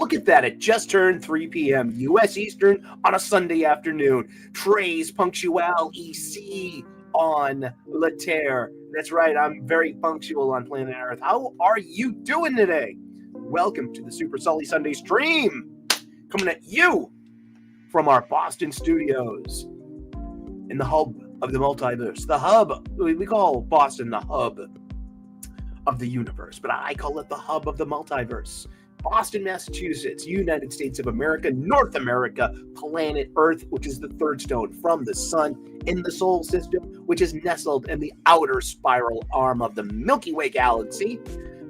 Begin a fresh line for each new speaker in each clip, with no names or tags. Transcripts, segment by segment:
look at that. It just turned 3 p.m. U.S. Eastern on a Sunday afternoon. Tres Punctual EC on La Terre. That's right. I'm very punctual on planet Earth. How are you doing today? Welcome to the Super Sully Sunday stream. Coming at you from our Boston studios in the hub of the multiverse. The hub. We call Boston the hub of the universe, but I call it the hub of the multiverse. Boston, Massachusetts, United States of America, North America, planet Earth, which is the third stone from the sun in the solar system, which is nestled in the outer spiral arm of the Milky Way galaxy,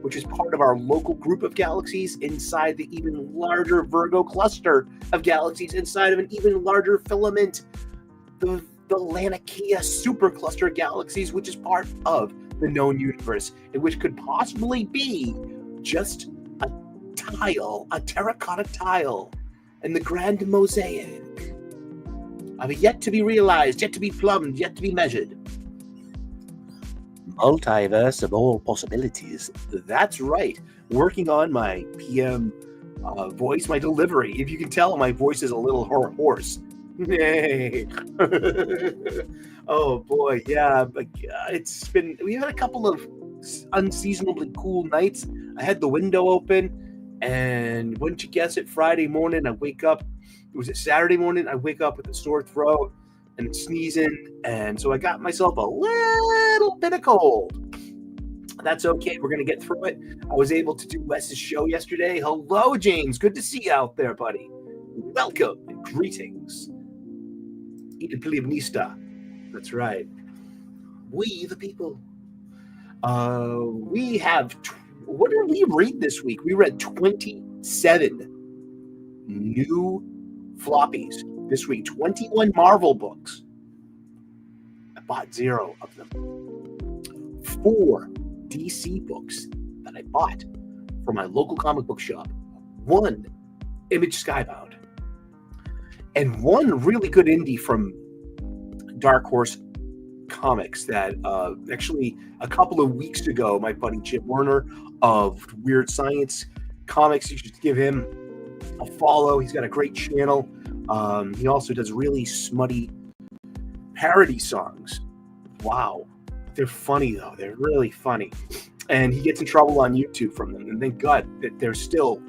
which is part of our local group of galaxies inside the even larger Virgo cluster of galaxies inside of an even larger filament, the Laniakea supercluster of galaxies, which is part of the known universe, and which could possibly be just a tile, a terracotta tile, in the grand mosaic of a yet to be realized, yet to be plumbed, yet to be measured multiverse of all possibilities. That's right. Working on my PM voice, my delivery. If you can tell, my voice is a little hoarse. Hey. Oh boy, yeah. We had a couple of unseasonably cool nights. I had the window open, and wouldn't you guess it, Friday morning I wake up. Was it Saturday morning? I wake up with a sore throat and sneezing, and so I got myself a little bit of cold. That's okay. We're gonna get through it. I was able to do Wes's show yesterday. Hello, James. Good to see you out there, buddy. Welcome and greetings. Ida Plebnista. That's right. We the people. We have. What did we read this week? We read 27 new floppies this week. 21 Marvel books. I bought 0 of them. 4 DC books that I bought from my local comic book shop. 1 Image Skybound. And 1 really good indie from Dark Horse Comics that actually a couple of weeks ago, my buddy Chip Werner of Weird Science Comics, you should give him a follow. He's got a great channel. He also does really smutty parody songs. Wow. They're funny, though. They're really funny. And he gets in trouble on YouTube from them. And thank God that there's still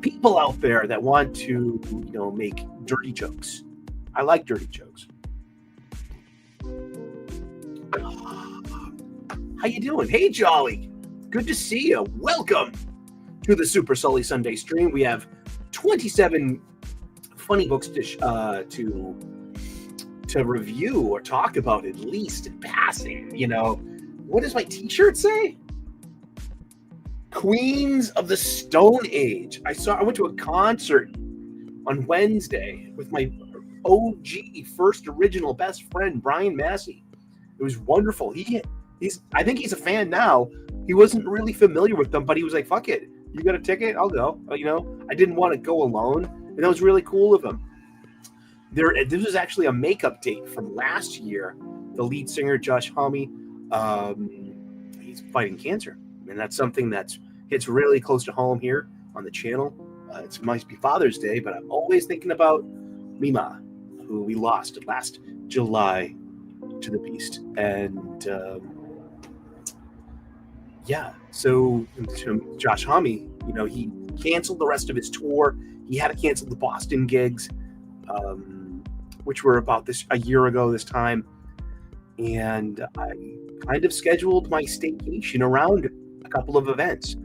people out there that want to, make dirty jokes. I like dirty jokes. How you doing? Hey, Jolly. Good to see you. Welcome to the Super Sully Sunday stream. We have 27 funny books to review or talk about, at least in passing. What does my t-shirt say? Queens of the Stone Age. I went to a concert on Wednesday with my OG first original best friend Brian Massey. It was wonderful. I think he's a fan now. He wasn't really familiar with them, but he was like, "Fuck it, you got a ticket? I'll go." I didn't want to go alone, and that was really cool of him. This was actually a makeup date from last year. The lead singer Josh Homme, he's fighting cancer, and that's something that hits really close to home here on the channel. It might be Father's Day, but I'm always thinking about Mima, who we lost last July to the beast. And so Josh Homme, he canceled the rest of his tour. He had to cancel the Boston gigs, which were about a year ago this time. And I kind of scheduled my staycation around a couple of events.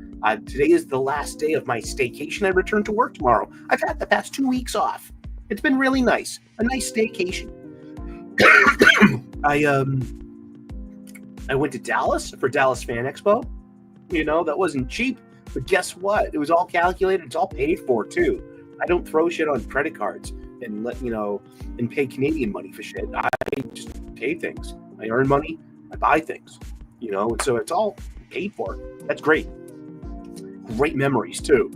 Today is the last day of my staycation. I return to work tomorrow. I've had the past 2 weeks off. It's been really nice. A nice staycation. I went to Dallas for Dallas Fan Expo. That wasn't cheap, but guess what? It was all calculated. It's all paid for too. I don't throw shit on credit cards and and pay Canadian money for shit. I just pay things. I earn money. I buy things. And so it's all paid for. That's great. Great memories too.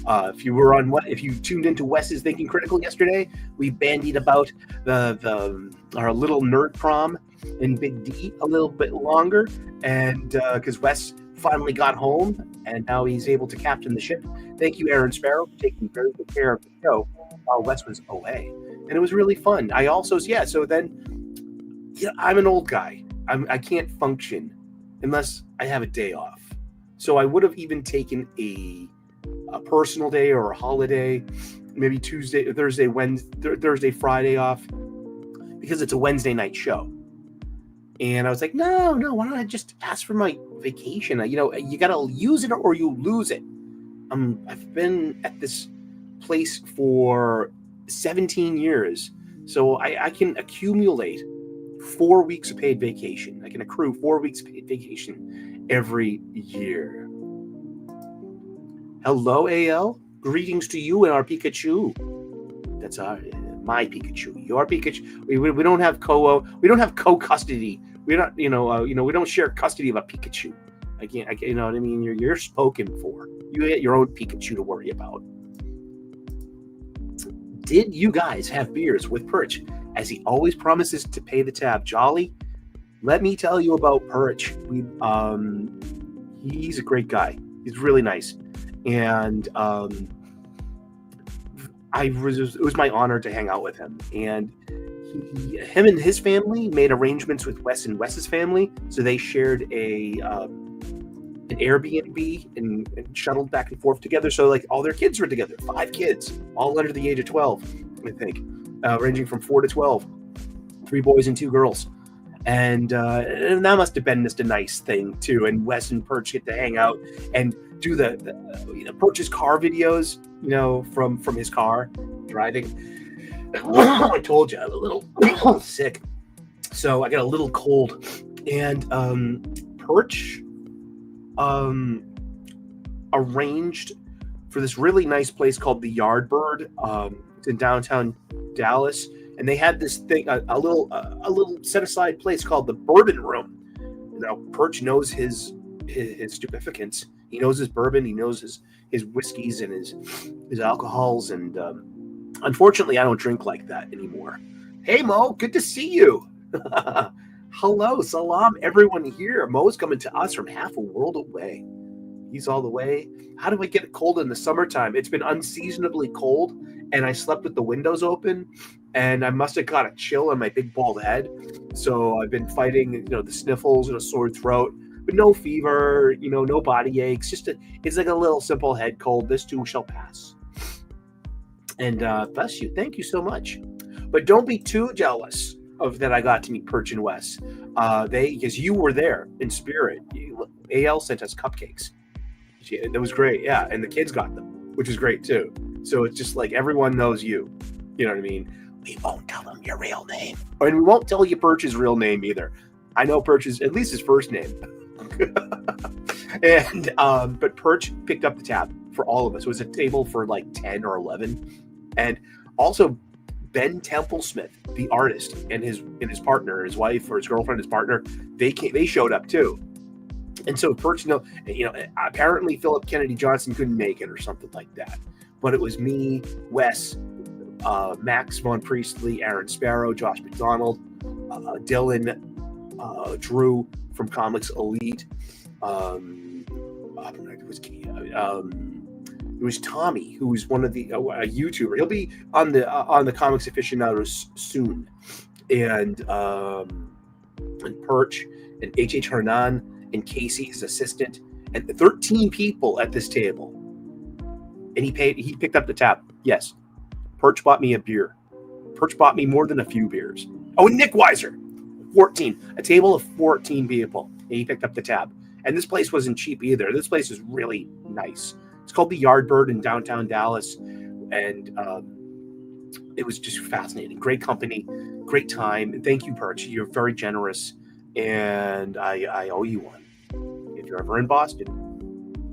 If you tuned into Wes's Thinking Critical yesterday, we bandied about our little nerd prom in Big D a little bit longer, and because Wes finally got home, and now he's able to captain the ship. Thank you, Aaron Sparrow, for taking very good care of the show while Wes was away. And it was really fun. I also, so then, I'm an old guy. I can't function unless I have a day off. So I would have even taken a personal day or a holiday, maybe Tuesday, Thursday, Thursday, Friday off, because it's a Wednesday night show. And I was like, no, why don't I just ask for my vacation? You got to use it or you lose it. I've been at this place for 17 years, so I can accumulate 4 weeks of paid vacation. I can accrue 4 weeks of paid vacation every year. Hello, AL. Greetings to you and our Pikachu. That's my Pikachu. Your Pikachu. We don't have co-custody. We don't, we don't share custody of a Pikachu. I can't, you know what I mean? You're spoken for. You get your own Pikachu to worry about. Did you guys have beers with Perch, as he always promises to pay the tab? Jolly, let me tell you about Perch. He's a great guy. He's really nice. And it was my honor to hang out with him. And him and his family made arrangements with Wes and Wes's family, so they shared an Airbnb and shuttled back and forth together. So like all their kids were together, 5 kids, all under the age of 12, I think, ranging from 4 to 12, 3 boys and 2 girls. And that must have been just a nice thing too. And Wes and Perch get to hang out and do the Perch's car videos, from his car driving. I told you I'm a little sick, so I got a little cold. And Perch arranged for this really nice place called the Yardbird. It's in downtown Dallas, and they had this thing, a little set aside place called the Bourbon Room. Perch knows his stupeficants. He knows his bourbon. He knows his whiskeys and his alcohols. And unfortunately, I don't drink like that anymore. Hey, Mo, good to see you. Hello, salam, everyone here. Mo's coming to us from half a world away. He's all the way. How do I get cold in the summertime? It's been unseasonably cold, and I slept with the windows open, and I must have got a chill on my big bald head. So I've been fighting, the sniffles and a sore throat, but no fever, no body aches. It's like a little simple head cold. This too shall pass. And bless you. Thank you so much. But don't be too jealous of that I got to meet Perch and Wes. Because you were there in spirit. AL sent us cupcakes. That was great. Yeah. And the kids got them, which is great too. So it's just like everyone knows you. You know what I mean? We won't tell them your real name. And we won't tell you Perch's real name either. I know Perch's, at least his first name. And but Perch picked up the tab for all of us. It was a table for like 10 or 11. And also Ben Templesmith, the artist, and his partner, his wife or his girlfriend, his partner, they showed up too. And so Perch, apparently Philip Kennedy Johnson couldn't make it or something like that. But it was me, Wes, Max Von Priestley, Aaron Sparrow, Josh McDonald, Dylan, Drew from Comics Elite. It was Tommy, who's one of the a YouTuber. He'll be on the Comics Aficionados soon, and Perch and H. Hernan and Casey, his assistant, and 13 people at this table. And he picked up the tab. Yes, Perch bought me a beer. Perch bought me more than a few beers. Oh, and Nick Weiser, 14, a table of 14 people. And he picked up the tab. And this place wasn't cheap either. This place is really nice. It's called the Yardbird in downtown Dallas, and it was just fascinating. Great company, great time. And thank you, Perch. You're very generous, and I owe you one. If you're ever in Boston,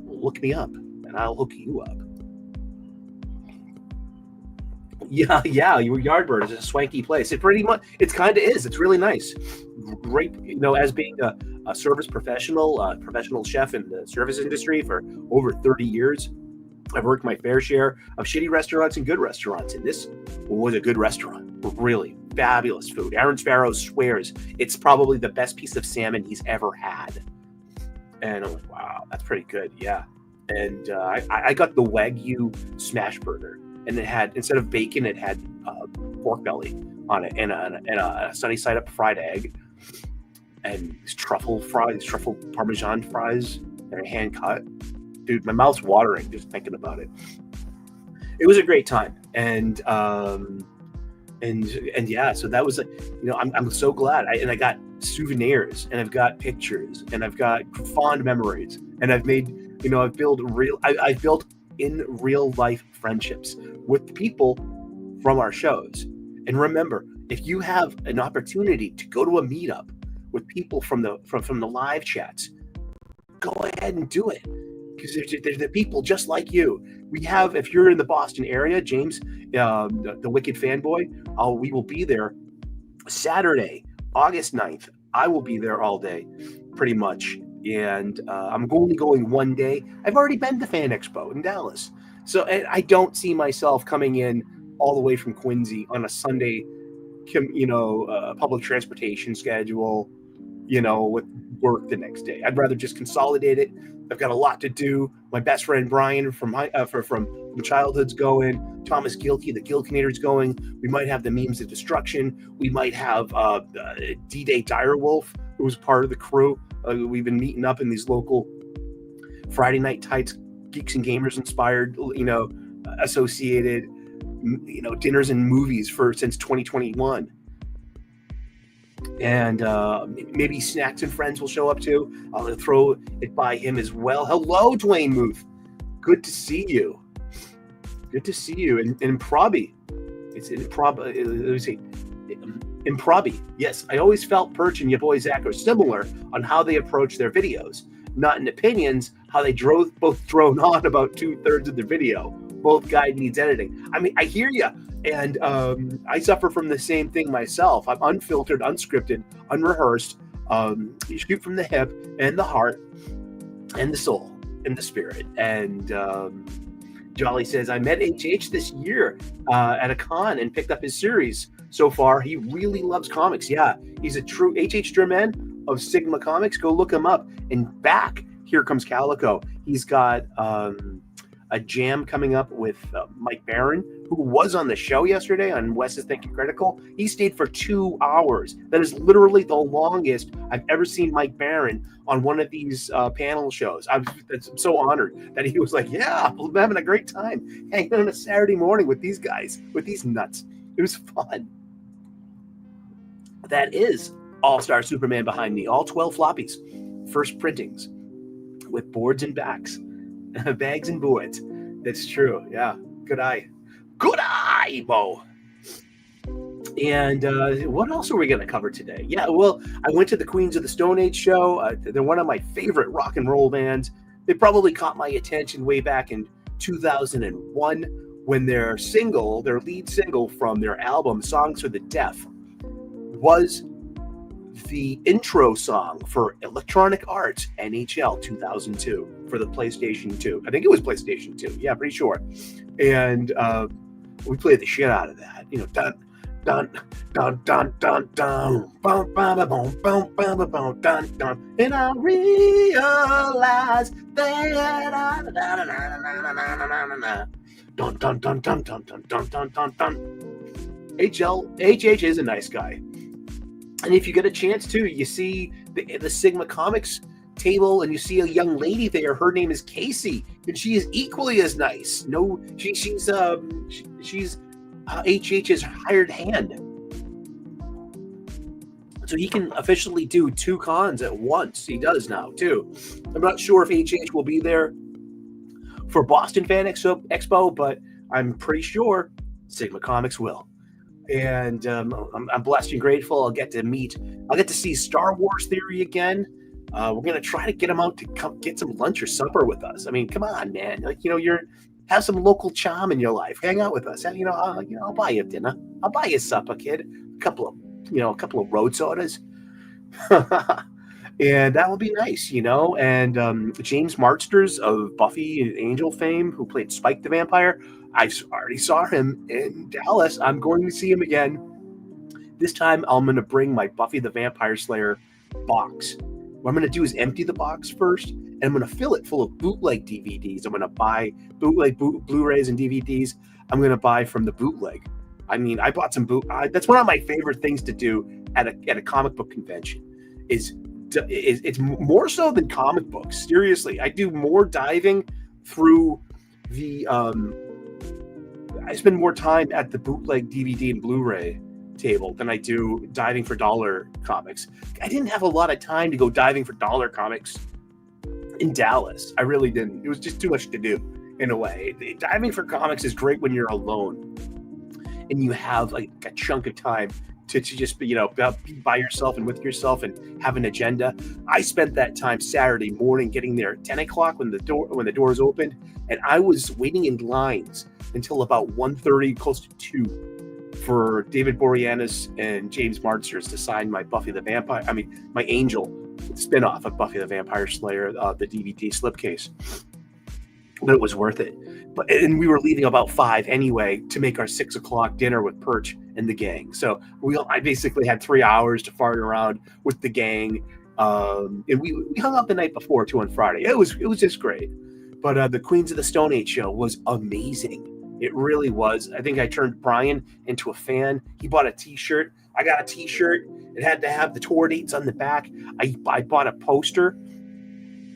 look me up, and I'll hook you up. Yeah, your Yardbird is a swanky place. It kind of is. It's really nice. Great, as being a service professional chef in the service industry for over 30 years. I've worked my fair share of shitty restaurants and good restaurants, and this was a good restaurant. Really fabulous food. Aaron Sparrow swears it's probably the best piece of salmon he's ever had. And I'm like, wow. That's pretty good, yeah. And I got the Wagyu smash burger, and it had, instead of bacon, it had pork belly on it, and a sunny side up fried egg, and these truffle Parmesan fries. They're hand cut. Dude, my mouth's watering just thinking about it. It was a great time, and yeah, so that was, I'm so glad. I got souvenirs, and I've got pictures, and I've got fond memories, and I've made, I've built in real life friendships with people from our shows. And remember, if you have an opportunity to go to a meetup with people from the live chats, go ahead and do it, because they're people just like you. We have, if you're in the Boston area, James, the Wicked Fanboy, we will be there Saturday, August 9th. I will be there all day, pretty much. And I'm only going one day. I've already been to Fan Expo in Dallas. So I don't see myself coming in all the way from Quincy on a Sunday, public transportation schedule, with work the next day. I'd rather just consolidate it. I've got a lot to do. My best friend Brian from childhood's going. Thomas Gilkey, the Gilkinator's going. We might have the Memes of Destruction. We might have D-Day Direwolf, who was part of the crew. We've been meeting up in these local Friday night tights, Geeks and Gamers inspired, associated, dinners and movies since 2021. And maybe Snacks and Friends will show up too. I'll throw it by him as well. Hello, Dwayne Muth. Good to see you. Good to see you. And Improbi. It's Improbi. Let me see. Improbi. Yes, I always felt Perch and your boy Zach are similar on how they approach their videos. Not in opinions, how they both drone on about 2/3 of the video. Both guide needs editing. I mean, I hear you. And I suffer from the same thing myself. I'm unfiltered, unscripted, unrehearsed. You shoot from the hip and the heart and the soul and the spirit. And Jolly says, I met HH this year at a con and picked up his series. So far, he really loves comics. Yeah, he's a true HH German of Sigma Comics. Go look him up. And back, here comes Calico. He's got a jam coming up with Mike Barron, who was on the show yesterday on Wes's Thinking Critical. He stayed for 2 hours. That is literally the longest I've ever seen Mike Barron on one of these panel shows. I'm so honored that he was like, yeah, I'm having a great time hanging on a Saturday morning with these guys, with these nuts. It was fun. That is All-Star Superman behind me. All 12 floppies. First printings with boards and backs. Bags and boards. That's true. Yeah. Good eye. Good eye, Bo. And what else are we going to cover today? Yeah, well, I went to the Queens of the Stone Age show. They're one of my favorite rock and roll bands. They probably caught my attention way back in 2001 when their lead single from their album, Songs for the Deaf, was the intro song for Electronic Arts NHL 2002 for the PlayStation 2. I think it was PlayStation 2. Yeah, pretty sure. And we played the shit out of that. Dun dun dun dun dun dun, bum bum bum bum bum bum dun dun. And I realized that dun dun dun dun dun dun dun dun dun dun. HH is a nice guy. And if you get a chance to, you see the Sigma Comics table and you see a young lady there. Her name is Casey, and she is equally as nice. No, she's HH's hired hand. So he can officially do 2 cons at once. He does now, too. I'm not sure if HH will be there for Boston Fan Expo, but I'm pretty sure Sigma Comics will. And I'm blessed and grateful. I'll get to see Star Wars Theory again. We're going to try to get him out to come get some lunch or supper with us. I mean, come on, man. Have some local charm in your life. Hang out with us. I'll buy you dinner. I'll buy you supper, kid. A couple of road sodas. And that will be nice, And James Marsters of Buffy and Angel fame, who played Spike the Vampire, I already saw him in Dallas. I'm going to see him again. This time, I'm going to bring my Buffy the Vampire Slayer box. What I'm going to do is empty the box first, and I'm going to fill it full of bootleg DVDs. I'm going to buy bootleg Blu-rays and DVDs. I'm going to buy from the bootleg. I mean, I bought some that's one of my favorite things to do at a comic book convention. It's more so than comic books. Seriously, I do more diving through the. I spend more time at the bootleg DVD and Blu-ray table than I do diving for dollar comics. I didn't have a lot of time to go diving for dollar comics in Dallas. I really didn't. It was just too much to do in a way. Diving for comics is great when you're alone and you have like a chunk of time to just be, be by yourself and with yourself and have an agenda. I spent that time Saturday morning getting there at 10 o'clock when the doors opened, and I was waiting in lines until about 1:30, close to 2, for David Boreanaz and James Marsters to sign my my Angel spinoff of Buffy the Vampire Slayer, the DVD slipcase. But it was worth it. And we were leaving about 5 anyway to make our 6 o'clock dinner with Perch and the gang. So I basically had 3 hours to fart around with the gang. And we hung out the night before too on Friday. It was just great. But the Queens of the Stone Age show was amazing. It really was. I think I turned Brian into a fan. He bought a t-shirt. I got a t-shirt. It had to have the tour dates on the back. I bought a poster.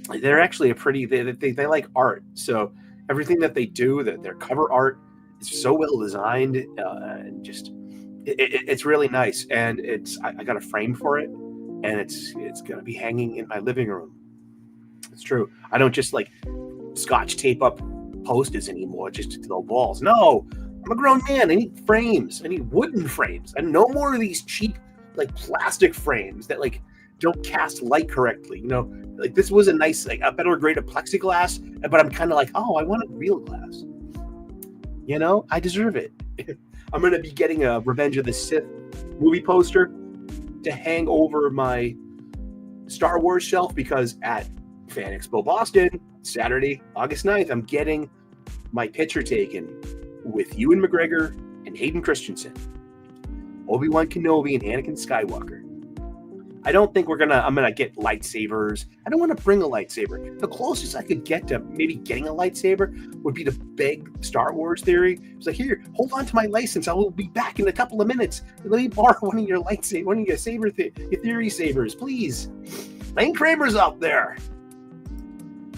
They're actually they like art. So everything that they do, their cover art is so well designed, and just it's really nice. And I got a frame for it, and it's gonna be hanging in my living room. It's true. I don't just like Scotch tape up posters anymore just to the walls. No, I'm a grown man. I need frames. I need wooden frames, and no more of these cheap like plastic frames that like don't cast light correctly. Like this was a nice, like a better grade of plexiglass, but I'm kind of like, oh, I want a real glass. I deserve it. I'm going to be getting a Revenge of the Sith movie poster to hang over my Star Wars shelf, because at Fan Expo Boston, Saturday, August 9th, I'm getting my picture taken with Ewan McGregor and Hayden Christensen, Obi-Wan Kenobi and Anakin Skywalker. I don't think I'm going to get lightsabers. I don't want to bring a lightsaber. The closest I could get to maybe getting a lightsaber would be the big Star Wars theory. It's like, here, hold on to my license. I will be back in a couple of minutes. Let me borrow one of your your theory sabers, please. Lane Kramer's out there.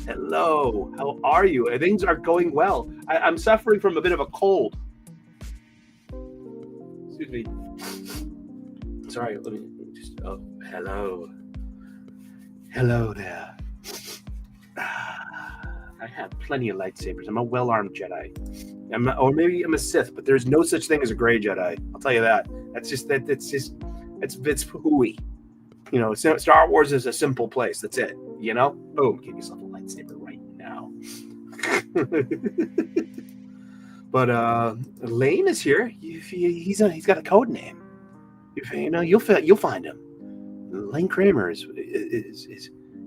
Hello, how are you? Things are going well. I'm suffering from a bit of a cold. Excuse me. Sorry, let me just, hello. Hello there. I have plenty of lightsabers. I'm a well-armed Jedi. Or maybe I'm a Sith, but there's no such thing as a gray Jedi. I'll tell you that. It's hooey. Star Wars is a simple place. That's it. Boom, give yourself a lightsaber right now. But Lane is here. He's got a code name. You'll find him. Lane Kramer is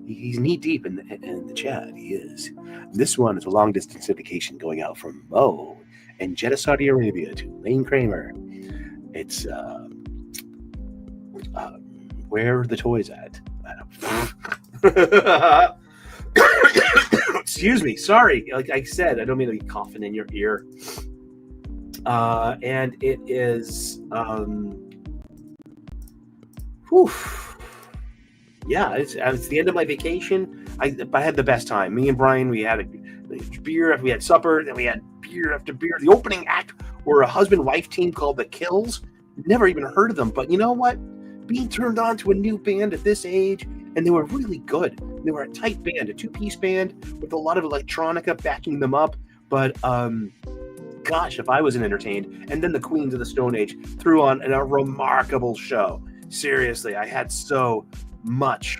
he's knee deep in the chat. He is. This one is a long distance syndication going out from Mo and Jeddah, Saudi Arabia to Lane Kramer. It's where are the toys at? Excuse me. Sorry. Like I said, I don't mean to be coughing in your ear. And it is. Yeah, it's the end of my vacation. I had the best time. Me and Brian, we had a beer, we had supper, then we had beer after beer. The opening act were a husband-wife team called The Kills. Never even heard of them, but you know what? Being turned on to a new band at this age, and they were really good. They were a tight band, a 2-piece band with a lot of electronica backing them up. But gosh, if I wasn't entertained. And then the Queens of the Stone Age threw on a remarkable show. Seriously, I had so much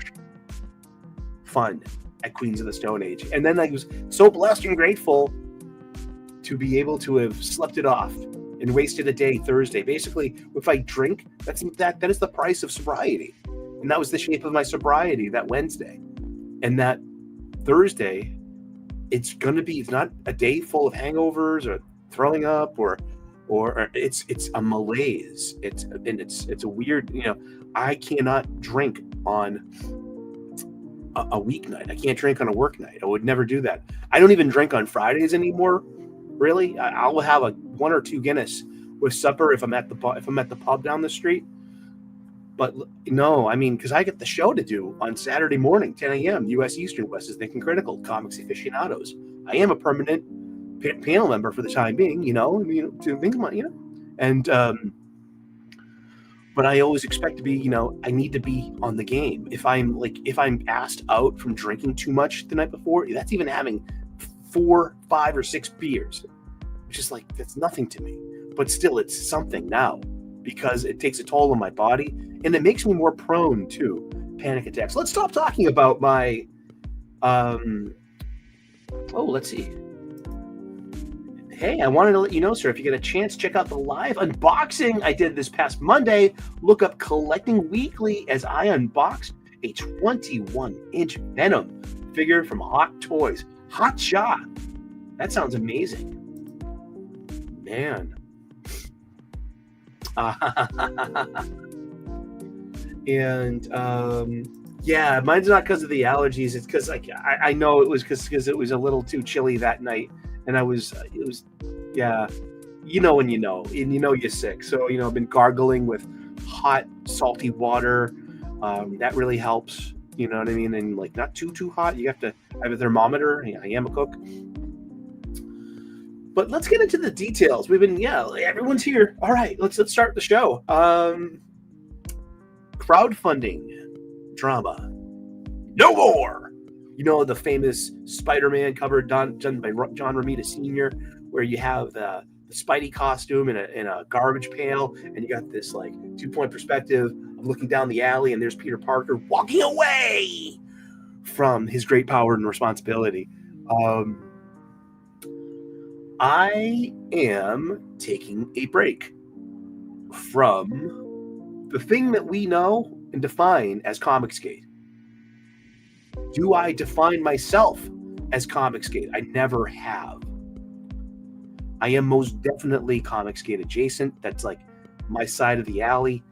fun at Queens of the Stone Age. And then I was so blessed and grateful to be able to have slept it off and wasted a day Thursday. Basically, if I drink, that is the price of sobriety. And that was the shape of my sobriety that Wednesday. And that Thursday, it's not a day full of hangovers or throwing up or it's a malaise. It's a weird, I cannot drink on a weeknight. I can't drink on a work night. I would never do that. I don't even drink on Fridays anymore. Really, I'll have a 1 or 2 Guinness with supper if I'm at the pub down the street. But no, I mean, because I get the show to do on Saturday morning, 10 a.m. U.S. Eastern, West is Thinking Critical, Comics Aficionados. I am a permanent panel member for the time being, to think about, and but I always expect to be, I need to be on the game. If I'm asked out from drinking too much the night before, that's even having 4, 5, or 6 beers, which is like, that's nothing to me. But still, it's something now because it takes a toll on my body and it makes me more prone to panic attacks. Let's stop talking about my, let's see. Hey, I wanted to let you know, sir, if you get a chance, check out the live unboxing I did this past Monday. Look up Collecting Weekly as I unboxed a 21-inch Venom figure from Hot Toys. Hot Shot. That sounds amazing. Man. Yeah, mine's not because of the allergies. It's because I know it was because it was a little too chilly that night. And it was, when and you're sick. So, I've been gargling with hot, salty water. That really helps. You know what I mean? And not too hot. You have to have a thermometer. I am a cook. But let's get into the details. Everyone's here. All right, let's start the show. Crowdfunding drama. No more. The famous Spider-Man cover done by John Romita Sr., where you have the Spidey costume in a garbage pail, and you got this 2-point perspective of looking down the alley, and there's Peter Parker walking away from his great power and responsibility. I am taking a break from the thing that we know and define as Comicsgate. Do I define myself as Comicsgate? I never have. I am most definitely Comicsgate adjacent. That's my side of the alley.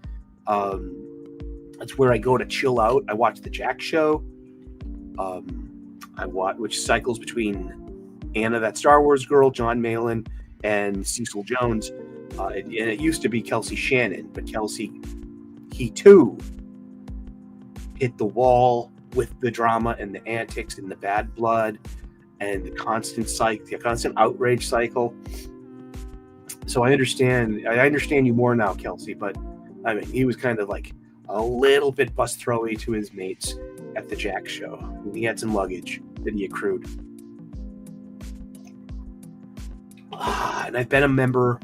That's where I go to chill out. I watch the Jack Show. Which cycles between Anna, that Star Wars girl, John Malin, and Cecil Jones. And it used to be Kelsey Shannon, but Kelsey, he too hit the wall with the drama and the antics and the bad blood and the constant outrage cycle. So I understand you more now, Kelsey, but I mean, he was kind of a little bit bust throwy to his mates at the Jack Show. He had some luggage that he accrued. And I've been a member.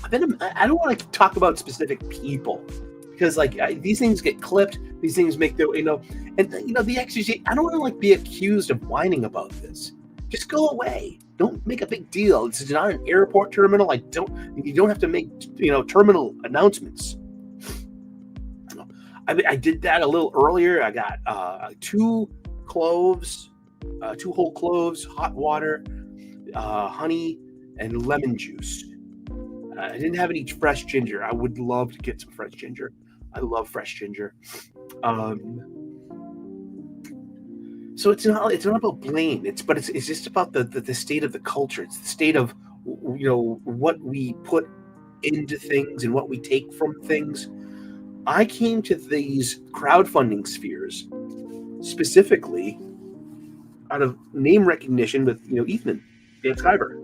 I don't want to talk about specific people because these things get clipped. These things make the, the XGC. I don't want to be accused of whining about this. Just go away. Don't make a big deal. This is not an airport terminal. You don't have to make, terminal announcements. I did that a little earlier. I got 2 cloves, 2 whole cloves, hot water, honey, and lemon juice. I didn't have any fresh ginger. I would love to get some fresh ginger. I love fresh ginger. So it's not about blame. It's just about the state of the culture. It's the state of what we put into things and what we take from things. I came to these crowdfunding spheres specifically out of name recognition with Ethan Dan Skyber.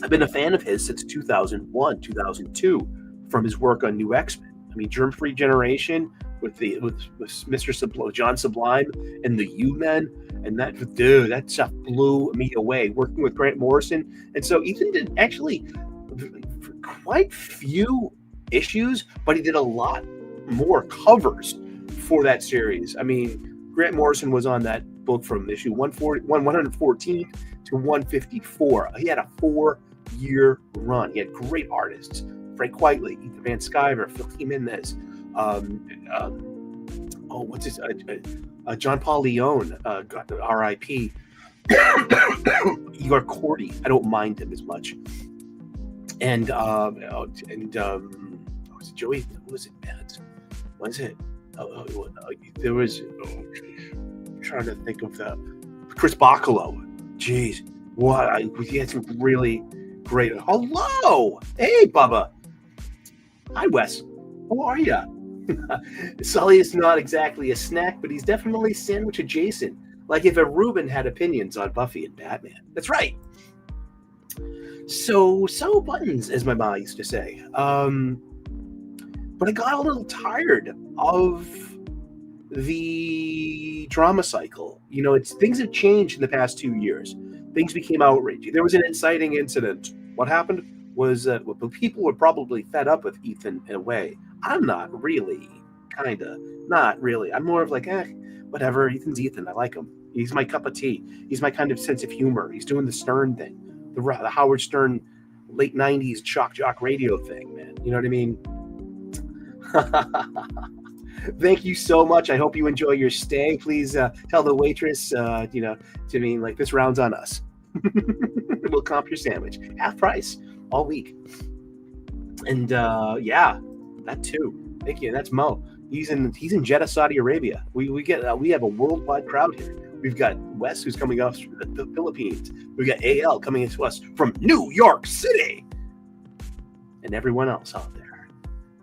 I've been a fan of his since 2001, 2002, from his work on New X-Men. I mean, Germ-Free Generation with Mr. John Sublime and the U-Men, and that stuff blew me away. Working with Grant Morrison, and so Ethan did actually quite few issues, but he did a lot more covers for that series. I mean, Grant Morrison was on that book from issue 114 to 154. He had a 4-year run. He had great artists: Frank Whiteley, Ethan Van Sciver, Phil Jimenez, John Paul Leone, R.I.P. Igor Cordy. I don't mind him as much. And was it Joey? Who was it? Was it There was, I'm trying to think of the Chris Bacalo. Jeez, what? He had some really great. Hello, hey, Bubba. Hi, Wes. How are you? Sully is not exactly a snack, but he's definitely sandwich adjacent. Like if a Reuben had opinions on Buffy and Batman. That's right. So buttons, as my mom used to say. But I got a little tired of the drama cycle. You know, things have changed in the past 2 years. Things became outraging. There was an inciting incident. What happened was people were probably fed up with Ethan in a way. I'm not really, not really. I'm more of like, whatever. Ethan's Ethan. I like him. He's my cup of tea. He's my kind of sense of humor. He's doing the Stern thing, the Howard Stern late 90s shock jock radio thing, man. You know what I mean? Thank you so much. I hope you enjoy your stay. Please tell the waitress, to me, like, this round's on us. We'll comp your sandwich. Half price all week. And that too. Thank you. That's Mo. He's in Jeddah, Saudi Arabia. We have a worldwide crowd here. We've got Wes, who's coming off the Philippines. We've got AL coming to us from New York City, and everyone else out there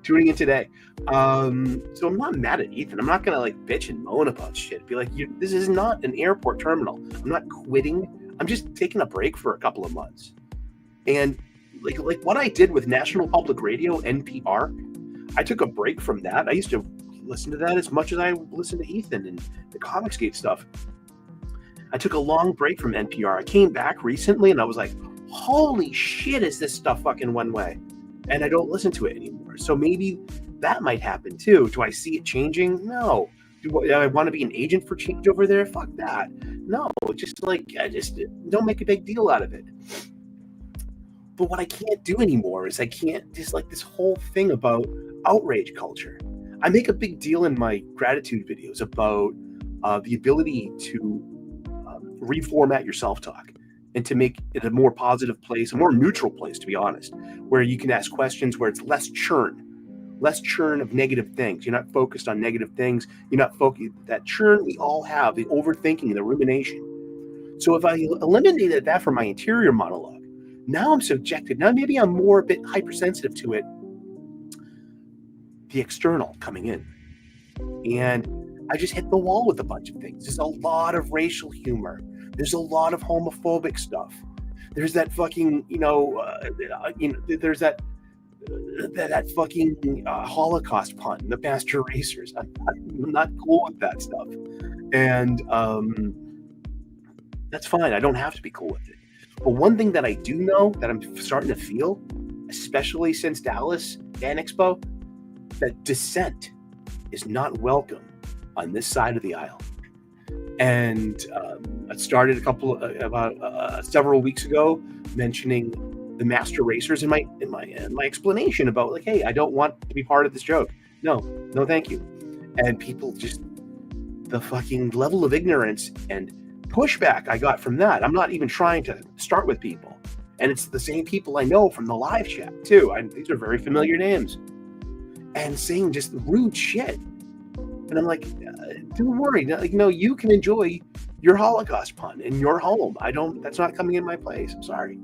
tuning in today. So I'm not mad at Ethan. I'm not gonna like bitch and moan about shit. Be like, this is not an airport terminal. I'm not quitting. I'm just taking a break for a couple of months. And like what I did with National Public Radio, NPR, I took a break from that. I used to listen to that as much as I listened to Ethan and the Comicsgate stuff. I took a long break from NPR. I came back recently and I was like, holy shit, is this stuff fucking one way? And I don't listen to it anymore. So maybe that might happen too. Do I see it changing? No. Do I want to be an agent for change over there? Fuck that. No, just don't make a big deal out of it. But what I can't do anymore is I can't just like this whole thing about outrage culture. I make a big deal in my gratitude videos about the ability to reformat your self-talk and to make it a more positive place, a more neutral place, to be honest, where you can ask questions where it's less churn of negative things. You're not focused on negative things. You're not focused that churn we all have, the overthinking, the rumination. So if I eliminated that from my interior monologue, now I'm subjected. Now maybe I'm a bit hypersensitive to it. The external coming in. And I just hit the wall with a bunch of things. There's a lot of racial humor. There's a lot of homophobic stuff. There's that fucking, there's that fucking Holocaust pun, the master racers. I'm not cool with that stuff. And that's fine. I don't have to be cool with it. But one thing that I do know that I'm starting to feel, especially since Dallas Fan Expo, that dissent is not welcome on this side of the aisle. And I started several weeks ago mentioning the master racers in my explanation about like, hey, I don't want to be part of this joke. No, thank you. And people just, the fucking level of ignorance and pushback I got from that. I'm not even trying to start with people. And it's the same people I know from the live chat too. These are very familiar names. And saying just rude shit. And I'm like, don't worry. You can enjoy your Holocaust pun in your home. That's not coming in my place. I'm sorry.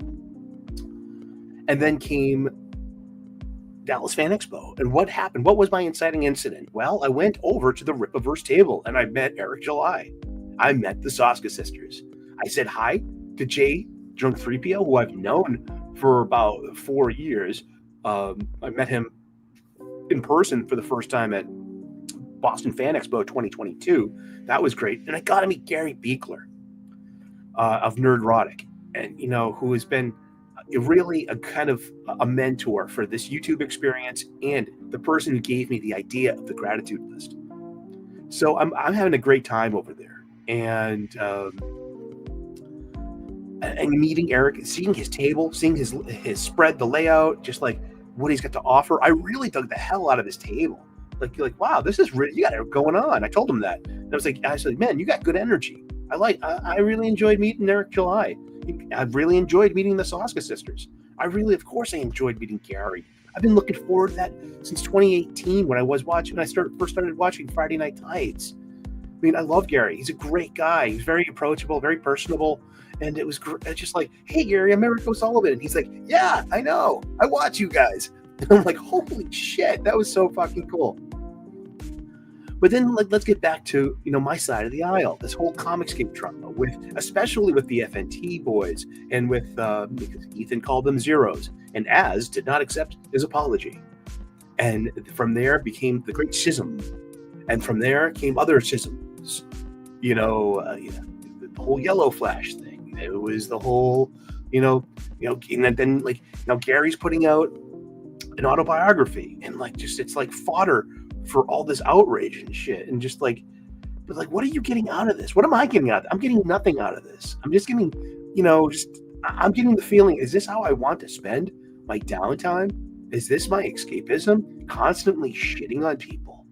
And then came Dallas Fan Expo. And what happened? What was my inciting incident? Well, I went over to the Rip-A-Verse table and I met Eric July. I met the Soska sisters. I said hi to Jay Drunk 3PO, who I've known for about 4 years. I met him in person for the first time at Boston Fan Expo 2022. That was great. And I got to meet Gary Beekler of Nerdrotic, and who has been really a kind of a mentor for this YouTube experience and the person who gave me the idea of the gratitude list. So I'm having a great time over there. And meeting Eric, seeing his table, seeing his spread, the layout, just like what he's got to offer. I really dug the hell out of his table. Like, wow, this is really, you got it going on. I told him that. And I was like, man, you got good energy. I really enjoyed meeting Eric July. I really enjoyed meeting the Soska sisters. Of course I enjoyed meeting Gary. I've been looking forward to that since 2018 when I first started watching Friday Night Tights. I mean, I love Gary. He's a great guy. He's very approachable, very personable. And it was just like, hey, Gary, I'm Eric O'Sullivan. And he's like, yeah, I know. I watch you guys. And I'm like, holy shit, that was so fucking cool. But then let's get back to, my side of the aisle, this whole Comicscape drama, especially with the FNT boys and with, because Ethan called them zeros and Az did not accept his apology. And from there became the great schism. And from there came other schisms, the whole Yellow Flash thing. It was the whole, and then Gary's putting out an autobiography and it's like fodder for all this outrage and shit. And just but what are you getting out of this? What am I getting out of this? I'm getting nothing out of this. I'm just getting, I'm getting the feeling, is this how I want to spend my downtime? Is this my escapism? Constantly shitting on people.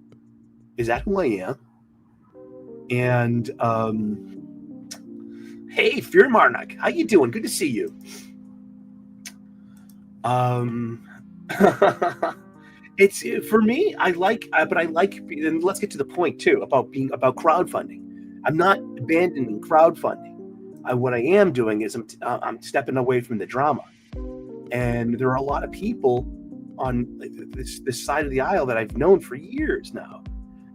Is that who I am? And hey, Fear Marnock, how you doing? Good to see you. It's for me. I like, and let's get to the point too about crowdfunding. I'm not abandoning crowdfunding. What I am doing is I'm stepping away from the drama, and there are a lot of people on this side of the aisle that I've known for years now.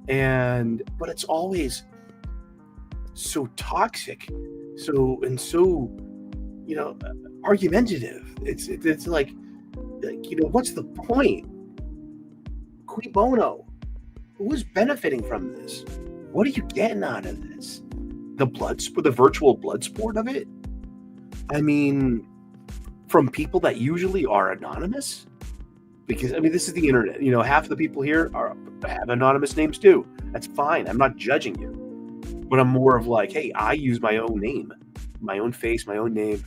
But it's always so toxic, so argumentative. It's like what's the point? Cui bono? Who's benefiting from this? What are you getting out of this? The virtual blood sport of it? I mean, from people that usually are anonymous. Because, this is the internet. Half of the people here have anonymous names too. That's fine. I'm not judging you. But I'm more of like, hey, I use my own name, my own face, my own name.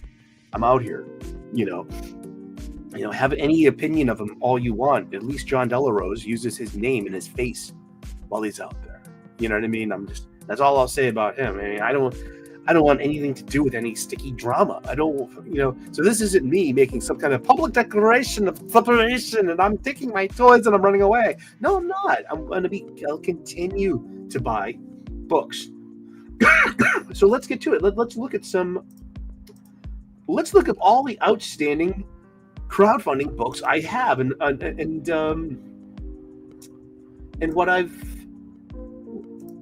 I'm out here, have any opinion of him all you want. At least John Delarose uses his name and his face while he's out there. You know what I mean? That's all I'll say about him. I don't want anything to do with any sticky drama. I don't, so this isn't me making some kind of public declaration of separation and I'm taking my toys and I'm running away. No, I'm not. I'll continue to buy books. So let's get to it. Let's look at all the outstanding crowdfunding books I have and what I've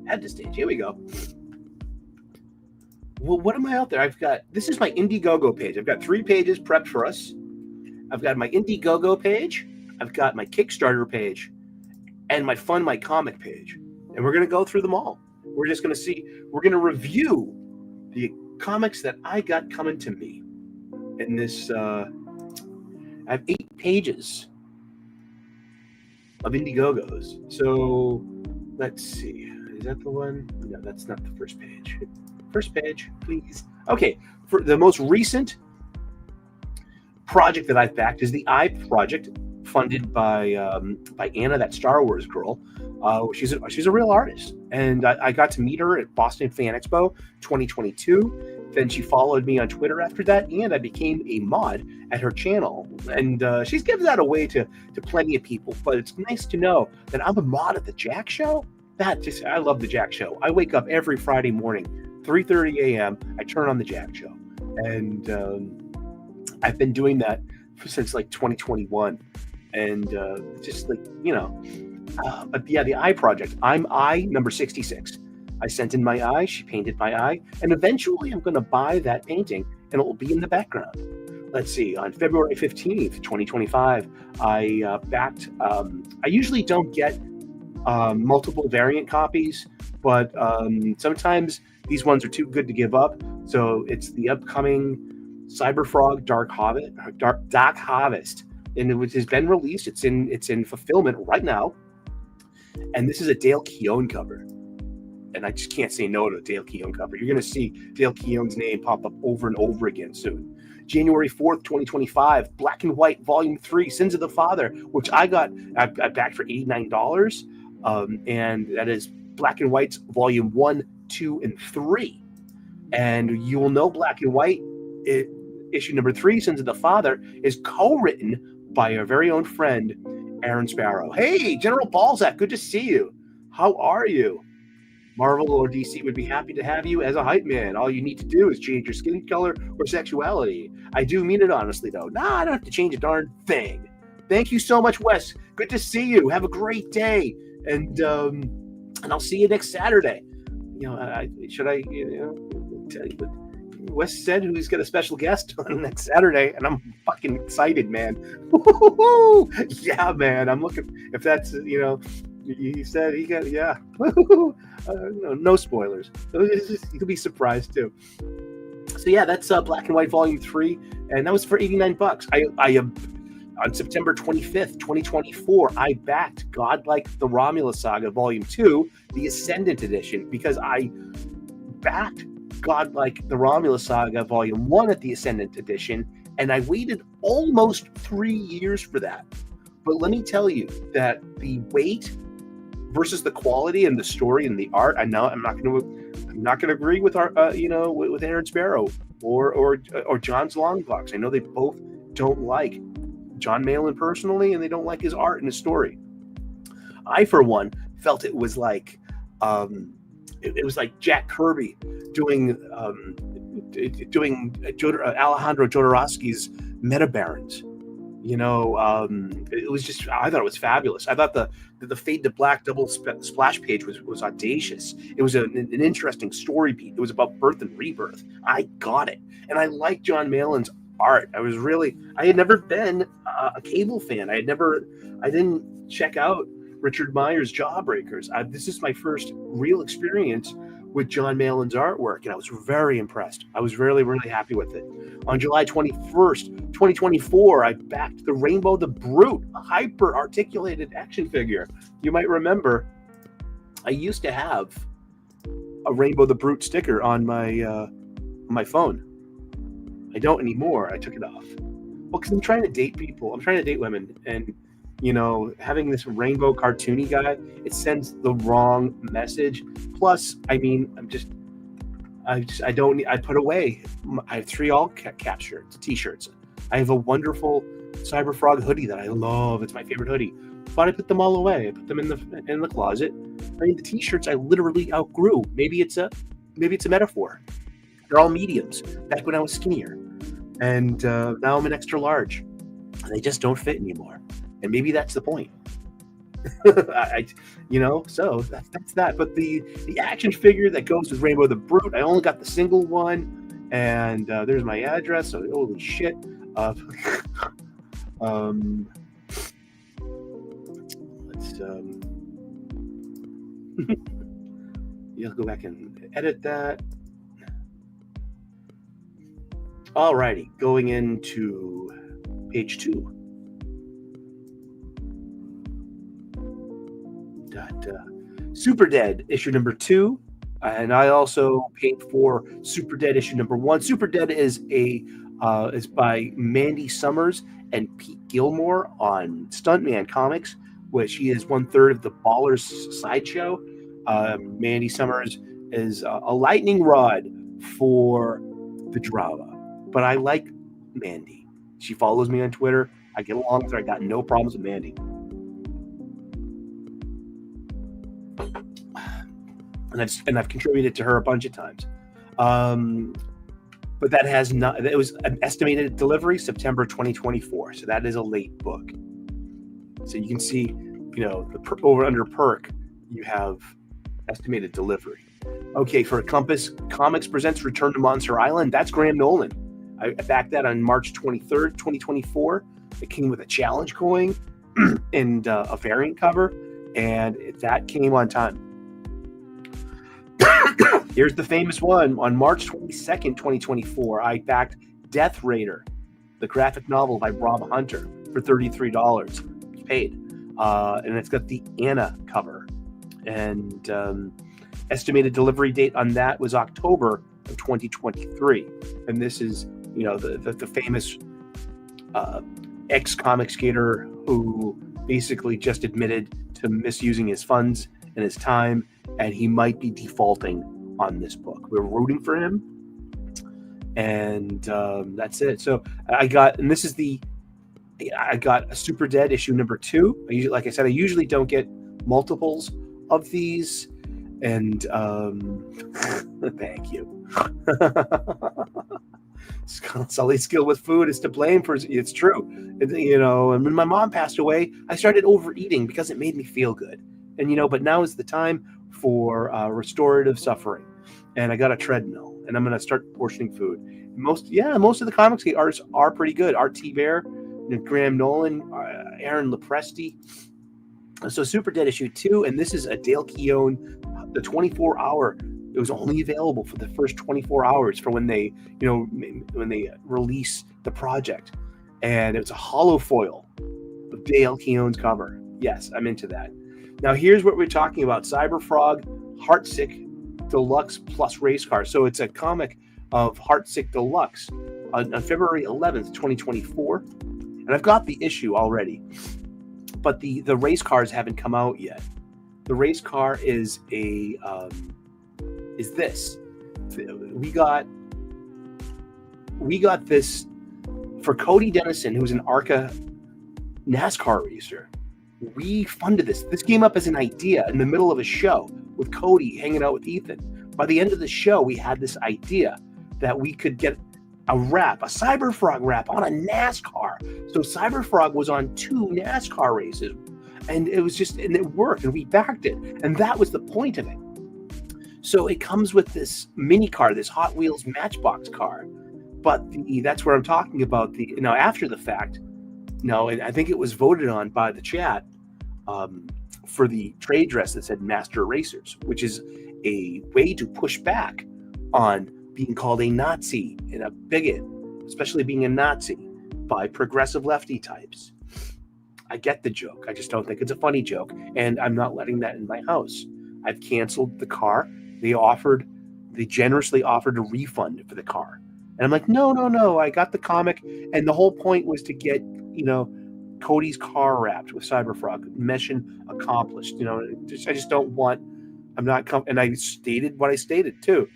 had to stage. Here we go. Well, what am I out there? This is my Indiegogo page. I've got 3 pages prepped for us. I've got my Indiegogo page. I've got my Kickstarter page and my Fund My Comic page. And we're going to go through them all. We're just going to we're going to review the comics that I got coming to me. In this, I have 8 pages of Indiegogos. So let's see. Is that the one? No, that's not the first page. First page, please. Okay, for the most recent project that I've backed is the I Project, funded by Anna, that Star Wars girl. She's a real artist, and I got to meet her at Boston Fan Expo 2022. Then she followed me on Twitter after that, and I became a mod at her channel. And she's given that away to plenty of people, but it's nice to know that I'm a mod at the Jack Show. I love the Jack Show. I wake up every Friday morning, 3:30 a.m. I turn on the Jack Show, and I've been doing that since 2021, and but yeah, the I Project. I'm I number 66. I sent in my eye, she painted my eye, and eventually I'm going to buy that painting and it will be in the background. Let's see, on February 15th, 2025, I backed, I usually don't get multiple variant copies, but sometimes these ones are too good to give up. So it's the upcoming Cyberfrog Dark Harvest, and it has been released. It's in fulfillment right now, and this is a Dale Keown cover. And I just can't say no to a Dale Keown cover. You're going to see Dale Keown's name pop up over and over again soon. January 4th, 2025, Black and White Volume 3, Sins of the Father, which I backed for $89. And that is Black and White's Volume 1, 2, and 3. And you will know Black and White, issue number 3, Sins of the Father, is co-written by our very own friend, Aaron Sparrow. Hey, General Balzac, good to see you. How are you? Marvel or DC would be happy to have you as a hype man. All you need to do is change your skin color or sexuality. I do mean it honestly, though. Nah, I don't have to change a darn thing. Thank you so much, Wes. Good to see you. Have a great day, and I'll see you next Saturday. Should I tell you what Wes said? He's got a special guest on next Saturday, and I'm fucking excited, man. Yeah, man. I'm looking. If that's he said he got no spoilers. You could be surprised too. So yeah, that's Black and White Volume 3, and that was for $89. I on September 25th, 2024, I backed Godlike the Romulus Saga Volume 2, the Ascendant Edition, because I backed Godlike the Romulus Saga Volume 1 at the Ascendant Edition, and I waited almost 3 years for that. But let me tell you that the weight versus the quality and the story and the art, I'm not going to agree with our with Aaron Sparrow or John's Longbox. I know they both don't like John Malin personally, and they don't like his art and his story. I, for one, felt it was like Jack Kirby doing Alejandro Jodorowsky's Meta Barons. It was just, I thought it was fabulous. I thought the Fade to Black double splash page was audacious. It was an interesting story beat. It was about birth and rebirth. I got it. And I like John Malin's art. I had never been a Cable fan. I didn't check out Richard Meyer's Jawbreakers. This is my first real experience with John Malin's artwork, and I was very impressed. I was really, really happy with it. On July 21st, 2024, I backed the Rainbow the Brute, a hyper-articulated action figure. You might remember I used to have a Rainbow the Brute sticker on my phone. I don't anymore. I took it off. Well, because I'm trying to date people. I'm trying to date women, and having this rainbow cartoony guy, it sends the wrong message. Plus, I put away. I have 3 all cap shirts, t-shirts. I have a wonderful Cyberfrog hoodie that I love. It's my favorite hoodie. But I put them all away. I put them in the closet. The t-shirts I literally outgrew. Maybe it's a metaphor. They're all mediums back when I was skinnier, and now I'm an extra large, and they just don't fit anymore. And maybe that's the point. So that's that. But the action figure that goes with Rainbow the Brute, I only got the single one, and there's my address. So holy shit. You'll go back and edit that. Alrighty, going into page 2. Super Dead issue number 2, and I also paid for Super Dead issue number 1. Super Dead is by Mandy Summers and Pete Gilmore on Stuntman Comics, which he is 1/3 of the Ballers sideshow. Mandy Summers is a lightning rod for the drama, but I like Mandy. She follows me on Twitter. I get along with her. I got no problems with Mandy. And I've contributed to her a bunch of times. But that has not, it was an estimated delivery September 2024. So that is a late book. So you can see, the over under perk, you have estimated delivery. Okay, for Compass Comics presents Return to Monster Island, that's Graham Nolan. I backed that on March 23rd, 2024. It came with a challenge coin and a variant cover, and that came on time. Here's the famous one. On March 22nd, 2024, I backed Death Raider, the graphic novel by Rob Hunter, for $33. Paid. And it's got the Anna cover. And estimated delivery date on that was October of 2023. And this is, the famous ex-comic skater who basically just admitted to misusing his funds and his time, and he might be defaulting on this book. We're rooting for him, and that's it. So and this is the I got a Super Dead issue number 2. Like I said, I usually don't get multiples of these, and thank you. Sully's skill with food is to blame for. It's true, and when my mom passed away, I started overeating because it made me feel good, and but now is the time for restorative suffering, and I got a treadmill, and I'm going to start portioning food. Most of the comics artists are pretty good. Art T. Bear, Graham Nolan, Aaron Lopresti. So Super Dead issue 2, and this is a Dale Keown, the 24-hour. It was only available for the first 24 hours for when they release the project, and it was a hollow foil of Dale Keown's cover. Yes, I'm into that. Now here's what we're talking about: Cyberfrog, Heartsick Deluxe plus Race Car. So it's a comic of Heartsick Deluxe on February 11th, 2024, and I've got the issue already, but the race cars haven't come out yet. The race car is this. We got this for Cody Dennison, who's an ARCA NASCAR racer. We funded this. This came up as an idea in the middle of a show with Cody hanging out with Ethan. By the end of the show, we had this idea that we could get a Cyberfrog wrap on a NASCAR. So Cyberfrog was on 2 NASCAR races, and it worked, and we backed it. And that was the point of it. So it comes with this mini car, this Hot Wheels Matchbox car. But that's where I'm talking about after the fact. And I think it was voted on by the chat for the trade dress that said Master Racers, which is a way to push back on being called a Nazi and a bigot, especially being a Nazi, by progressive lefty types. I get the joke. I just don't think it's a funny joke, and I'm not letting that in my house. I've canceled the car. They generously offered a refund for the car. And I'm like, no, I got the comic. And the whole point was to get, Cody's car wrapped with Cyberfrog. Mission accomplished. I just don't want, and I stated what I stated too.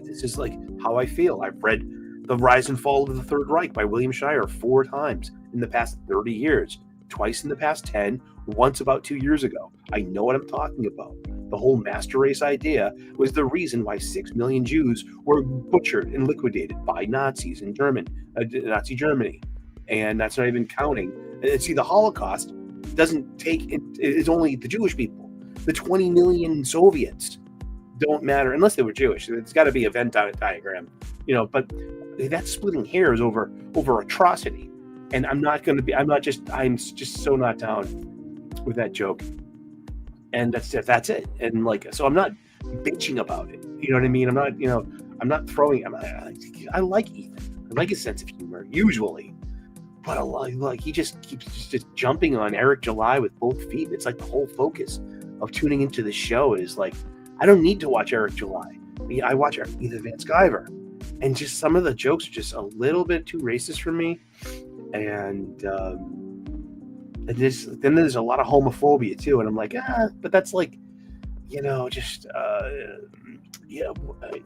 This is like how I feel. I've read The Rise and Fall of the Third Reich by William Shirer 4 times in the past 30 years, twice in the past 10, once about 2 years ago. I know what I'm talking about. The whole master race idea was the reason why 6 million Jews were butchered and liquidated by Nazis in Nazi Germany. And that's not even counting. And see, the Holocaust it's only the Jewish people. The 20 million Soviets don't matter unless they were Jewish. It's got to be a Venn diagram, but that's splitting hairs over atrocity. And I'm just so not down with that joke. And that's it. And so I'm not bitching about it. You know what I mean? I'm not throwing. I like Ethan. I like his sense of humor usually, but he just keeps just jumping on Eric July with both feet. It's like the whole focus of tuning into the show is like, I don't need to watch Eric July. I watch Ethan Van Sciver, and just some of the jokes are just a little bit too racist for me. And then there's a lot of homophobia too, and I'm like, but that's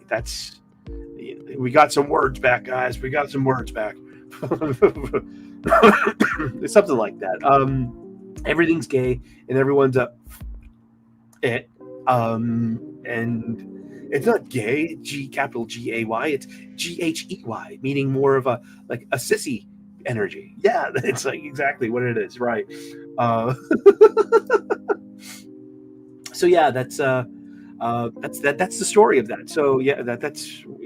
that's we got some words back, guys. We got some words back. It's something like that. Everything's gay and everyone's it. And it's not gay, capital Gay. It'sGhey, meaning more of a sissy energy. Yeah, it's like exactly what it is, right? So yeah, that's the story of that. So yeah,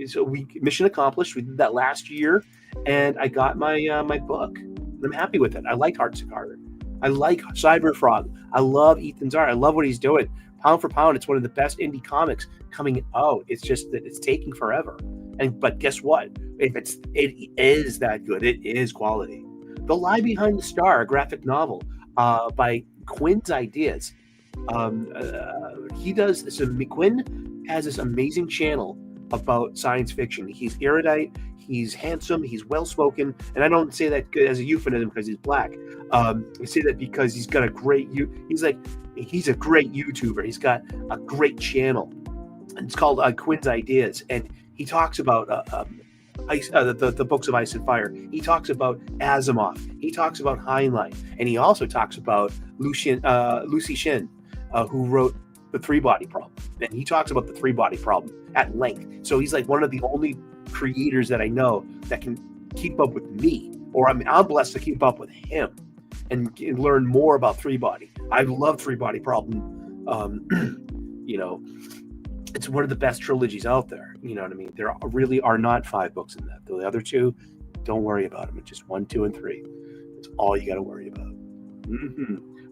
so we mission accomplished. We did that last year, and I got my book. And I'm happy with it. I like Heartsick Carter. I like Cyberfrog. I love Ethan's art. I love what he's doing. Pound for pound, it's one of the best indie comics coming out. It's just that it's taking forever. But guess what? It is that good. It is quality. The Lie Behind the Star, a graphic novel by Quinn's Ideas. He does this. Quinn has this amazing channel about science fiction. He's erudite. He's handsome. He's well-spoken. And I don't say that as a euphemism because he's black. I say that because he's got a great. He's a great YouTuber. He's got a great channel. And it's called Quinn's Ideas, and he talks about the books of Ice and Fire. He talks about Asimov. He talks about Heinlein, and he also talks about Lucy Shin, who wrote The Three-Body Problem. And he talks about the three-body problem at length. So he's like one of the only creators that I know that can keep up with me, or I'm blessed to keep up with him and learn more about three-body. I love Three-Body Problem. It's one of the best trilogies out there. You know what I mean? There really are not 5 books in that. The other 2, don't worry about them. It's just 1, 2, and 3. That's all you got to worry about.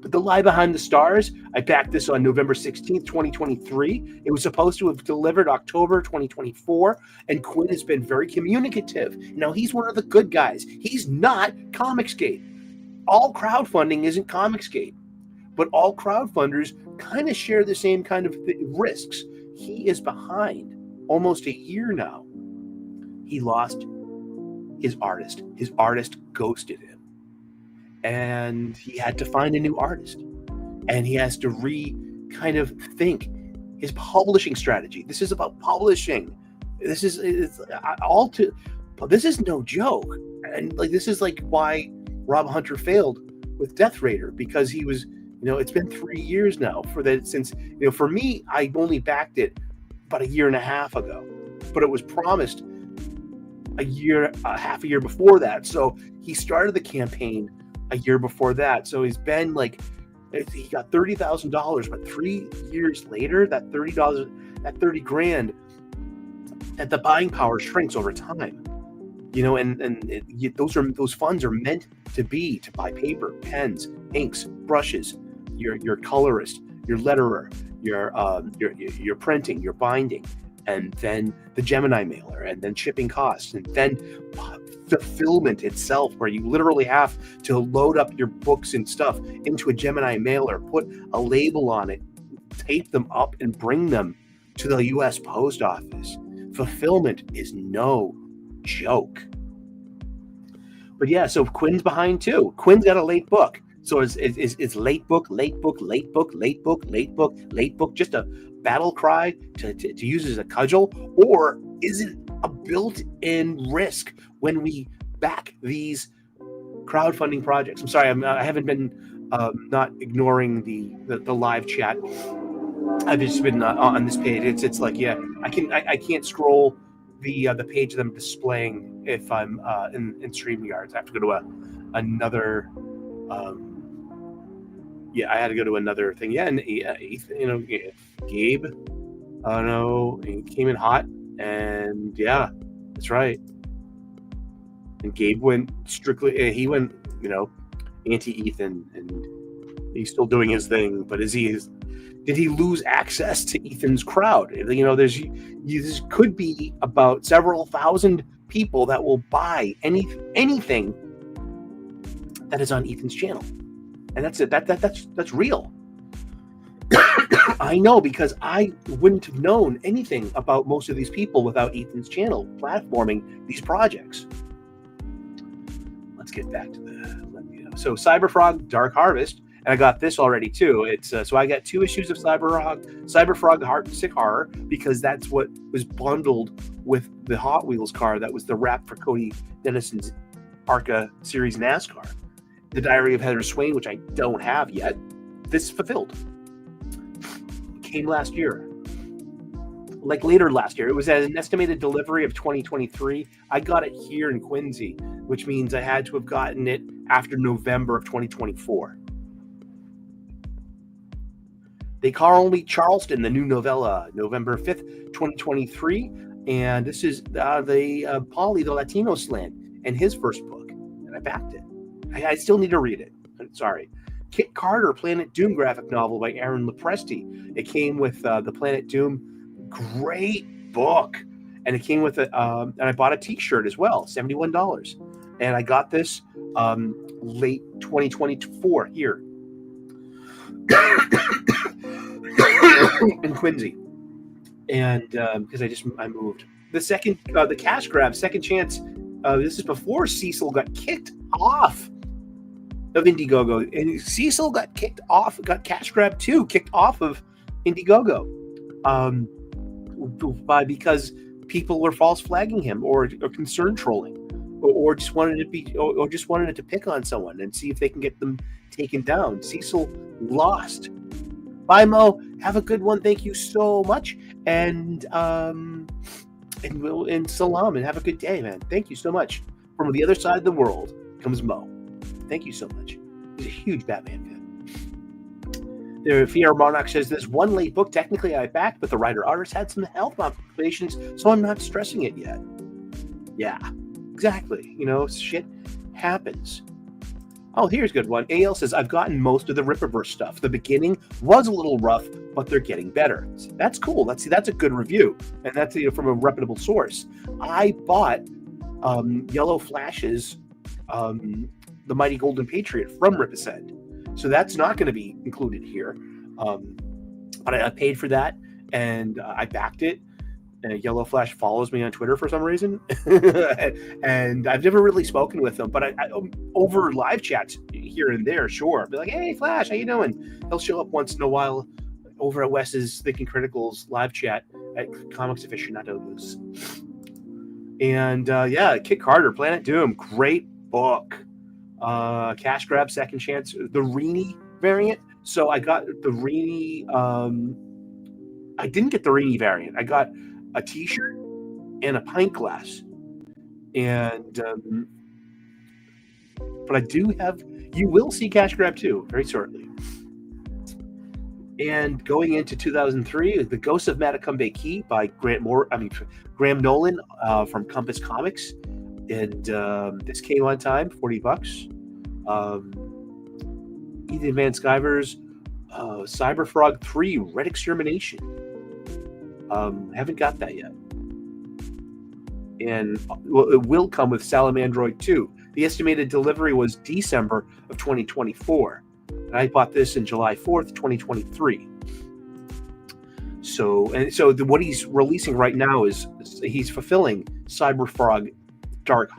But The Lie Behind the Stars, I backed this on November 16th, 2023. It was supposed to have delivered October 2024, and Quinn has been very communicative. Now, he's one of the good guys. He's not Comicsgate. All crowdfunding isn't Comicsgate, but all crowdfunders kind of share the same kind of risks. He is behind almost a year now. He lost his artist. His artist ghosted him. And he had to find a new artist. And he has to kind of think his publishing strategy. This is about publishing. This is no joke. And this is why Rob Hunter failed with Death Raider, because he was, it's been 3 years now since for me, I only backed it about a year and a half ago, but it was promised half a year before that. So he started the campaign a year before that. So he's been he got $30,000, but 3 years later, that $30,000, that $30,000, that the buying power shrinks over time. Those funds are meant to buy paper, pens, inks, brushes, your colorist, your letterer, your printing, your binding, and then the Gemini mailer, and then shipping costs, and then fulfillment itself, where you literally have to load up your books and stuff into a Gemini mailer, put a label on it, tape them up, and bring them to the U.S. Post Office. Fulfillment is no joke. But yeah, so Quinn's behind too. Quinn's got a late book. So it's late book, just a battle cry to use as a cudgel? Or is it a built-in risk when we back these crowdfunding projects? I'm sorry, I haven't been not ignoring the live chat. I've just been on this page. It's I can't scroll the page that I'm displaying if I'm in StreamYard. I have to go to another. I had to go to another thing. Yeah, and Ethan, Gabe. No, he came in hot, and yeah, that's right. And Gabe went strictly. He went, anti-Ethan, and he's still doing his thing. But did he lose access to Ethan's crowd? This could be about several thousand people that will buy anything that is on Ethan's channel, and that's it. That's real. I know, because I wouldn't have known anything about most of these people without Ethan's channel platforming these projects. Let's get back to so Cyberfrog Dark Harvest, and I got this already too. It's so I got 2 issues of Cyberfrog Heartsick Horror, because that's what was bundled with the Hot Wheels car that was the wrap for Cody Dennison's ARCA Series NASCAR. The Diary of Heather Swain, which I don't have yet. This fulfilled. Came last year. Later last year. It was at an estimated delivery of 2023. I got it here in Quincy, which means I had to have gotten it after November of 2024. They Call Me Charleston, the new novella, November 5th, 2023. And this is the Polly, the Latino slant, and his first book. And I backed it. I still need to read it. Sorry. Kit Carter, Planet Doom graphic novel by Aaron Lopresti. It came with the Planet Doom. Great book. And it came with and I bought a t-shirt as well, $71. And I got this late 2024 here in Quincy. And because I moved. The cash grab, Second Chance. This is before Cecil got kicked off of Indiegogo, and Cecil got cash grab too, kicked off of Indiegogo, because people were false flagging him or concern trolling, or just wanted to be, or just wanted to pick on someone and see if they can get them taken down. Cecil lost. Bye, Mo. Have a good one. Thank you so much, and salam, and have a good day, man. Thank you so much. From the other side of the world comes Mo. Thank you so much. He's a huge Batman fan. The Fier Monarch says, there's one late book technically I backed, but the writer-artist had some health complications, so I'm not stressing it yet. Yeah, exactly. Shit happens. Oh, here's a good one. AL says, I've gotten most of the Rippaverse stuff. The beginning was a little rough, but they're getting better. That's cool. That's a good review, and that's from a reputable source. I bought Yellow Flash's The Mighty Golden Patriot from Ripasend. So that's not going to be included here. But I paid for that, and I backed it. And Yellow Flash follows me on Twitter for some reason. And I've never really spoken with him, but I over live chats here and there, sure. Be like, hey, Flash, how you doing? He'll show up once in a while over at Wes's Thinking Critical's live chat at Comics Aficionados. And Kit Carter, Planet Doom, great book. Cash Grab, Second Chance, the Reenie variant. So I got the Reenie. I didn't get the Reenie variant. I got a T-shirt and a pint glass, and but I do have. You will see Cash Grab 2 very shortly. And going into 2003, The Ghost of Matacumbe Key by Graham Nolan from Compass Comics. And this came on time, $40. Ethan Van Sciver's Cyberfrog 3 Red Extermination. Haven't got that yet. And it will come with Salamandroid 2. The estimated delivery was December of 2024. And I bought this in July 4th, 2023. So what he's releasing right now is he's fulfilling Cyberfrog Dark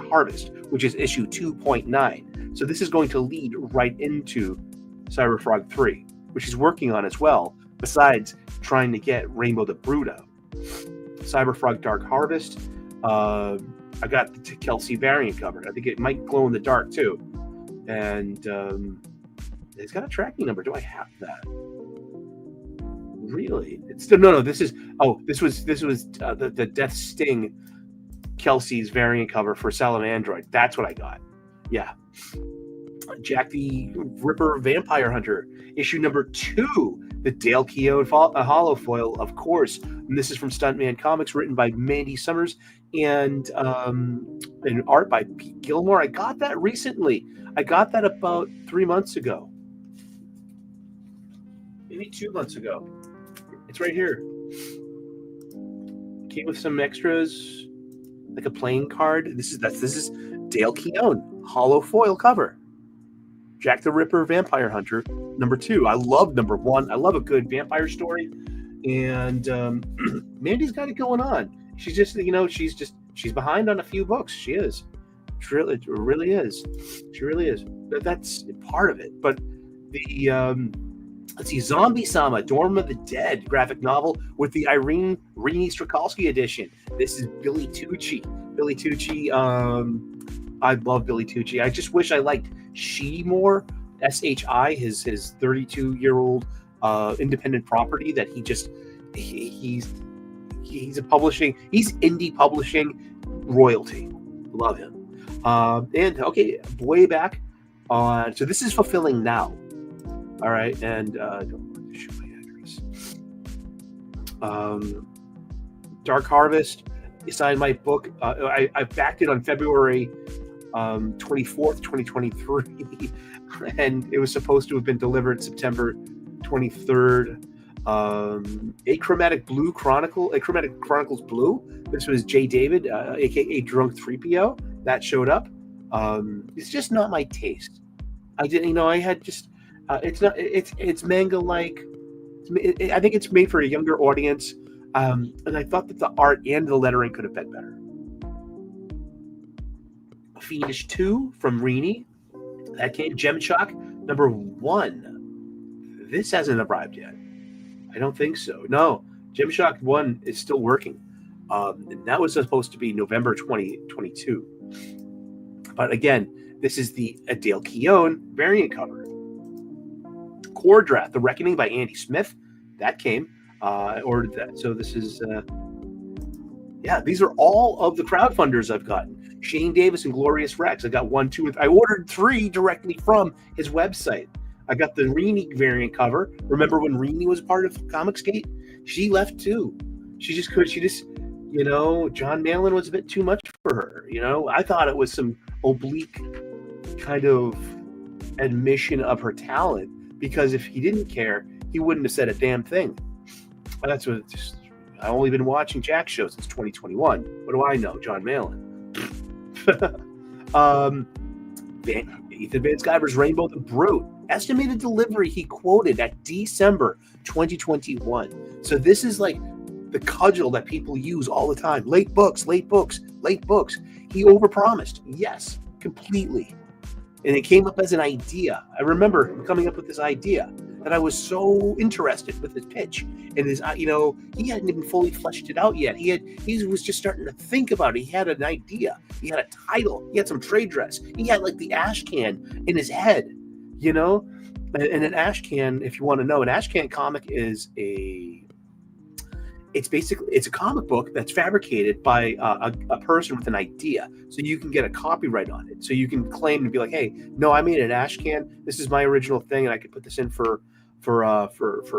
Harvest, which is issue 2.9. So this is going to lead right into Cyberfrog 3, which he's working on as well, besides trying to get Rainbow the Brood out. Cyberfrog Dark Harvest. I got the Kelsey variant covered. I think it might glow in the dark too. And it's got a tracking number. Do I have that? Really? It's no. This was the Death Sting Kelsey's variant cover for Salamandroid. That's what I got. Yeah. Jack the Ripper Vampire Hunter, issue number 2, the Dale Keough hollow foil, of course. And this is from Stuntman Comics, written by Mandy Summers and art by Pete Gilmore. I got that recently. I got that about 3 months ago. Maybe 2 months ago. It's right here. Came with some extras, like a playing card. This is Dale Keough hollow foil cover. Jack the Ripper Vampire Hunter number 2. I love number 1. I love a good vampire story, and Mandy's got it going on. She's just she's behind on a few books. She is. She really is. She really is. That's part of it. But the let's see, Zombie Sama, Dorm of the Dead graphic novel with the Irene Rini Strakalski edition. This is Billy Tucci. Billy Tucci. I love Billy Tucci. I just wish I liked She more. SHI, his 32-year-old independent property that he's indie publishing royalty. Love him. And okay, way back on. So this is fulfilling now. All right, and don't want to show my address. Dark Harvest. You signed my book. I backed it on February 24th, 2023, and it was supposed to have been delivered September 23rd. Achromatic Chronicles Blue. This was Jay David, aka Drunk 3PO. That showed up. It's just not my taste. I had just. It's manga like. I think it's made for a younger audience, and I thought that the art and the lettering could have been better. Fiendish 2 from Rini. That came. Gem Shock number 1. This hasn't arrived yet. I don't think so. No. Gymshark 1 is still working. And that was supposed to be November 2022. But again, this is the Adele Keown variant cover. Core Draft, The Reckoning by Andy Smith. That came. Ordered that. So this is... these are all of the crowdfunders I've gotten. Shane Davis and Glorious Rex. I got 1, 2, and I ordered 3 directly from his website. I got the Reenie variant cover. Remember when Reenie was part of Comicsgate? She left too. She just, John Malin was a bit too much for her. I thought it was some oblique kind of admission of her talent, because if he didn't care, he wouldn't have said a damn thing. But that's what I've only been watching Jack's show since 2021. What do I know? John Malin. Ethan Van Sciver's Rainbow the Brute. Estimated delivery he quoted at December 2021. So this is like the cudgel that people use all the time. Late books, late books, late books. He overpromised. Yes, completely. And it came up as an idea. I remember coming up with this idea that I was so interested with his pitch. And his, he hadn't even fully fleshed it out yet. He was just starting to think about it. He had an idea. He had a title. He had some trade dress. He had like the ash can in his head, And an ash can, if you want to know, an ash can comic is it's a comic book that's fabricated by a person with an idea. So you can get a copyright on it. So you can claim and be like, hey, no, I made an ash can. This is my original thing, and I could put this in for a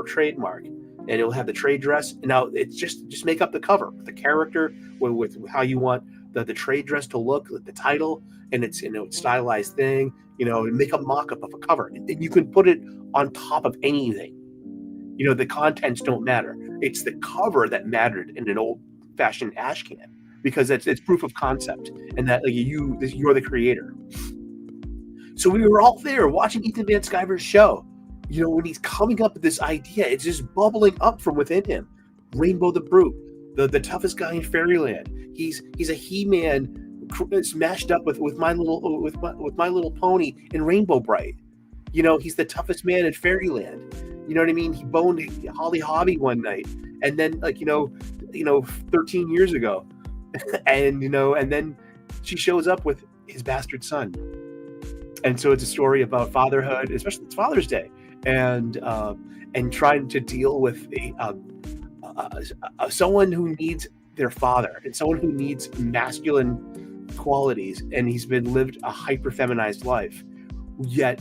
trademark, and it'll have the trade dress. And now it's just make up the cover with the character, with how you want the trade dress to look, like the title, and it's stylized thing. Make a mock-up of a cover, and you can put it on top of anything. The contents don't matter. It's the cover that mattered in an old-fashioned ash can, because it's proof of concept, and that you're the creator. So we were all there watching Ethan Van Sciver's show. When he's coming up with this idea, it's just bubbling up from within him. Rainbow the Brute, the toughest guy in Fairyland. He's a He-Man smashed up with My Little Pony and Rainbow Bright. He's the toughest man in Fairyland. You know what I mean? He boned Holly Hobby one night, and then 13 years ago, and then she shows up with his bastard son, and so it's a story about fatherhood, especially it's Father's Day, and trying to deal with someone who needs their father and someone who needs masculine qualities, and he's been lived a hyper feminized life, yet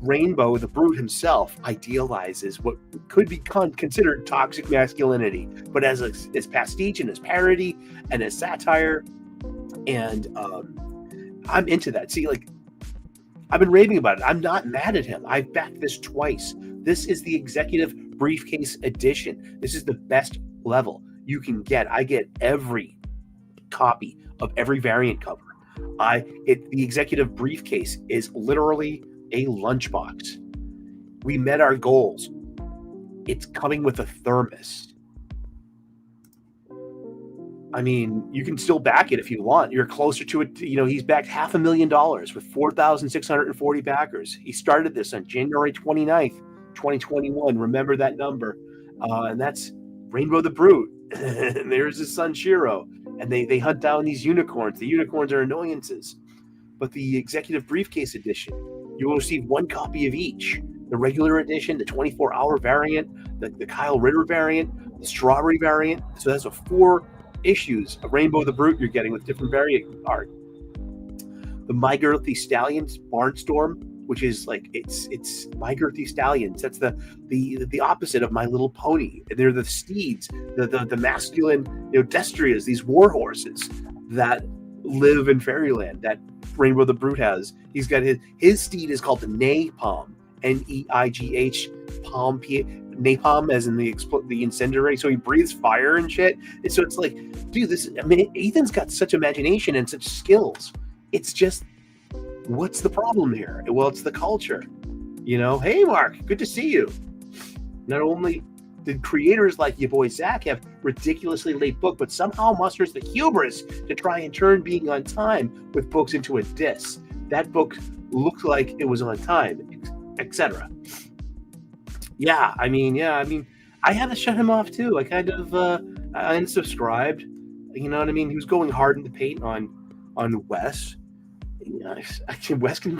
Rainbow, the Brute himself, idealizes what could be considered toxic masculinity, but as pastiche and as parody and as satire. And I'm into that. See, I've been raving about it. I'm not mad at him. I've backed this twice. This is the executive briefcase edition. This is the best level you can get. I get every copy of every variant cover. The executive briefcase is literally a lunchbox. We met our goals. It's coming with a thermos. I mean, you can still back it if you want. You're closer to it. He's backed $500,000 with 4,640 backers. He started this on January 29th, 2021. Remember that number. And that's Rainbow the Brute. And there's his son Shiro. And they hunt down these unicorns. The unicorns are annoyances. But the executive briefcase edition, you will receive one copy of each. The regular edition, the 24-hour variant, the Kyle Ritter variant, the strawberry variant. So that's 4 issues of Rainbow the Brute you're getting with different variant art. The My Girthy Stallions Barnstorm, which is it's My Girthy Stallions. That's the opposite of My Little Pony. They're the steeds, the masculine, destrias, these war horses that live in Fairyland that Rainbow the Brute has. He's got his steed is called the Napalm, Neigh, palm, napalm as in the incendiary. So he breathes fire and shit. And so it's like, dude, Ethan's got such imagination and such skills. It's just, what's the problem here? Well, it's the culture. Hey Mark, good to see you. Not only did creators like your boy Zach have ridiculously late book, but somehow musters the hubris to try and turn being on time with books into a diss. That book looked like it was on time, etc. I mean, I had to shut him off too. I kind of I unsubscribed. You know what I mean? He was going hard in the paint on Wes. You know, actually, Wes can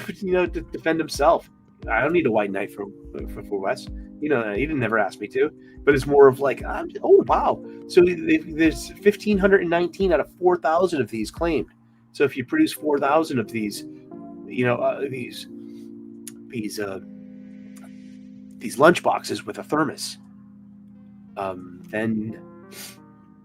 defend himself. I don't need a white knight for Wes. You know, he didn't ever ask me to. But it's more of like, oh wow. So there's 1,519 out of 4,000 of these claimed. So if you produce 4,000 of these, these lunch boxes with a thermos, then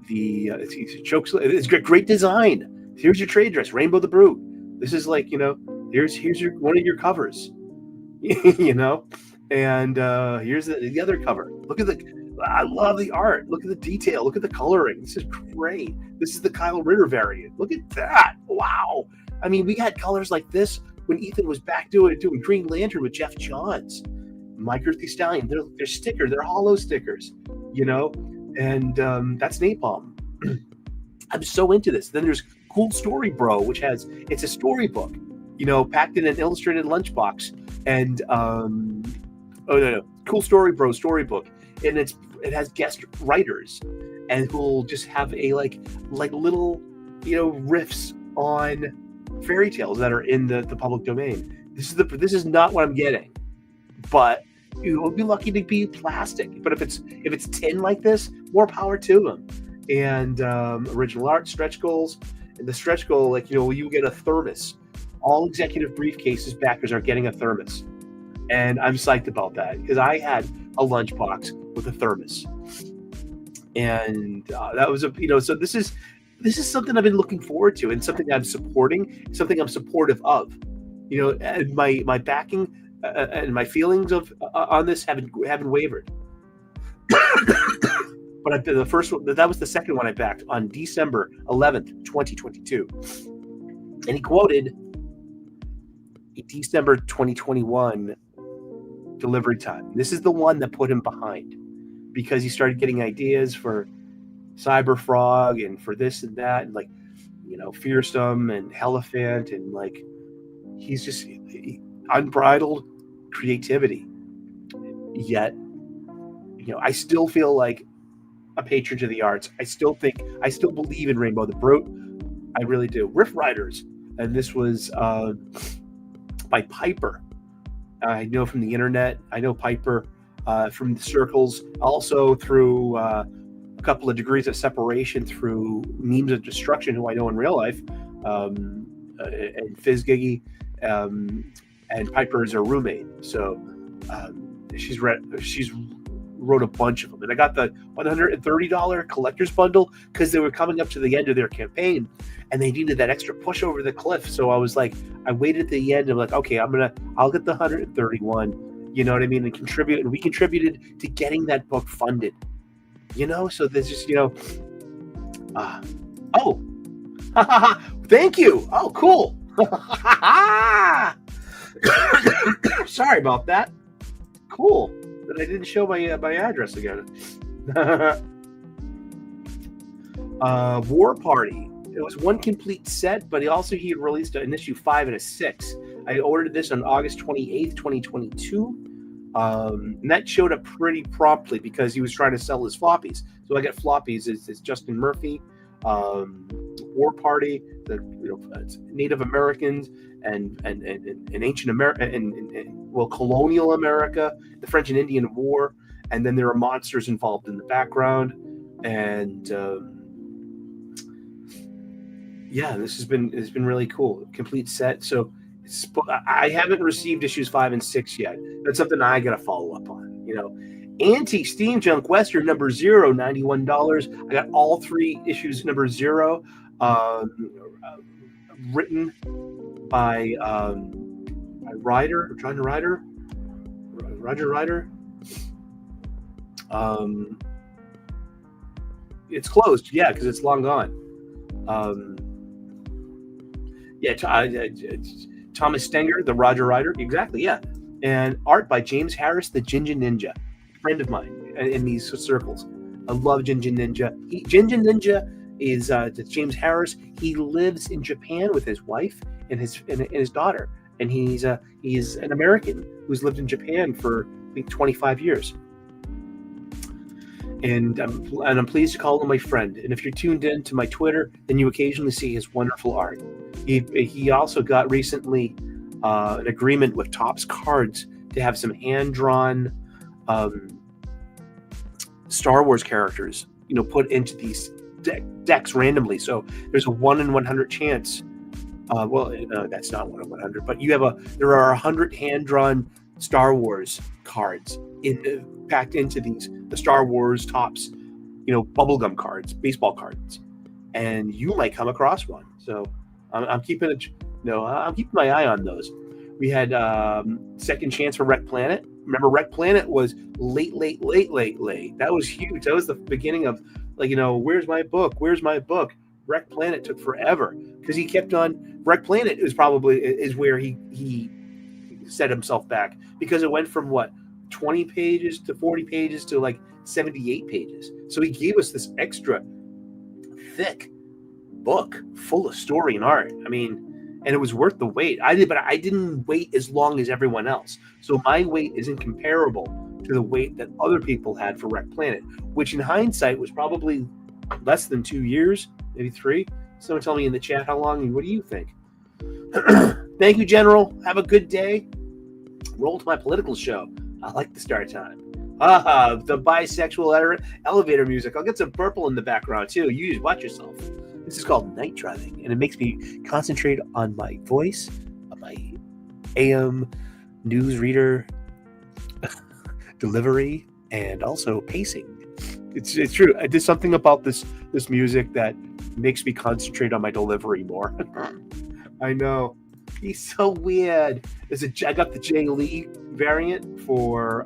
it's great design. Here's your trade dress, Rainbow the Brute. This is like, here's one of your covers, and here's the other cover. Look at I love the art. Look at the detail. Look at the coloring. This is great. This is the Kyle Ritter variant. Look at that. Wow. I mean, we had colors like this when Ethan was back doing Green Lantern with Jeff Johns. Mike Earthy Stallion. They're stickers. They're hollow stickers, and that's napalm. I'm so into this. Then there's Cool Story Bro, which it's a storybook, packed in an illustrated lunchbox. And Cool Story Bro storybook, and it has guest writers, and who'll just have a like little riffs on fairy tales that are in the public domain. This is not what I'm getting, but you will be lucky to be plastic. But if it's tin like this, more power to them. And original art, stretch goals, and the stretch goal, you get a thermos. All executive briefcases backers are getting a thermos. And I'm psyched about that because I had a lunchbox with a thermos, and that was so this is something I've been looking forward to, and something I'm supporting, something I'm supportive of, and my backing and my feelings on this haven't wavered. But the first one, that was the second one I backed on December 11th, 2022, and he quoted a December 2021 delivery time. This is the one that put him behind because he started getting ideas for Cyber Frog and for this and that, and Fearsome and Elephant, and he's just unbridled creativity. Yet, I still feel like a patron to the arts. I still believe in Rainbow the Brute. I really do. Riff Riders, and this was by Piper. I know from the internet. I know Piper from the circles, also through a couple of degrees of separation through Memes of Destruction, who I know in real life, and Fizz Geeky, and Piper is her roommate. So she's wrote a bunch of them, and I got the $130 collector's bundle because they were coming up to the end of their campaign, and they needed that extra push over the cliff. So I was like, I waited at the end. I'm like, okay, I'll get the 131. You know what I mean? And contribute, and we contributed to getting that book funded. So there's just thank you. Oh, cool. Sorry about that. Cool. But I didn't show my address again. War Party. It was one complete set, but he had released an issue 5 and a 6. I ordered this on August 28th, 2022. And that showed up pretty promptly because he was trying to sell his floppies. So I got floppies. It's Justin Murphy, War Party, it's Native Americans and ancient America and colonial America, the French and Indian War, and then there are monsters involved in the background. And this has been really cool. Complete set. So I haven't received issues 5 and 6 yet. That's something I got to follow up on. Antique Steam Junk Western number 0, $91. I got all 3 issues number 0, written by Roger Ryder. It's closed, because it's long gone. Thomas Stenger, the Roger Ryder, exactly, yeah. And art by James Harris, the Jinja Ninja, friend of mine in these circles. I love Jinja Ninja. Jinja Ninja is James Harris. He lives in Japan with his wife and his daughter, and he's an American who's lived in Japan for I think 25 years. And I'm pleased to call him my friend. And if you're tuned in to my Twitter, then you occasionally see his wonderful art. He also got recently an agreement with Topps Cards to have some hand-drawn Star Wars characters, put into these decks randomly. So there's a 1 in 100 chance. That's not 1 in 100, but there are 100 hand-drawn Star Wars cards packed into the Star Wars Topps, bubblegum cards, baseball cards, and you might come across one. So I'm keeping I'm keeping my eye on those. We had second chance for Wreck Planet. Remember, Wreck Planet was late. That was huge. That was the beginning of where's my book? Where's my book? Wreck Planet took forever because he kept on. Wreck Planet is where he set himself back because it went from 20 pages to 40 pages to 78 pages. So he gave us this extra thick book full of story and art. I mean, and it was worth the wait. But I didn't wait as long as everyone else. So my wait isn't comparable to the wait that other people had for Wreck Planet, which in hindsight was probably less than 2 years, maybe 3. Someone tell me in the chat how long. What do you think? Thank you, General. Have a good day. Roll to my political show. I like the start time. The bisexual elevator music. I'll get some purple in the background too. You just watch yourself. This is called Night Driving, and it makes me concentrate on my voice, on my AM newsreader delivery, and also pacing. It's true. There's something about this music that makes me concentrate on my delivery more. I know. He's so weird. I got the Jay Lee variant for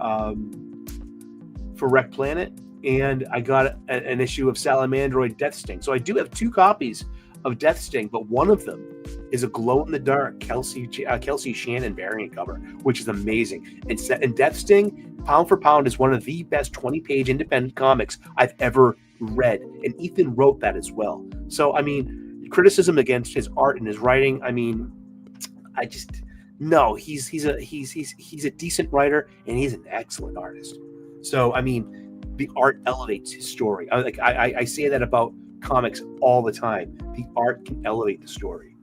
Wreck Planet, and I got an issue of Salamandroid Death Sting. So I do have 2 copies of Death Sting, but one of them is a glow-in-the-dark Kelsey Shannon variant cover, which is amazing. And Death Sting, pound for pound, is one of the best 20-page independent comics I've ever read, and Ethan wrote that as well. So I mean, criticism against his art and his writing, I mean, he's a decent writer and he's an excellent artist. So I mean, the art elevates his story. I say that about comics all the time. The art can elevate the story.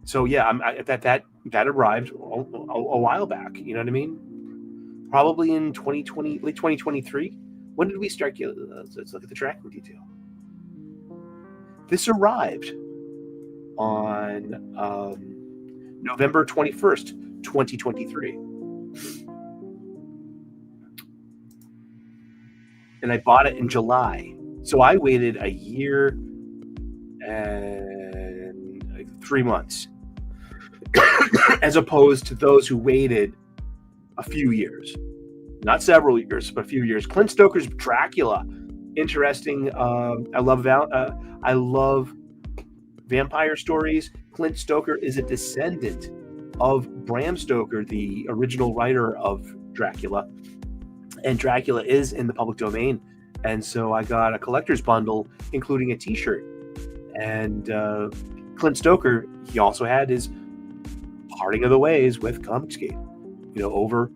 So yeah, that arrived a while back. You know what I mean? Probably in 2020, late 2023. When did we start? Let's look at the tracking detail. This arrived on November 21st, 2023. And I bought it in July. So I waited a year and 3 months as opposed to those who waited a few years. Not several years, but a few years. Clint Stoker's Dracula. Interesting. I love vampire stories. Clint Stoker is a descendant of Bram Stoker, the original writer of Dracula. And Dracula is in the public domain. And so I got a collector's bundle, including a t-shirt. And Clint Stoker, he also had his parting of the ways with Comicsgate, over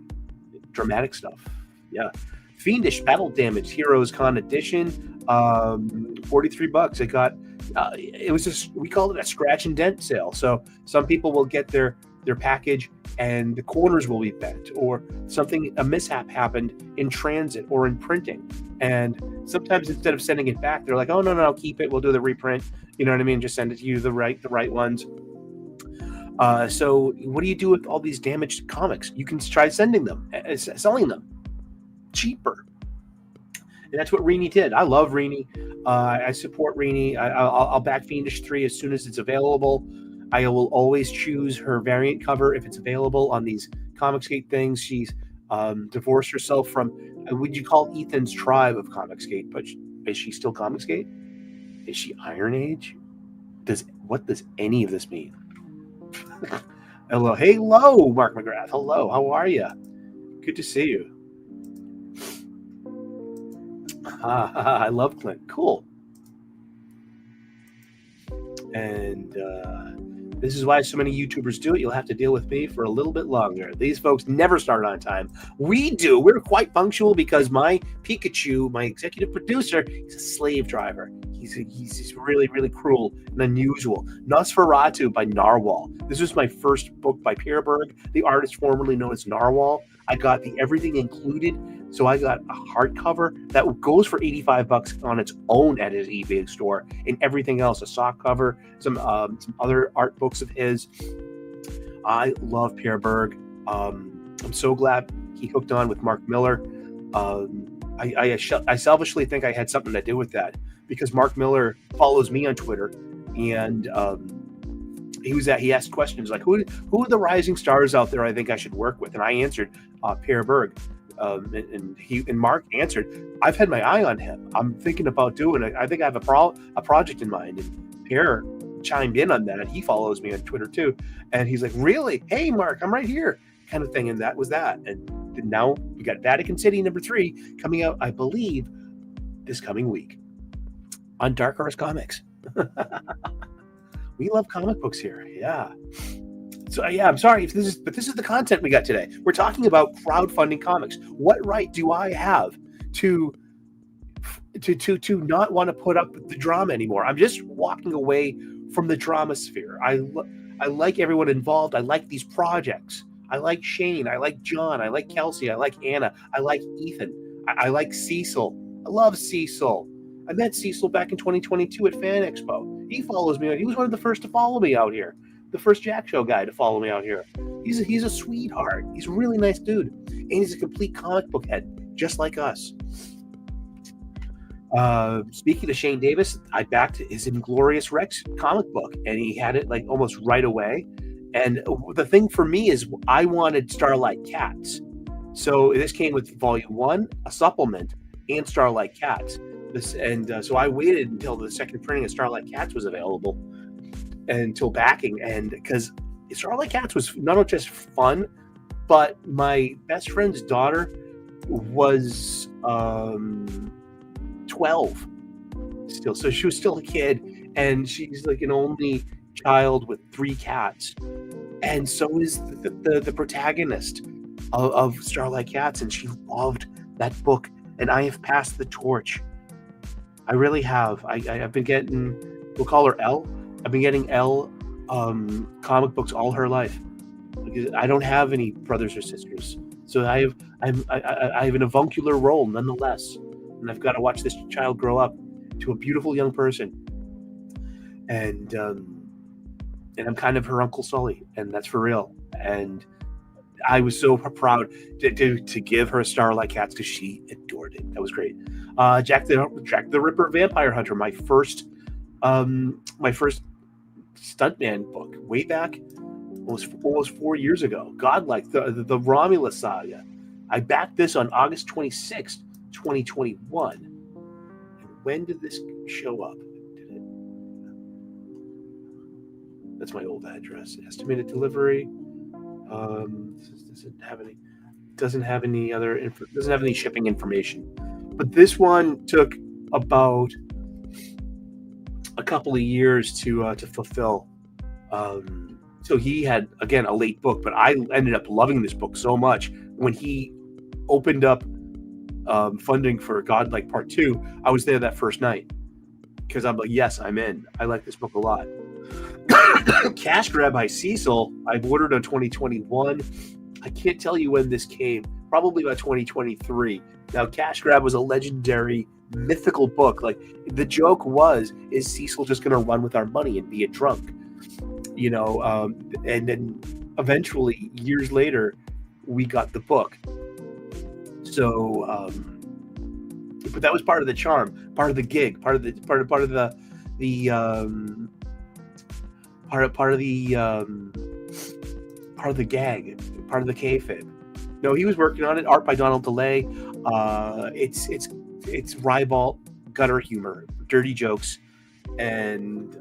dramatic stuff. Yeah. Fiendish Battle Damage Heroes Con Edition, $43. I got it was just, we called it a scratch and dent sale. So some people will get their package and the corners will be bent, or a mishap happened in transit or in printing. And sometimes instead of sending it back, they're like, oh, no, I'll keep it. We'll do the reprint. You know what I mean? Just send it to you, the right ones. So what do you do with all these damaged comics? You can try selling them cheaper. And that's what Rini did. I love Rini. I support Rini. I'll back Fiendish 3 as soon as it's available. I will always choose her variant cover if it's available on these Comicsgate things. She's divorced herself from, would you call Ethan's tribe of Comicsgate? But is she still Comicsgate? Is she Iron Age? What does any of this mean? Hello, Mark McGrath. Hello, how are you? Good to see you. I love Clint. Cool. And This is why so many YouTubers do it. You'll have to deal with me for a little bit longer. These folks never start on time. We do. We're quite punctual because my Pikachu, my executive producer, he's a slave driver. He's really, really cruel and unusual. Nosferatu by Narwhal. This was my first book by Pierre Berg, the artist formerly known as Narwhal. I got the everything included. So I got a hardcover that goes for $85 on its own at his eBay store, and everything else, a soft cover, some other art books of his. I love Pierre Berg. I'm so glad he hooked on with Mark Miller. I selfishly think I had something to do with that because Mark Miller follows me on Twitter, and he asked questions like, who are the rising stars out there I think I should work with? And I answered Pierre Berg. And Mark answered, I've had my eye on him. I'm thinking about doing it. I think I have a project in mind. And Pierre chimed in on that. He follows me on Twitter too. And he's like, really? Hey, Mark, I'm right here, kind of thing. And that was that. And now we got Vatican City #3 coming out, I believe, this coming week on Dark Horse Comics. We love comic books here. Yeah. So yeah, I'm sorry if this is the content we got today. We're talking about crowdfunding comics. What right do I have to not want to put up the drama anymore? I'm just walking away from the drama sphere. I like everyone involved. I like these projects. I like Shane. I like John. I like Kelsey. I like Anna. I like Ethan. I like Cecil. I love Cecil. I met Cecil back in 2022 at Fan Expo. He follows me. He was one of the first to follow me out here. The first Jack Show guy to follow me out here. He's a sweetheart. He's a really nice dude. And he's a complete comic book head, just like us. Speaking of Shane Davis, I backed his Inglorious Rex comic book, and he had it like almost right away. And the thing for me is I wanted Starlight Cats. So this came with Volume 1, a supplement, and Starlight Cats. So I waited until the second printing of Starlight Cats was available, and until backing, and because Starlight Cats was not just fun, but my best friend's daughter was 12 still, so she was still a kid, and she's like an only child with 3 cats, and so is the protagonist of Starlight Cats, and she loved that book, and I have passed the torch. I really have. I've been getting, we'll call her Elle. I've been getting Elle comic books all her life. Because I don't have any brothers or sisters, so I have an avuncular role nonetheless, and I've got to watch this child grow up to a beautiful young person, and I'm kind of her Uncle Sully, and that's for real. And I was so proud to give her Starlight Cats because she adored it. That was great. Jack the Ripper Vampire Hunter, my first stuntman book way back almost 4 years ago. Godlike, the Romulus saga. I backed this on August 26th, 2021. And when did this show up? That's my old address. Estimated delivery. Doesn't have any shipping information. But this one took about a couple of years to fulfill. So he had, again, a late book, but I ended up loving this book so much. When he opened up funding for Godlike Part 2, I was there that first night because I'm like, yes, I'm in. I like this book a lot. Cash Grab by Cecil, I've ordered on 2021. I can't tell you when this came. Probably about 2023. Now, Cash Grab was a legendary, mythical book. Like, the joke is Cecil just going to run with our money and be a drunk? You know, and then eventually, years later, we got the book. So, but that was part of the charm, part of the gig, part of the gag, part of the kayfabe. No, he was working on it. Art by Donald DeLay. It's ribald, gutter humor, dirty jokes, and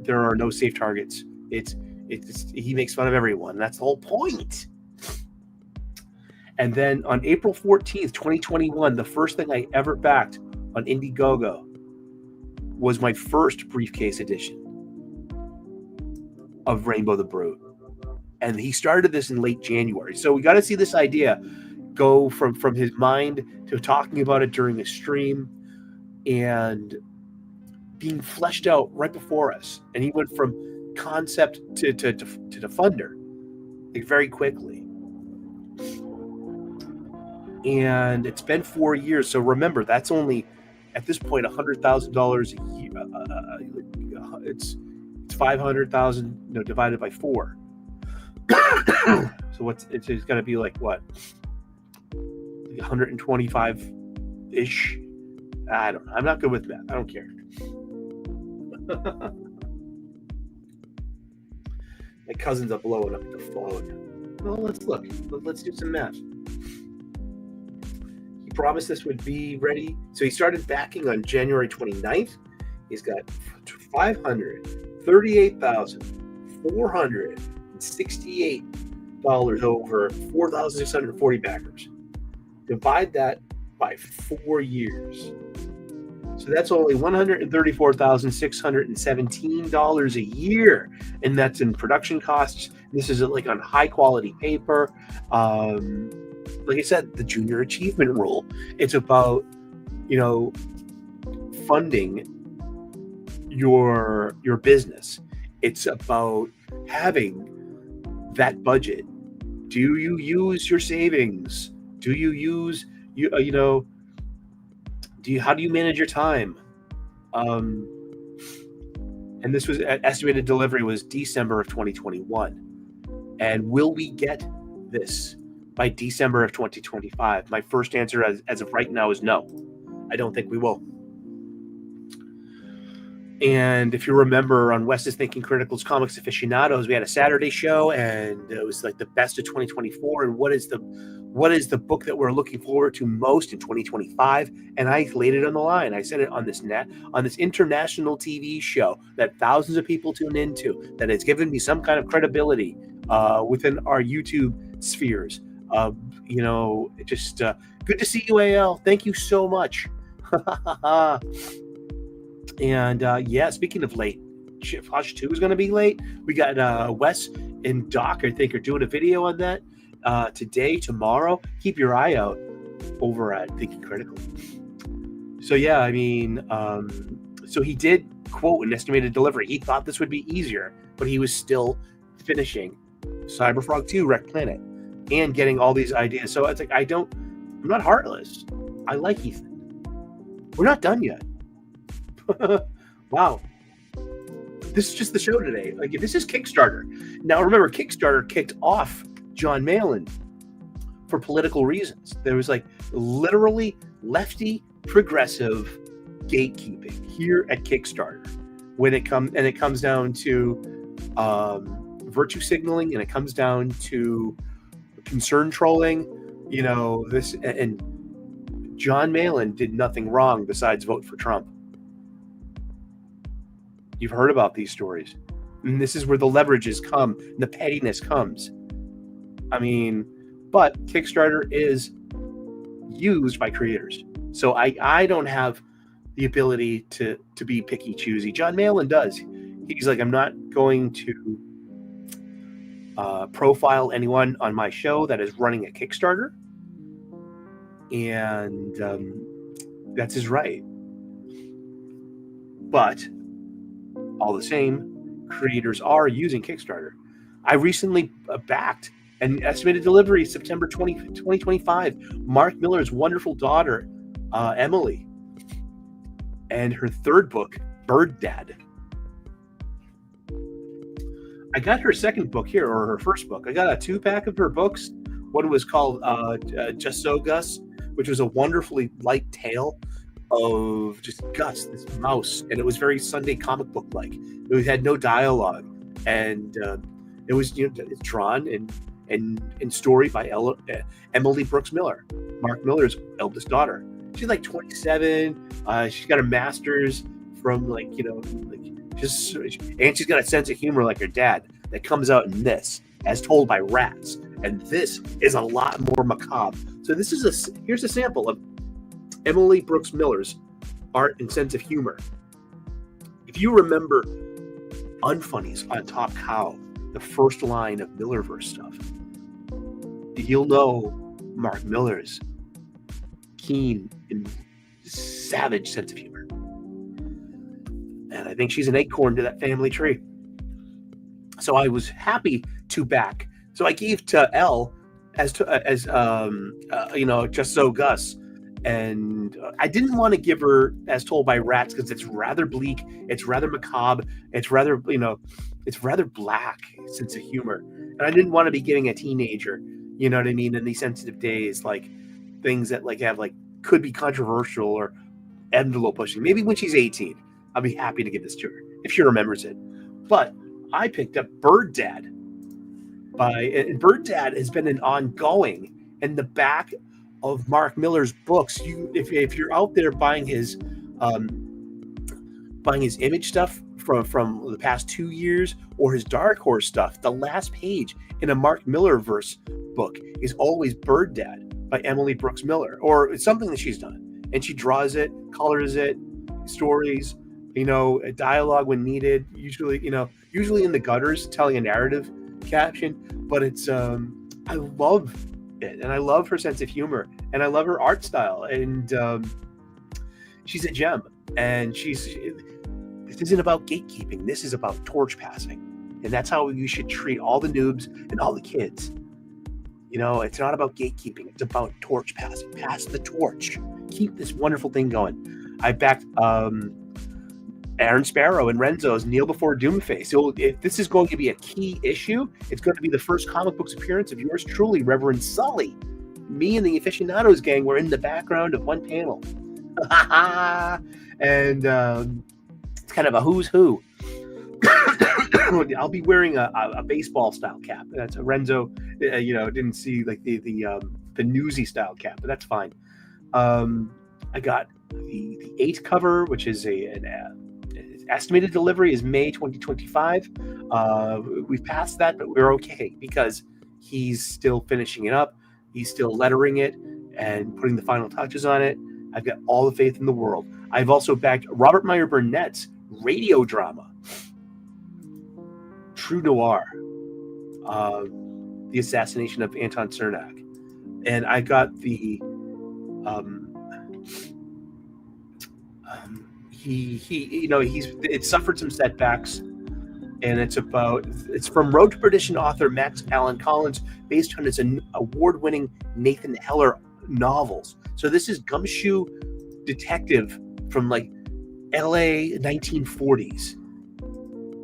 there are no safe targets. He makes fun of everyone. That's the whole point. And then on April 14th, 2021, the first thing I ever backed on Indiegogo was my first briefcase edition. of Rainbow the Brute. And he started this in late January. So we got to see this idea go from his mind to talking about it during a stream and being fleshed out right before us. And he went from concept to the funder, like, very quickly. And it's been 4 years. So remember, that's only at this point $100,000 a year. It's 500,000 divided by 4. So it's going to be like what? 125-ish. I don't know. I'm not good with math. I don't care. My cousin's are blowing up the phone. Well, let's look. Let's do some math. He promised this would be ready. So he started backing on January 29th. He's got $538,468 over 4,640 backers. Divide that by 4 years. So that's only $134,617 a year. And that's in production costs. This is like on high quality paper. Like I said, the junior achievement rule. It's about, funding your business. It's about having that budget. Do you use your savings? Do you use how do you manage your time? And this was estimated delivery was December of 2021. And will we get this by December of 2025? My first answer as of right now is no. I don't think we will. And if you remember on Wes is Thinking Critical's Comics Aficionados, we had a Saturday show, and it was like the best of 2024. And what is the book that we're looking forward to most in 2025? And I laid it on the line. I said it on this international TV show that thousands of people tune into, that has given me some kind of credibility within our YouTube spheres. Just good to see you, AL. Thank you so much. And speaking of late, Hush 2 is going to be late. We got Wes and Doc, I think, are doing a video on that today, tomorrow. Keep your eye out over at Thinking Critical. So so he did quote an estimated delivery. He thought this would be easier, but he was still finishing Cyberfrog 2 Wreck Planet and getting all these ideas. So it's like, I'm not heartless. I like Ethan. We're not done yet. Wow. This is just the show today. Like, this is Kickstarter. Now, remember, Kickstarter kicked off John Malin for political reasons. There was like literally lefty progressive gatekeeping here at Kickstarter when it comes down to virtue signaling, and it comes down to concern trolling. This, and John Malin did nothing wrong besides vote for Trump. You've heard about these stories. And this is where the leverages come and the pettiness comes. But Kickstarter is used by creators. So I don't have the ability to be picky choosy. John Malin does. He's like, I'm not going to profile anyone on my show that is running a Kickstarter. And that's his right. But all the same, creators are using Kickstarter. I recently backed an estimated delivery September 2025. Mark Miller's wonderful daughter, Emily, and her third book, Bird Dad. I got her second book here, or her first book. I got a 2-pack of her books. One was called Just So Gus, which was a wonderfully light tale of just Gus, this mouse, and it was very Sunday comic book like. It had no dialogue, and it was drawn and story by Emily Brooks Miller, Mark Miller's eldest daughter. She's like 27. She's got a master's from and she's got a sense of humor like her dad that comes out in this, as told by rats, and this is a lot more macabre. So here's a sample of Emily Brooks Miller's art and sense of humor. If you remember unfunnies on Top Cow, the first line of Millerverse stuff, you'll know Mark Miller's keen and savage sense of humor. And I think she's an acorn to that family tree. So I was happy to back. So I gave to Elle as Just So Gus. And I didn't want to give her As Told by Rats because it's rather bleak, it's rather macabre, it's rather, it's rather black sense of humor. And I didn't want to be giving a teenager, you know what I mean, in these sensitive days, like things that like have like could be controversial or envelope pushing. Maybe when she's 18, I'll be happy to give this to her if she remembers it. But I picked up Bird Dad and Bird Dad has been an ongoing in the back of Mark Miller's books. If you're out there buying his image stuff from the past 2 years or his Dark Horse stuff, the last page in a Mark Miller verse book is always Bird Dad by Emily Brooks Miller, or it's something that she's done, and she draws it, colors it, stories, a dialogue when needed, usually in the gutters telling a narrative caption, but it's I love it, and I love her sense of humor, and I love her art style, and she's a gem. And this isn't about gatekeeping, this is about torch passing, and that's how you should treat all the noobs and all the kids. It's not about gatekeeping, it's about torch passing. Pass the torch, keep this wonderful thing going. I backed Aaron Sparrow and Renzo's Kneel Before Doomface. So if this is going to be a key issue, it's going to be the first comic books appearance of yours truly, Reverend Sully. Me and the aficionados gang were in the background of one panel. And it's kind of a who's who. I'll be wearing a baseball style cap. That's a Renzo, didn't see like the newsy style cap, but that's fine. I got the 8 cover, which is an estimated delivery is May 2025. We've passed that, but we're okay because he's still finishing it up. He's still lettering it and putting the final touches on it. I've got all the faith in the world. I've also backed Robert Meyer Burnett's radio drama, True Noir, the assassination of Anton Cernak. And I got the it suffered some setbacks, and it's from Road to Perdition author Max Allan Collins, based on his award-winning Nathan Heller novels. So this is gumshoe detective from like LA 1940s.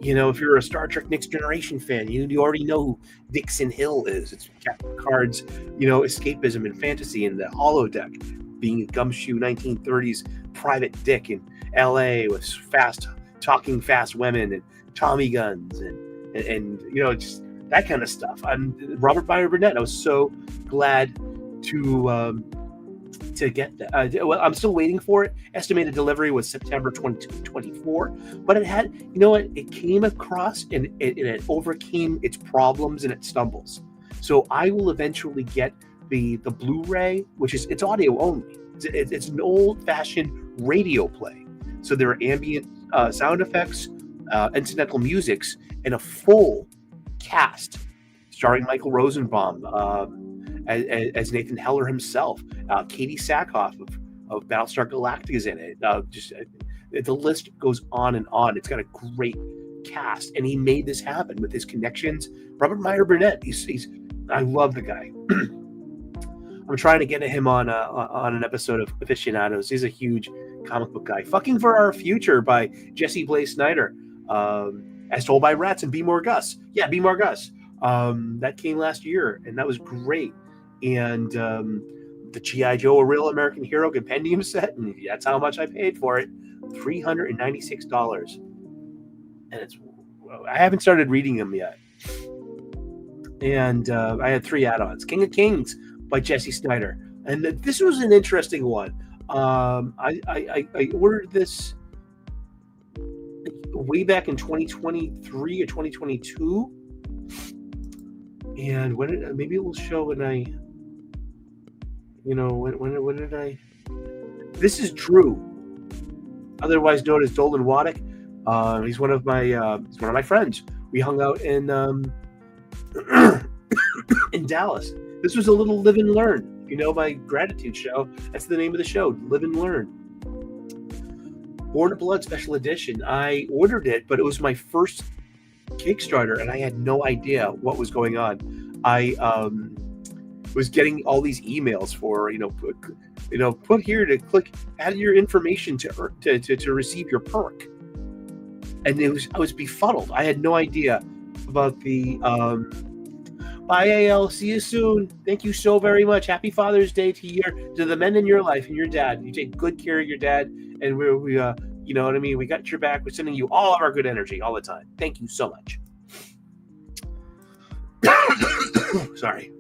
If you're a Star Trek Next Generation fan, you already know who Dixon Hill is. It's Captain Picard's, escapism and fantasy in the holodeck, being a gumshoe 1930s private dick in LA with fast women and Tommy guns and just that kind of stuff. I'm Robert Meyer Burnett. I was so glad to get that. Well, I'm still waiting for it. Estimated delivery was September 2024, but it had, it came across and it overcame its problems and its stumbles. So I will eventually get the Blu-ray, which is it's audio only. It's an old-fashioned radio play. So there are ambient sound effects, incidental musics, and a full cast starring Michael Rosenbaum as Nathan Heller himself. Katie Sackhoff of Battlestar Galactica is in it. The list goes on and on. It's got a great cast, and he made this happen with his connections. Robert Meyer Burnett, I love the guy. I'm trying to get him on an episode of Aficionados. He's a huge comic book guy. Fucking for Our Future by Jesse Blaze Snyder, As Told by Rats, and Be More Gus. Yeah, Be More Gus. That came last year, and that was great. And the G.I. Joe, A Real American Hero compendium set, and that's how much I paid for it, $396. And I haven't started reading them yet. And I had 3 add-ons. King of Kings by Jesse Snyder. And this was an interesting one. I ordered this way back in 2023 or 2022. And maybe it will show when I, when did I? This is Drew, otherwise known as Dolan Waddick. He's one of my friends. We hung out in in Dallas. This was a little Live and Learn. You know, my gratitude show. That's the name of the show, Live and Learn. Born of Blood Special Edition. I ordered it, but it was my first Kickstarter, and I had no idea what was going on. I was getting all these emails for put here to click, add your information to receive your perk, and I was befuddled. I had no idea about the bye AL, see you soon. Thank you so very much. Happy Father's Day to the men in your life and your dad. You take good care of your dad, and we you know what I mean? We got your back. We're sending you all of our good energy all the time. Thank you so much. Sorry.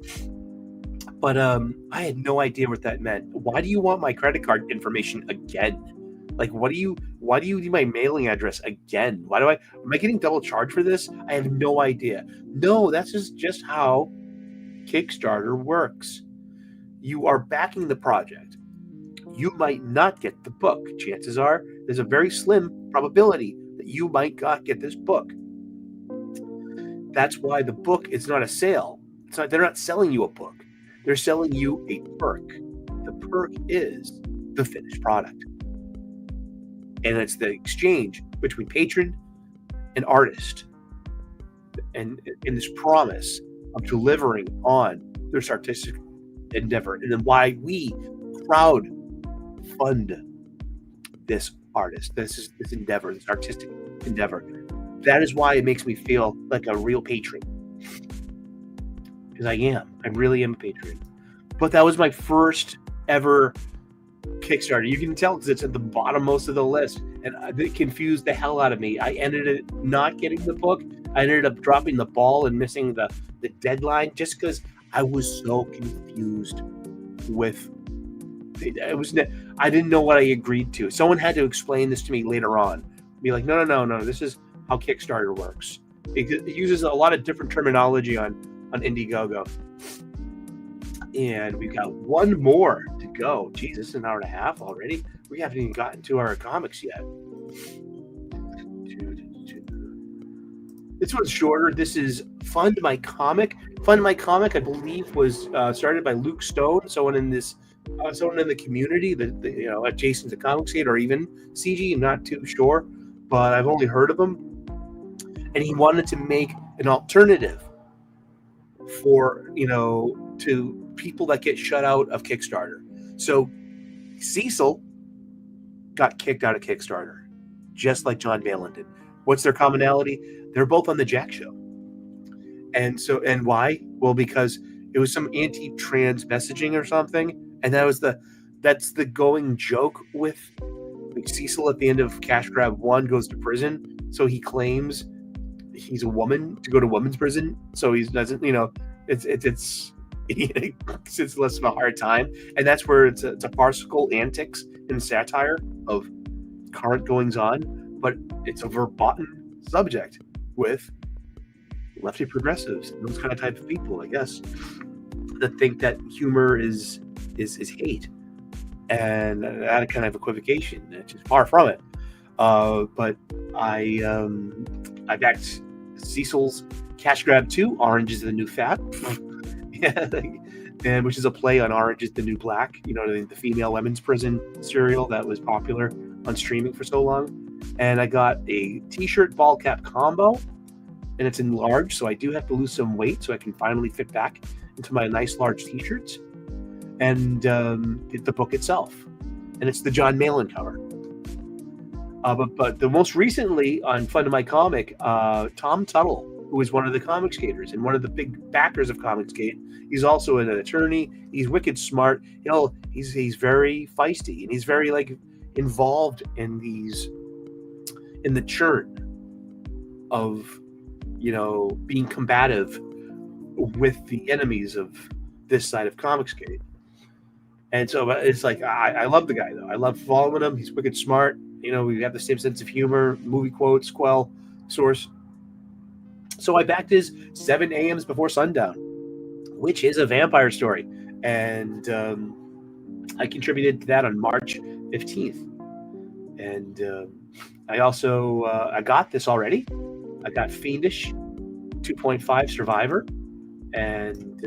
But I had no idea what that meant. Why do you want my credit card information again? Like, why do you need my mailing address again? Am I getting double charged for this? I have no idea. No, that's just how Kickstarter works. You are backing the project. You might not get the book. Chances are there's a very slim probability that you might not get this book. That's why the book is not a sale. They're not selling you a book. They're selling you a perk. The perk is the finished product. And it's the exchange between patron and artist. And in this promise of delivering on this artistic endeavor. And then why we crowd fund this artist, this endeavor, this artistic endeavor. That is why it makes me feel like a real patron. Because I really am a patron. But that was my first ever Kickstarter. You can tell because it's at the bottom most of the list, and it confused the hell out of me. I ended up not getting the book. I ended up dropping the ball and missing the deadline just because I was so confused with it. I didn't know what I agreed to. Someone had to explain this to me later on. Be like, no, this is how Kickstarter works. It uses a lot of different terminology on Indiegogo. And we've got one more to go. Jesus, it's an hour and a half already. We haven't even gotten to our comics yet. This one's shorter. This is Fund My Comic. Fund My Comic, I believe, was started by Luke Stone, someone in the community that adjacent to Comicsgate or even CG. I'm not too sure, but I've only heard of him. And he wanted to make an alternative for to people that get shut out of Kickstarter. So Cecil got kicked out of Kickstarter, just like John Malin did. What's their commonality? They're both on the Jack Show. And why? Well, because it was some anti-trans messaging or something, and that's the going joke with Cecil at the end of Cash Grab 1 goes to prison, so he claims he's a woman to go to women's prison, so he doesn't, it's less of a hard time, and that's where it's a farcical antics and satire of current goings on, but it's a verboten subject with lefty progressives and those kind of type of people, I guess, that think that humor is hate, and that kind of equivocation. It's just far from it. But I backed Cecil's Cash Grab 2, Orange is the New Fat, and which is a play on Orange is the New Black, the female women's prison serial that was popular on streaming for so long. And I got a t-shirt ball cap combo, and it's in large, so I do have to lose some weight so I can finally fit back into my nice large t-shirts, and get the book itself. And it's the John Malin cover. But the most recently on Fund My Comic, Tom Tuttle, who is one of the Comicsgaters and one of the big backers of Comicsgate. He's also an attorney. He's wicked smart. He's very feisty, and he's very involved in the churn of being combative with the enemies of this side of Comicsgate. And so it's I love the guy, though. I love following him. He's wicked smart. We have the same sense of humor, movie quotes, quell, source. So I backed his 7 a.m.s Before Sundown, which is a vampire story. And I contributed to that on March 15th. And I also I got this already. I got Fiendish 2.5 Survivor, and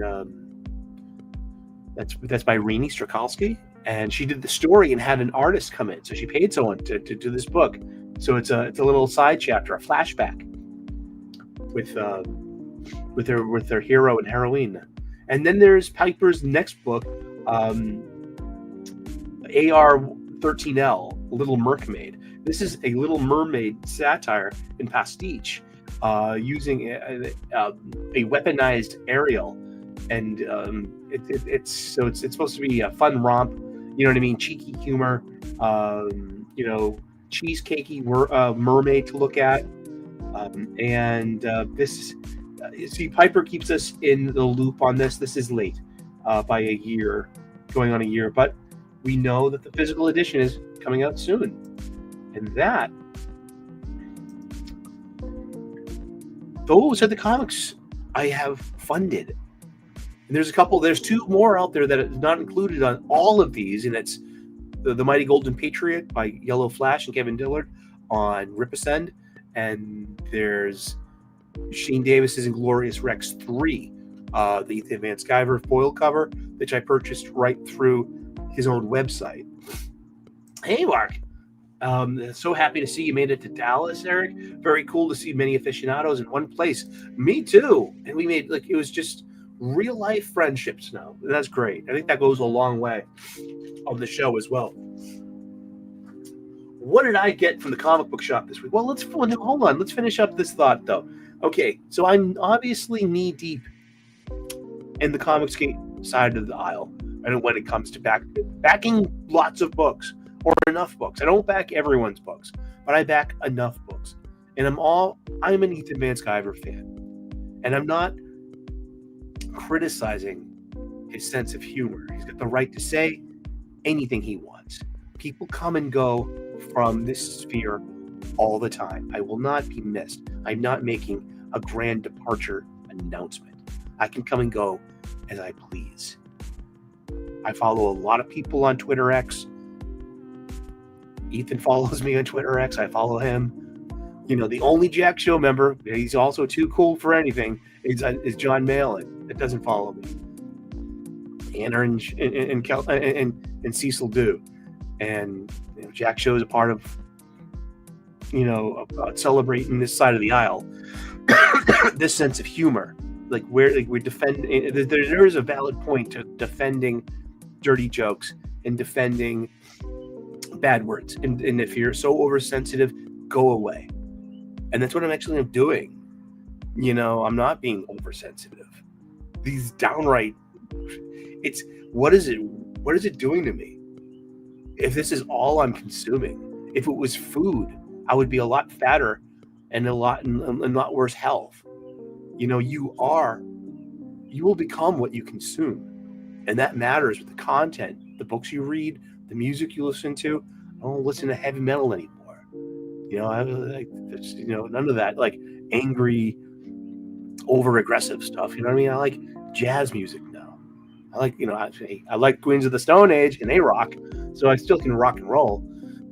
that's by Rini Strakalski, and she did the story and had an artist come in, so she paid someone to do this book. So it's a little side chapter, a flashback with their hero and heroine. And then there's Piper's next book, AR-13L, Little Mermaid. This is a Little Mermaid satire in pastiche, using a weaponized Ariel, and it's supposed to be a fun romp. You know what I mean? Cheeky humor. Cheesecakey mermaid to look at. See, Piper keeps us in the loop on this. This is late by a year, going on a year, but we know that the physical edition is coming out soon. And that, those are the comics I have funded. And there's two more out there that is not included on all of these, and it's the Mighty Golden Patriot by Yellow Flash and Kevin Dillard on Ripascend, and there's Shane Davis's Inglorious Rex 3, the Ethan Van Sciver foil cover, which I purchased right through his own website. Hey, Mark. So happy to see you made it to Dallas, Eric. Very cool to see many aficionados in one place. Me too. And we made, it was just real life friendships now. That's great. I think that goes a long way on the show as well. What did I get from the comic book shop this week? Well, hold on. Let's finish up this thought, though. Okay, so I'm obviously knee deep in the Comicsgate side of the aisle, and when it comes to backing lots of books or enough books. I don't back everyone's books, but I back enough books. And I'm an Ethan Van Sciver fan, and I'm not criticizing his sense of humor. He's got the right to say anything he wants. People come and go from this sphere all the time. I will not be missed. I'm not making a grand departure announcement. I can come and go as I please. I follow a lot of people on Twitter X. Ethan follows me on Twitter X. I follow him. The only Jack Show member, he's also too cool for anything, is John Malin. That doesn't follow me. Anna and Cecil do. And Jack Show is a part of, about celebrating this side of the aisle. This sense of humor, we defend. There is a valid point to defending dirty jokes and defending bad words. And if you're so oversensitive, go away. And that's what I'm doing. I'm not being oversensitive. These downright, what is it doing to me? If this is all I'm consuming, if it was food, I would be a lot fatter and a lot worse health. You will become what you consume, and that matters with the content, the books you read, the music you listen to. I don't listen to heavy metal anymore. None of that angry, over-aggressive stuff. You know what I mean? I like jazz music now. I like Queens of the Stone Age, and they rock, so I still can rock and roll.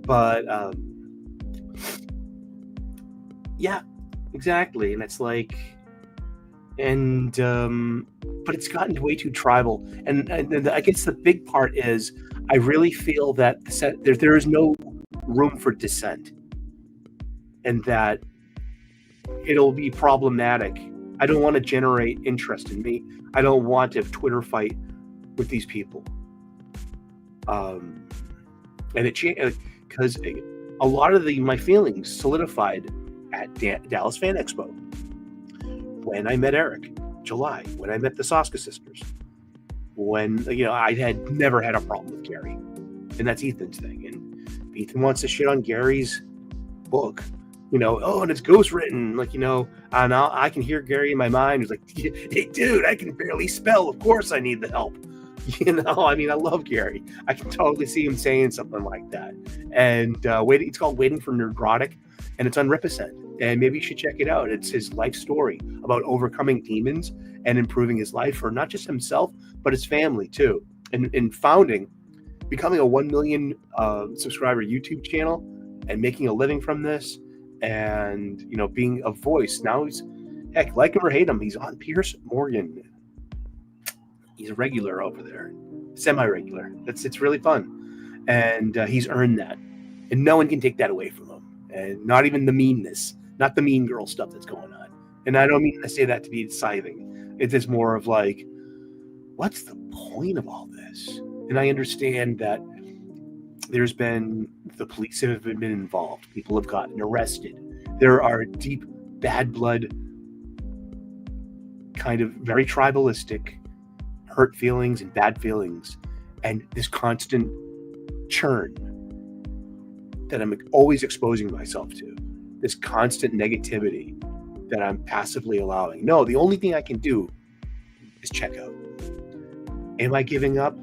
But yeah, exactly. And it's but it's gotten way too tribal. And I guess the big part is I really feel that there is no room for dissent, and that it'll be problematic. I don't want to generate interest in me. I don't want to have Twitter fight with these people. And it changed because a lot of my feelings solidified at Dallas Fan Expo. When I met Eric, July, when I met the Soska sisters, when I had never had a problem with Gary, and that's Ethan's thing. And Ethan wants to shit on Gary's book, and it's ghostwritten, and I can hear Gary in my mind. He's like, "Hey, dude, I can barely spell. Of course, I need the help." I love Gary. I can totally see him saying something like that. And it's called Waiting for Neurotic, and it's on Ripascend. And maybe you should check it out. It's his life story about overcoming demons and improving his life for not just himself, but his family too. And becoming a 1 million subscriber YouTube channel and making a living from this, and being a voice. Now he's, heck, like him or hate him, he's on Piers Morgan. He's a regular over there, semi-regular. It's really fun, and he's earned that, and no one can take that away from him, and not even the meanness, not the mean girl stuff that's going on. And I don't mean to say that to be scything. It's just more of like, what's the point of all this? And I understand that the police have been involved. People have gotten arrested. There are deep, bad blood, kind of very tribalistic, hurt feelings and bad feelings, and this constant churn that I'm always exposing myself to, this constant negativity that I'm passively allowing. No, the only thing I can do is check out. Am I giving up?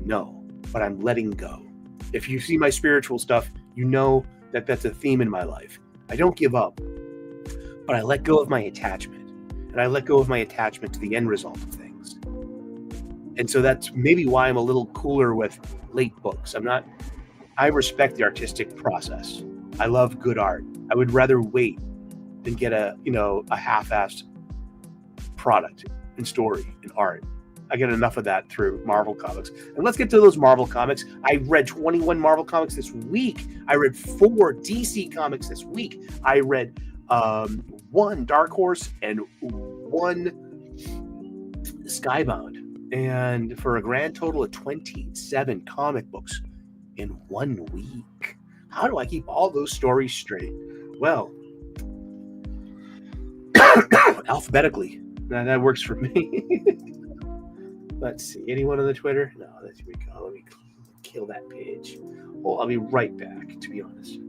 No, but I'm letting go. If you see my spiritual stuff, you know that that's a theme in my life. I don't give up, but I let go of my attachment. And I let go of my attachment to the end result of things. And so that's maybe why I'm a little cooler with late books. I respect the artistic process. I love good art. I would rather wait than get a half-assed product and story and art. I get enough of that through Marvel Comics. And let's get to those Marvel Comics. I read 21 Marvel Comics this week. I read 4 DC Comics this week. I read 1 Dark Horse and 1 Skybound. And for a grand total of 27 comic books in 1 week. How do I keep all those stories straight? Well, alphabetically. That works for me. Let's see. Anyone on the Twitter? No, there we go. Let me kill that page. Well, I'll be right back, to be honest.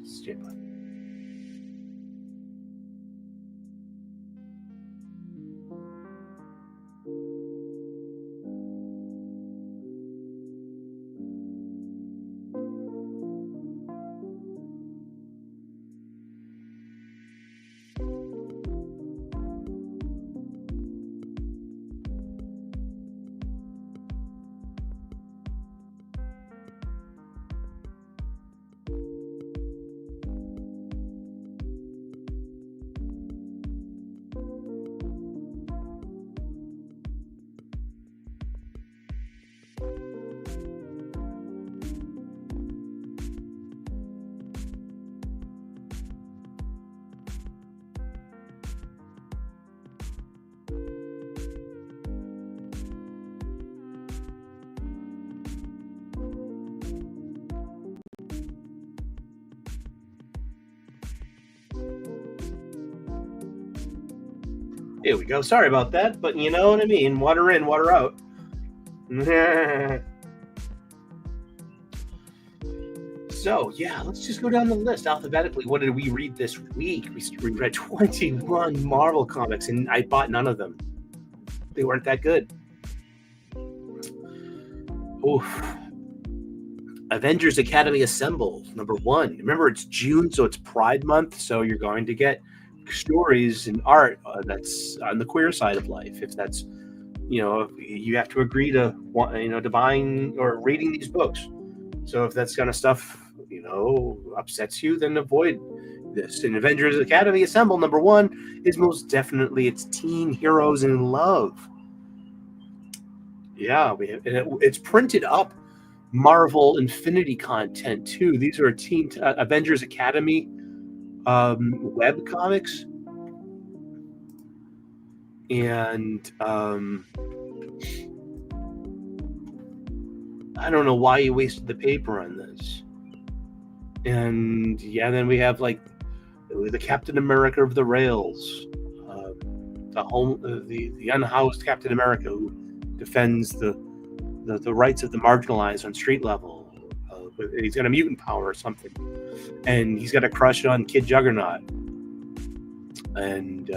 Stand by. There we go. Sorry about that, but you know what I mean. Water in, water out. So, yeah, let's just go down the list alphabetically. What did we read this week? We read 21 Marvel comics, and I bought none of them. They weren't that good. Oof. Avengers Academy Assemble, #1. Remember, it's June, so it's Pride Month, so you're going to get stories and art that's on the queer side of life. If that's, you have to agree to buying or reading these books. So if that's kind of stuff, upsets you, then avoid this. And Avengers Academy Assemble, #1, is most definitely it's teen heroes in love. Yeah, it's printed up Marvel Infinity content too. These are teen Avengers Academy web comics, and I don't know why you wasted the paper on this. And yeah, then we have like the Captain America of the rails, the unhoused Captain America who defends the rights of the marginalized on street level. He's got a mutant power or something, and he's got a crush on Kid Juggernaut. And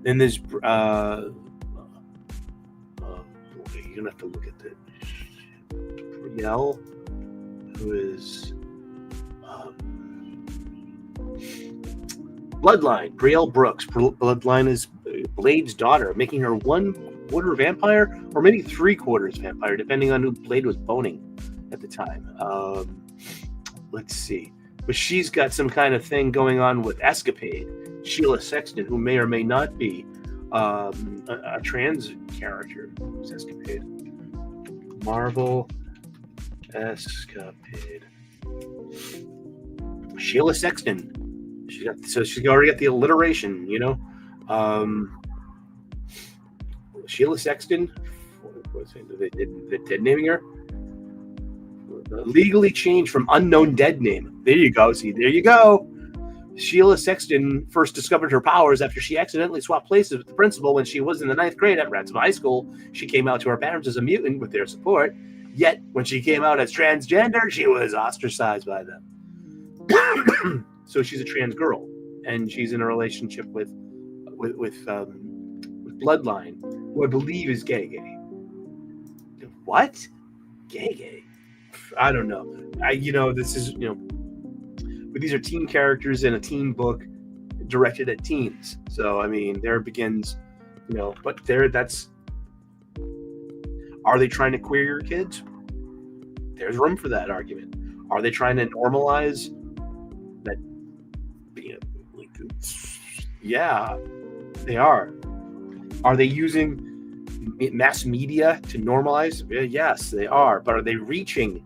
then there's you're gonna have to look at the Brielle, who is Bloodline. Brielle Brooks. Bloodline is Blade's daughter, making her 1/4 vampire, or maybe 3/4 vampire, depending on who Blade was boning at the time. let's see. But she's got some kind of thing going on with Escapade. Sheila Sexton, who may or may not be a trans character. Who's Escapade? Marvel Escapade. Sheila Sexton. She's already got the alliteration, you know. Sheila Sexton. What's the naming her? Legally changed from unknown dead name. There you go. See, there you go. Sheila Sexton first discovered her powers after she accidentally swapped places with the principal when she was in the 9th grade at Ransom High School. She came out to her parents as a mutant with their support. Yet, when she came out as transgender, she was ostracized by them. So she's a trans girl, and she's in a relationship with Bloodline, who I believe is gay. What? Gay? I don't know. This is, but these are teen characters in a teen book directed at teens. So, I mean, there begins, but are they trying to queer your kids? There's room for that argument. Are they trying to normalize that? Yeah, they are. Are they using mass media to normalize? Yes, they are. But are they reaching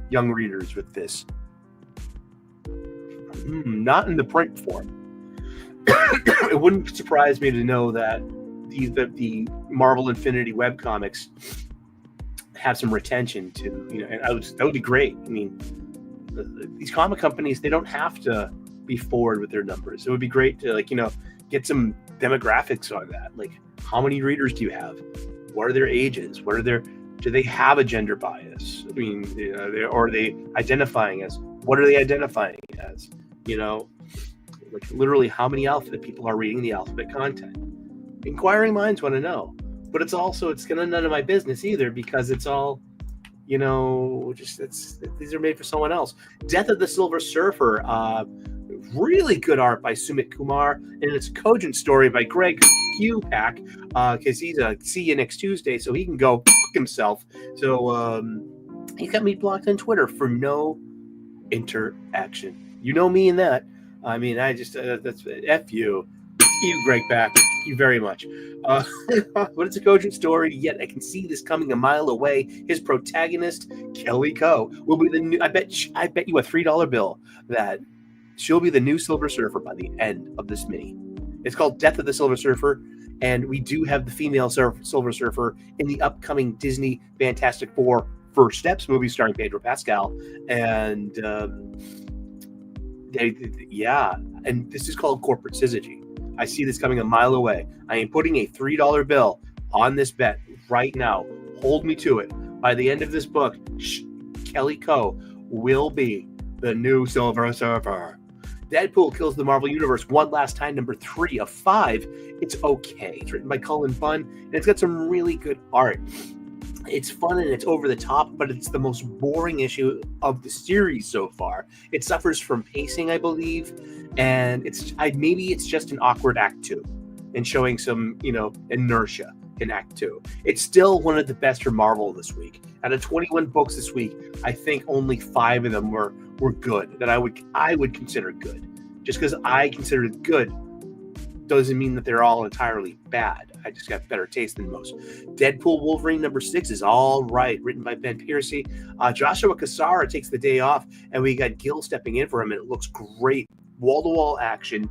young readers with this? Not in the print form. It wouldn't surprise me to know that the Marvel Infinity webcomics have some retention to, and that would be great. I mean, these comic companies, they don't have to be forward with their numbers. It would be great to get some demographics on that. Like, how many readers do you have? What are their ages? Do they have a gender bias? I mean, or are they identifying as? What are they identifying as? Like literally how many alphabet people are reading the alphabet content. Inquiring minds want to know. But it's none of my business either, because it's all, these are made for someone else. Death of the Silver Surfer, really good art by Sumit Kumar, and it's a cogent story by Greg Hupak, because he's a see you next Tuesday, so he can go fuck himself. So he got me blocked on Twitter for no interaction. You know me in that. I mean, I just that's F you, Greg Pak. Thank you very much. But it's a cogent story, yet I can see this coming a mile away. His protagonist, Kelly Coe, will be the new. I bet you a $3 bill that she'll be the new Silver Surfer by the end of this mini. It's called Death of the Silver Surfer, and we do have the female Silver Surfer in the upcoming Disney Fantastic Four First Steps movie starring Pedro Pascal. And and this is called corporate syzygy. I see this coming a mile away. I am putting a $3 bill on this bet right now. Hold me to it. By the end of this book, Kelly Coe will be the new Silver Surfer. Deadpool kills the Marvel Universe one last time, number 3 of 5. It's okay. It's written by Cullen Bunn, and it's got some really good art. It's fun and it's over the top, but it's the most boring issue of the series so far. It suffers from pacing, I believe, and maybe it's just an awkward Act 2 and showing some, inertia in Act 2. It's still one of the best for Marvel this week. Out of 21 books this week, I think only 5 of them were good, that I would consider good. Just because I consider it good doesn't mean that they're all entirely bad. I just got better taste than most. Deadpool Wolverine number 6 is all right, written by Ben Piercy. Joshua Cassara takes the day off, and we got Gil stepping in for him, and it looks great. Wall-to-wall action,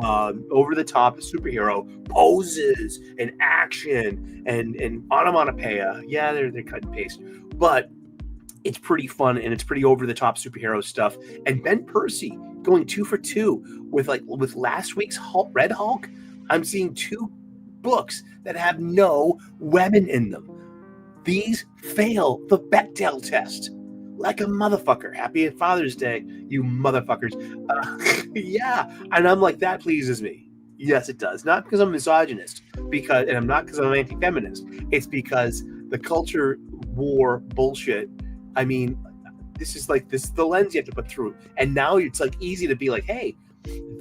over-the-top superhero poses and action and onomatopoeia. Yeah, they're cut and paste, but it's pretty fun and it's pretty over-the-top superhero stuff. And Ben Percy going 2 for 2 with last week's Red Hulk. I'm seeing 2 books that have no women in them. These fail the Bechdel test like a motherfucker. Happy Father's Day, you motherfuckers. Yeah, and I'm like, that pleases me. Yes, it does. Not because I'm misogynist, and I'm not because I'm anti-feminist. It's because the culture war bullshit. I mean, this is the lens you have to put through. And now it's easy to be like, hey,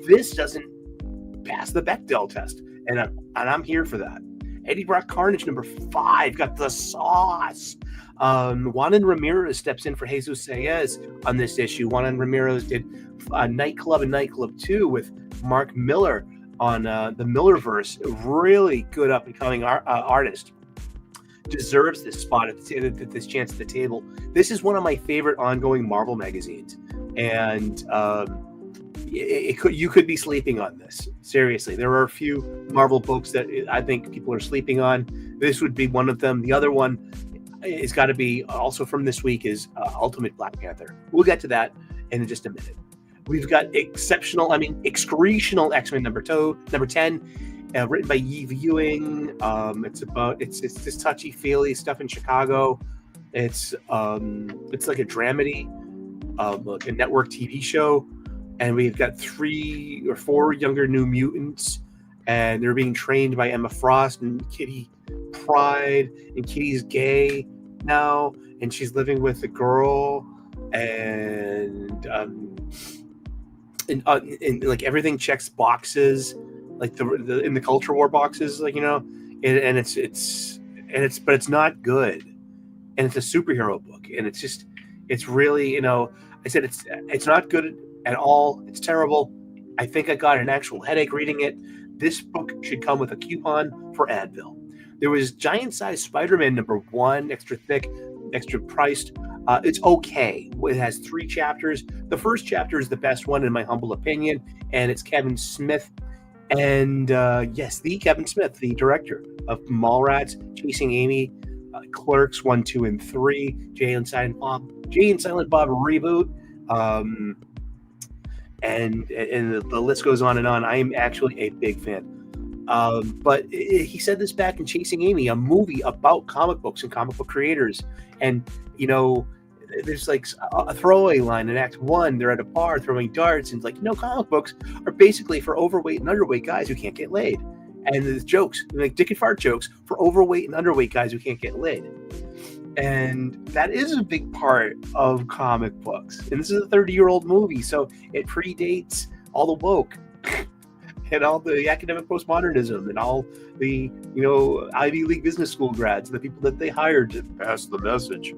this doesn't pass the Bechdel test. And I'm here for that. Eddie Brock Carnage number 5 got the sauce. Juan Ramirez steps in for Jesus Saez on this issue. Juan Ramirez did Nightclub and Nightclub 2 with Mark Miller on the Millerverse. Really good up-and-coming artist. Deserves this spot this chance at the table. This is one of my favorite ongoing Marvel magazines, and you could be sleeping on this. Seriously, there are a few Marvel books that I think people are sleeping on. This would be one of them. The other one is got to be also from this week is Ultimate Black Panther. We'll get to that in just a minute. We've got Excretional X-Men number 10, written by Yves Ewing. It's this touchy-feely stuff in Chicago. It's like a dramedy, like a network TV show, and we've got 3 or 4 younger New Mutants, and they're being trained by Emma Frost and Kitty Pryde, and Kitty's gay now, and she's living with a girl, and like everything checks boxes, like the in the culture war boxes, like, you know, and it's not good, and it's a superhero book, and it's really, you know, I said it's not good at all. It's terrible. I think I got an actual headache reading it. This book should come with a coupon for Advil. There was Giant Size Spider-Man number 1, extra thick, extra priced. It's okay. It has 3 chapters. The first chapter is the best one, in my humble opinion, and it's Kevin Smith. And yes, the Kevin Smith, the director of Mallrats, Chasing Amy, Clerks 1, 2, and 3, Jay and Silent Bob reboot, and the list goes on and on. I am actually a big fan. But he said this back in Chasing Amy, a movie about comic books and comic book creators. And, you know, there's like a throwaway line in Act 1. They're at a bar throwing darts, and like, you know, comic books are basically for overweight and underweight guys who can't get laid. And there's jokes, like dick and fart jokes for overweight and underweight guys who can't get laid. And that is a big part of comic books. And this is a 30-year-old movie, so it predates all the woke and all the academic postmodernism and all the, you know, Ivy League business school grads, the people that they hired to pass the message.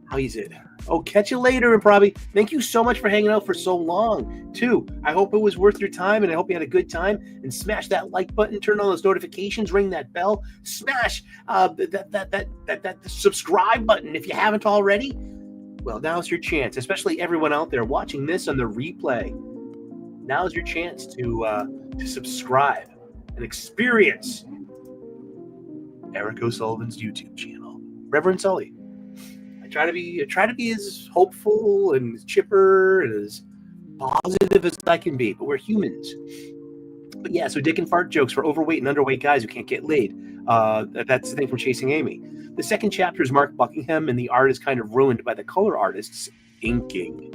How is it? Oh, catch you later, and probably thank you so much for hanging out for so long, too. I hope it was worth your time, and I hope you had a good time. And smash that like button, turn on those notifications, ring that bell, smash that subscribe button if you haven't already. Well, now's your chance, especially everyone out there watching this on the replay. Now's your chance to subscribe and experience Eric O'Sullivan's YouTube channel, Reverend Sully. I try to be as hopeful and as chipper and as positive as I can be, but we're humans. But yeah, so dick and fart jokes for overweight and underweight guys who can't get laid. That's the thing from Chasing Amy. The second chapter is Mark Buckingham, and the art is kind of ruined by the color artist's inking.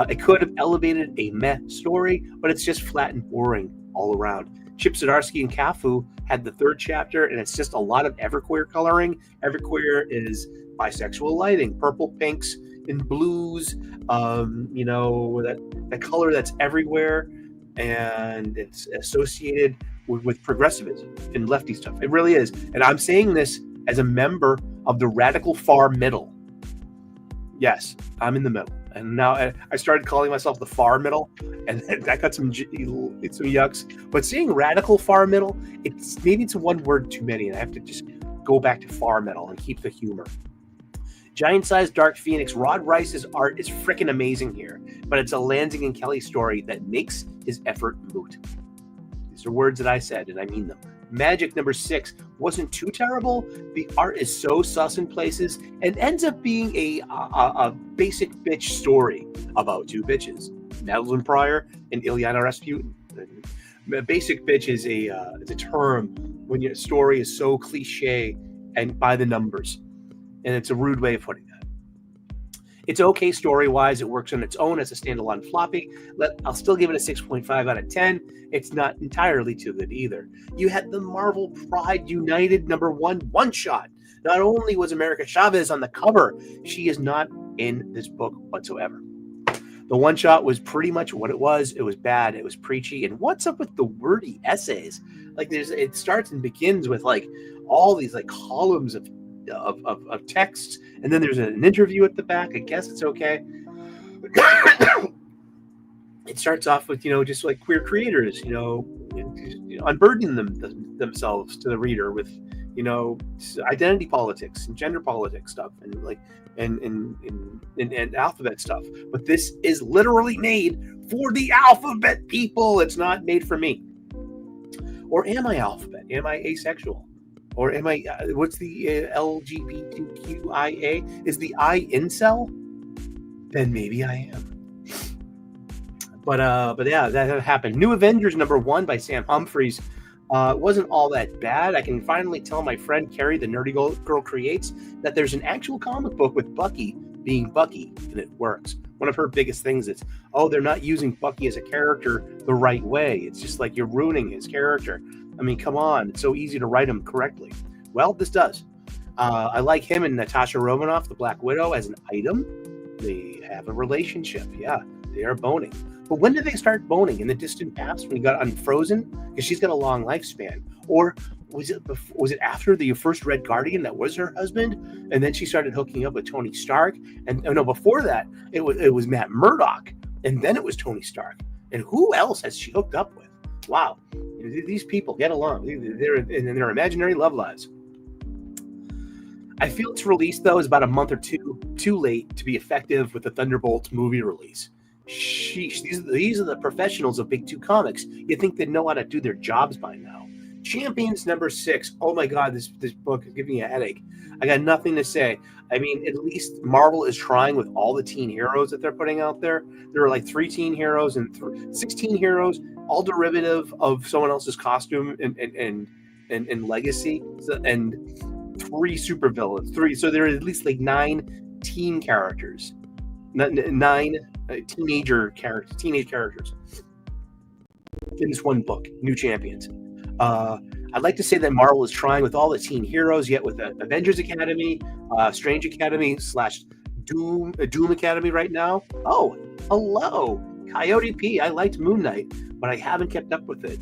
It could have elevated a meh story, but it's just flat and boring all around. Chip Zdarsky and Cafu had the third chapter, and it's just a lot of Everqueer coloring. Everqueer is bisexual lighting, purple, pinks, and blues. You know, that color that's everywhere, and it's associated with progressivism and lefty stuff. It really is. And I'm saying this as a member of the radical far middle. Yes, I'm in the middle. And now I started calling myself the far middle, and that got some yucks. But seeing radical far middle, maybe it's one word too many, and I have to just go back to far middle and keep the humor. Giant-sized Dark Phoenix. Rod Rice's art is freaking amazing here, but it's a Lansing and Kelly story that makes his effort moot. These are words that I said, and I mean them. Magic number 6 wasn't too terrible. The art is so sus in places and ends up being a basic bitch story about 2 bitches, Madeline Pryor and Ilyana Rasputin. Basic bitch is a term when your story is so cliche and by the numbers, and it's a rude way of putting that. It's okay story-wise. It works on its own as a standalone floppy. I'll still give it a 6.5 out of 10. It's not entirely too good either. You had the Marvel Pride United number 1 one-shot. Not only was America Chavez on the cover, she is not in this book whatsoever. The one-shot was pretty much what it was. It was bad. It was preachy. And what's up with the wordy essays? Like it starts and begins with like all these like columns of of text, and then there's an interview at the back. I guess it's okay. It starts off with, just like queer creators, unburdening themselves to the reader with, identity politics and gender politics stuff and like and alphabet stuff. But this is literally made for the alphabet people. It's not made for me. Or am I alphabet? Am I asexual? Or am I? What's the LGBTQIA? Is the I incel? Then maybe I am. But yeah, that happened. New Avengers #1 by Sam Humphries wasn't all that bad. I can finally tell my friend Carrie, the nerdy girl creates, that there's an actual comic book with Bucky being Bucky, and it works. One of her biggest things is, they're not using Bucky as a character the right way. It's just like you're ruining his character. I mean, come on. It's so easy to write him correctly. Well, this does. I like him and Natasha Romanoff, the Black Widow, as an item. They have a relationship. Yeah, they are boning. But when did they start boning? In the distant past, when he got unfrozen? Because she's got a long lifespan. Or was it after the first Red Guardian that was her husband, and then she started hooking up with Tony Stark? And before that, it was Matt Murdock, and then it was Tony Stark. And who else has she hooked up with? Wow, these people get along. They're in their imaginary love lives. I feel its release, though, is about a month or two too late to be effective with the Thunderbolts movie release. Sheesh, these are the professionals of Big Two Comics. You'd think they'd know how to do their jobs by now. Champions #6. Oh my God, this book is giving me a headache. I got nothing to say. I mean, at least Marvel is trying with all the teen heroes that they're putting out there. There are like 3 teen heroes and 16 heroes, all derivative of someone else's costume and legacy, and 3 supervillains. 3. So there are at least like 9 teen characters. 9 teenage characters in this one book, New Champions. I'd like to say that Marvel is trying with all the teen heroes, yet with Avengers Academy, Strange Academy / Doom Academy right now. Oh, hello, Coyote P. I liked Moon Knight, but I haven't kept up with it.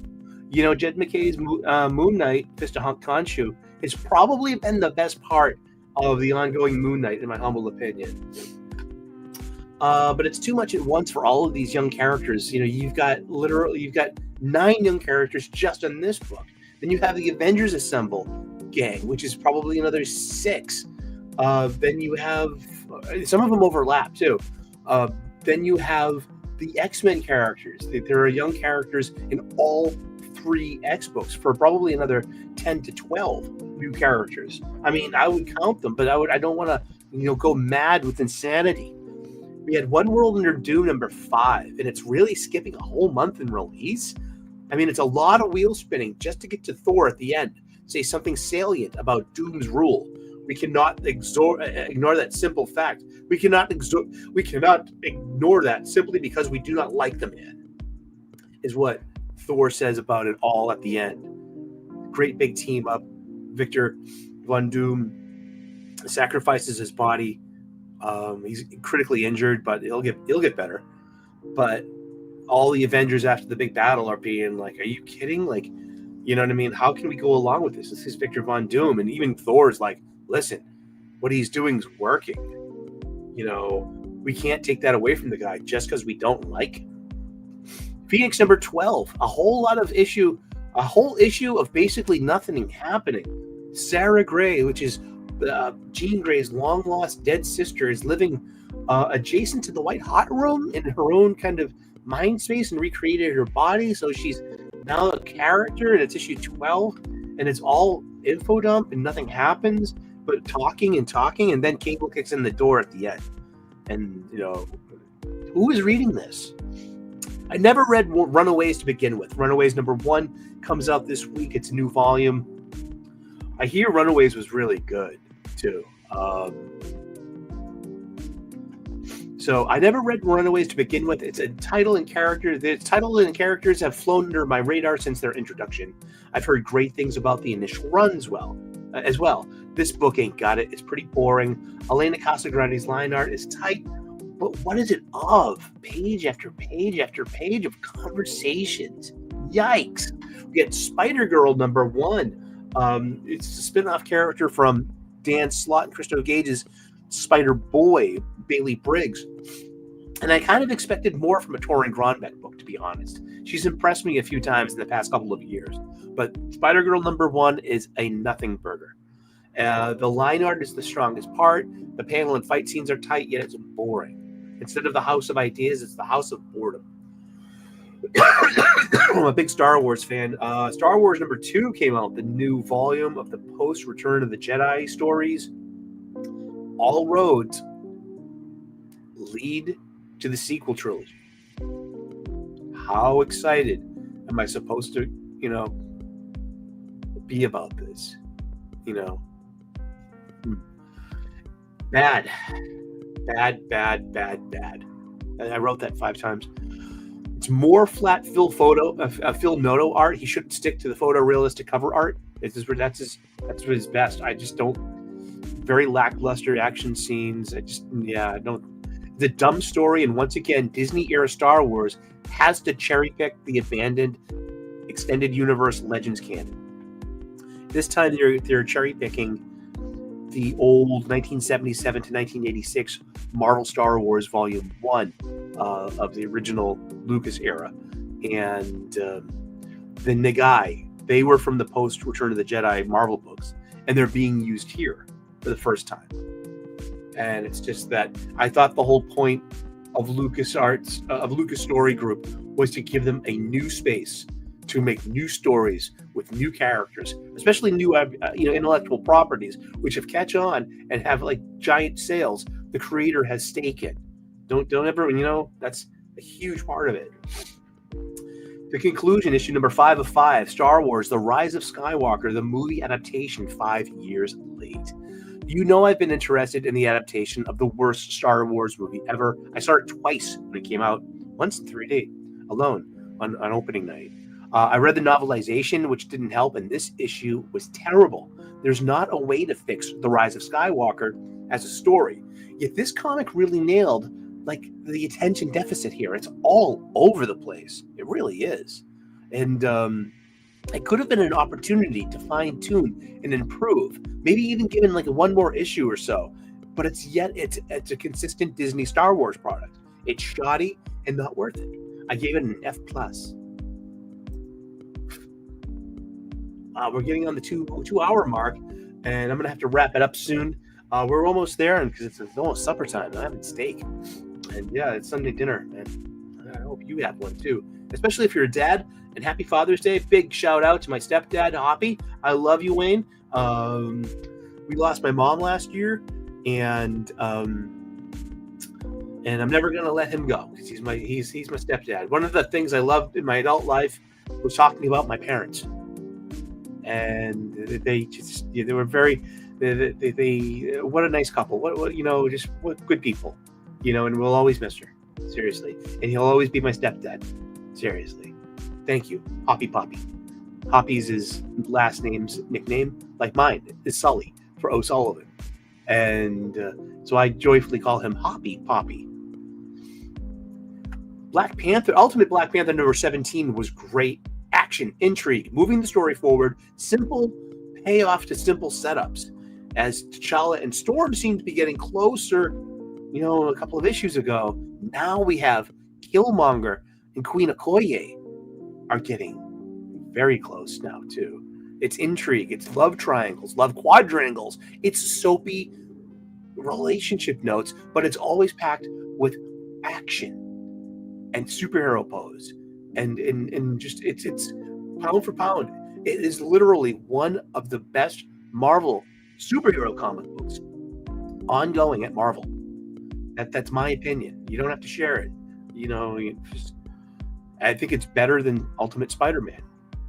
Jed McKay's Moon Knight, Fist of Khonshu, has probably been the best part of the ongoing Moon Knight, in my humble opinion. But it's too much at once for all of these young characters. You've got 9 young characters just in this book. Then you have the Avengers Assemble gang, which is probably another 6. Then you have some of them overlap too. Then you have the X-Men characters. There are young characters in all 3 X books for probably another 10 to 12 new characters. I mean, I would count them, but I don't want to go mad with insanity. We had One World Under Doom #5, and it's really skipping a whole month in release. I mean, it's a lot of wheel spinning just to get to Thor at the end. Say something salient about Doom's rule. We cannot ignore that simple fact. We cannot ignore that simply because we do not like the man, is what Thor says about it all at the end. Great big team up. Victor Von Doom sacrifices his body. He's critically injured, but he'll get better. But all the Avengers after the big battle are being like, "Are you kidding? Like, you know what I mean? How can we go along with this? This is Victor Von Doom." And even Thor's like, "Listen, what he's doing is working. We can't take that away from the guy just because we don't like him." Phoenix #12, a whole issue of basically nothing happening. Sarah Gray, which is Jean Grey's long-lost dead sister, is living adjacent to the White Hot Room in her own kind of mind space and recreated her body. So she's now a character, and it's issue 12, and it's all info dump, and nothing happens but talking, and then Cable kicks in the door at the end. And, who is reading this? I never read Runaways to begin with. Runaways #1 comes out this week. It's a new volume. I hear Runaways was really good too. So I never read Runaways to begin with. It's a title and character. The title and characters have flown under my radar since their introduction. I've heard great things about the initial run as well. This book ain't got it. It's pretty boring. Elena Casagrande's line art is tight, but what is it of? Page after page after page of conversations. Yikes. We get Spider-Girl #1. It's a spin-off character from Dan Slott and Christo Gage's Spider-Boy, Bailey Briggs. And I kind of expected more from a Torrin Grönbeck book, to be honest. She's impressed me a few times in the past couple of years. But Spider-Girl #1 is a nothing burger. The line art is the strongest part. The panel and fight scenes are tight, yet it's boring. Instead of the House of Ideas, it's the House of Boredom. I'm a big Star Wars fan. Star Wars #2 came out, the new volume of the post-Return of the Jedi stories. All roads lead to the sequel trilogy. How excited am I supposed to, be about this? Bad. And I wrote that 5 times. It's more flat Phil Noto art. He shouldn't stick to the photorealistic cover art. That's his best. I just don't. Very lackluster action scenes. I don't. The dumb story, and once again, Disney era Star Wars has to cherry pick the abandoned extended universe Legends canon. This time they're cherry picking the old 1977 to 1986 Marvel Star Wars Volume 1 of the original Lucas era. And the Nagai, they were from the post Return of the Jedi Marvel books, and they're being used here for the first time. And it's just that I thought the whole point of Lucas Story Group was to give them a new space to make new stories with new characters, especially new intellectual properties, which have catch on and have like giant sales. The creator has stake in. Don't ever, that's a huge part of it. The conclusion, issue #5 of 5, Star Wars: The Rise of Skywalker, the movie adaptation, 5 years late. I've been interested in the adaptation of the worst Star Wars movie ever. I saw it twice when it came out, once in 3D, alone on opening night. I read the novelization, which didn't help, and this issue was terrible. There's not a way to fix The Rise of Skywalker as a story. Yet this comic really nailed the attention deficit here. It's all over the place. It really is. And it could have been an opportunity to fine-tune and improve, maybe even given one more issue or so. But it's a consistent Disney Star Wars product. It's shoddy and not worth it. I gave it an F+. We're getting on the 2-hour mark, and I'm gonna have to wrap it up soon. We're almost there, and because it's almost supper time, I'm having steak, and it's Sunday dinner, and I hope you have one too, especially if you're a dad. And happy Father's Day! Big shout out to my stepdad, Hoppy. I love you, Wayne. We lost my mom last year, and I'm never gonna let him go because he's my stepdad. One of the things I loved in my adult life was talking about my parents. And they were very, what a nice couple. What good people, and we'll always miss her, seriously. And he'll always be my stepdad, seriously. Thank you, Hoppy Poppy. Hoppy's his last nickname, like mine, is Sully for O'Sullivan. And so I joyfully call him Hoppy Poppy. Ultimate Black Panther #17 was great. Action, intrigue, moving the story forward, simple payoff to simple setups. As T'Challa and Storm seem to be getting closer, a couple of issues ago, now we have Killmonger and Queen Okoye are getting very close now too. It's intrigue, it's love triangles, love quadrangles, it's soapy relationship notes, but it's always packed with action and superhero pose. And just it's pound for pound. It is literally one of the best Marvel superhero comic books ongoing at Marvel. That's my opinion. You don't have to share it. I think it's better than Ultimate Spider-Man.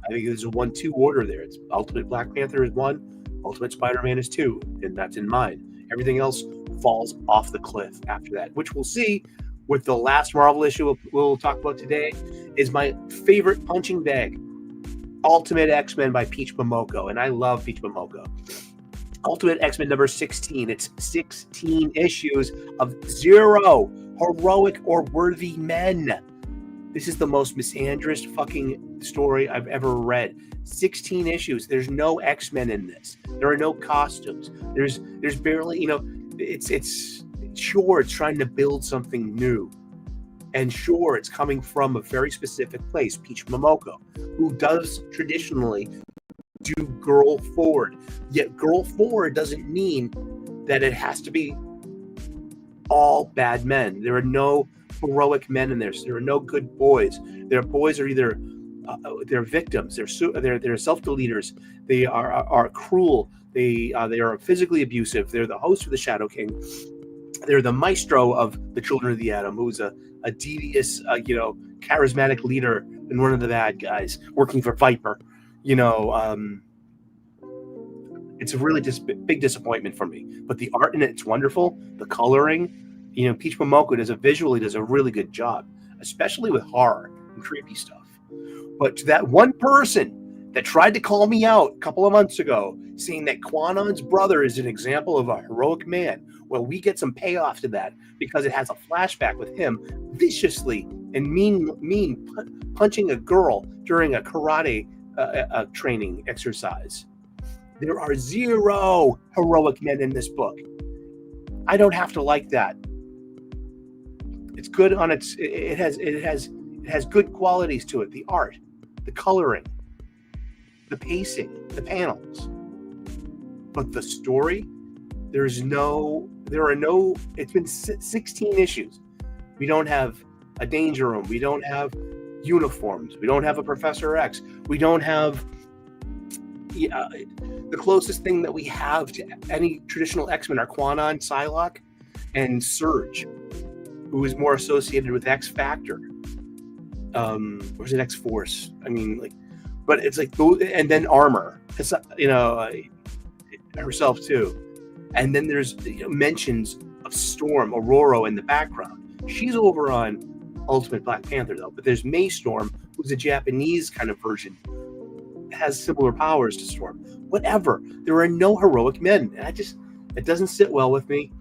I think there's a 1-2 order there. It's Ultimate Black Panther is 1, Ultimate Spider-Man is 2, and that's in mine. Everything else falls off the cliff after that, which we'll see. With the last Marvel issue we'll talk about today is my favorite punching bag, Ultimate X-Men by Peach Momoko, and I love Peach Momoko. Ultimate X-Men #16. It's 16 issues of 0 heroic or worthy men. This is the most misandrist fucking story I've ever read. 16 issues. There's no X-Men in this. There are no costumes. There's barely, it's sure it's trying to build something new. And sure, it's coming from a very specific place, Peach Momoko, who does traditionally do girl forward. Yet girl forward doesn't mean that it has to be all bad men. There are no heroic men in there. So there are no good boys. Their boys are either they're victims. They're self-deleters. They are cruel. They are physically abusive. They're the host of the Shadow King. They're the maestro of the Children of the Atom, who's a devious, charismatic leader and one of the bad guys working for Viper. It's a really big disappointment for me. But the art in it's wonderful. The coloring, Peach Momoko does a really good job, especially with horror and creepy stuff. But to that one person that tried to call me out a couple of months ago, saying that Quanon's brother is an example of a heroic man, well, we get some payoff to that because it has a flashback with him viciously and mean punching a girl during a karate training exercise. There are 0 heroic men in this book. I don't have to like that. It's good on its. It has good qualities to it. The art, the coloring, the pacing, the panels. But the story, there are no. It's been 16 issues. We don't have a danger room. We don't have uniforms. We don't have a Professor X. We don't have. The closest thing that we have to any traditional X-Men are Quanon, Psylocke, and Surge, who is more associated with X Factor. Or is it X Force? But it's like those, and then Armor. It's herself too. And then there's mentions of Storm, Aurora in the background. She's over on Ultimate Black Panther though. But there's May Storm, who's a Japanese kind of version. Has similar powers to Storm. Whatever. There are no heroic men. And it doesn't sit well with me.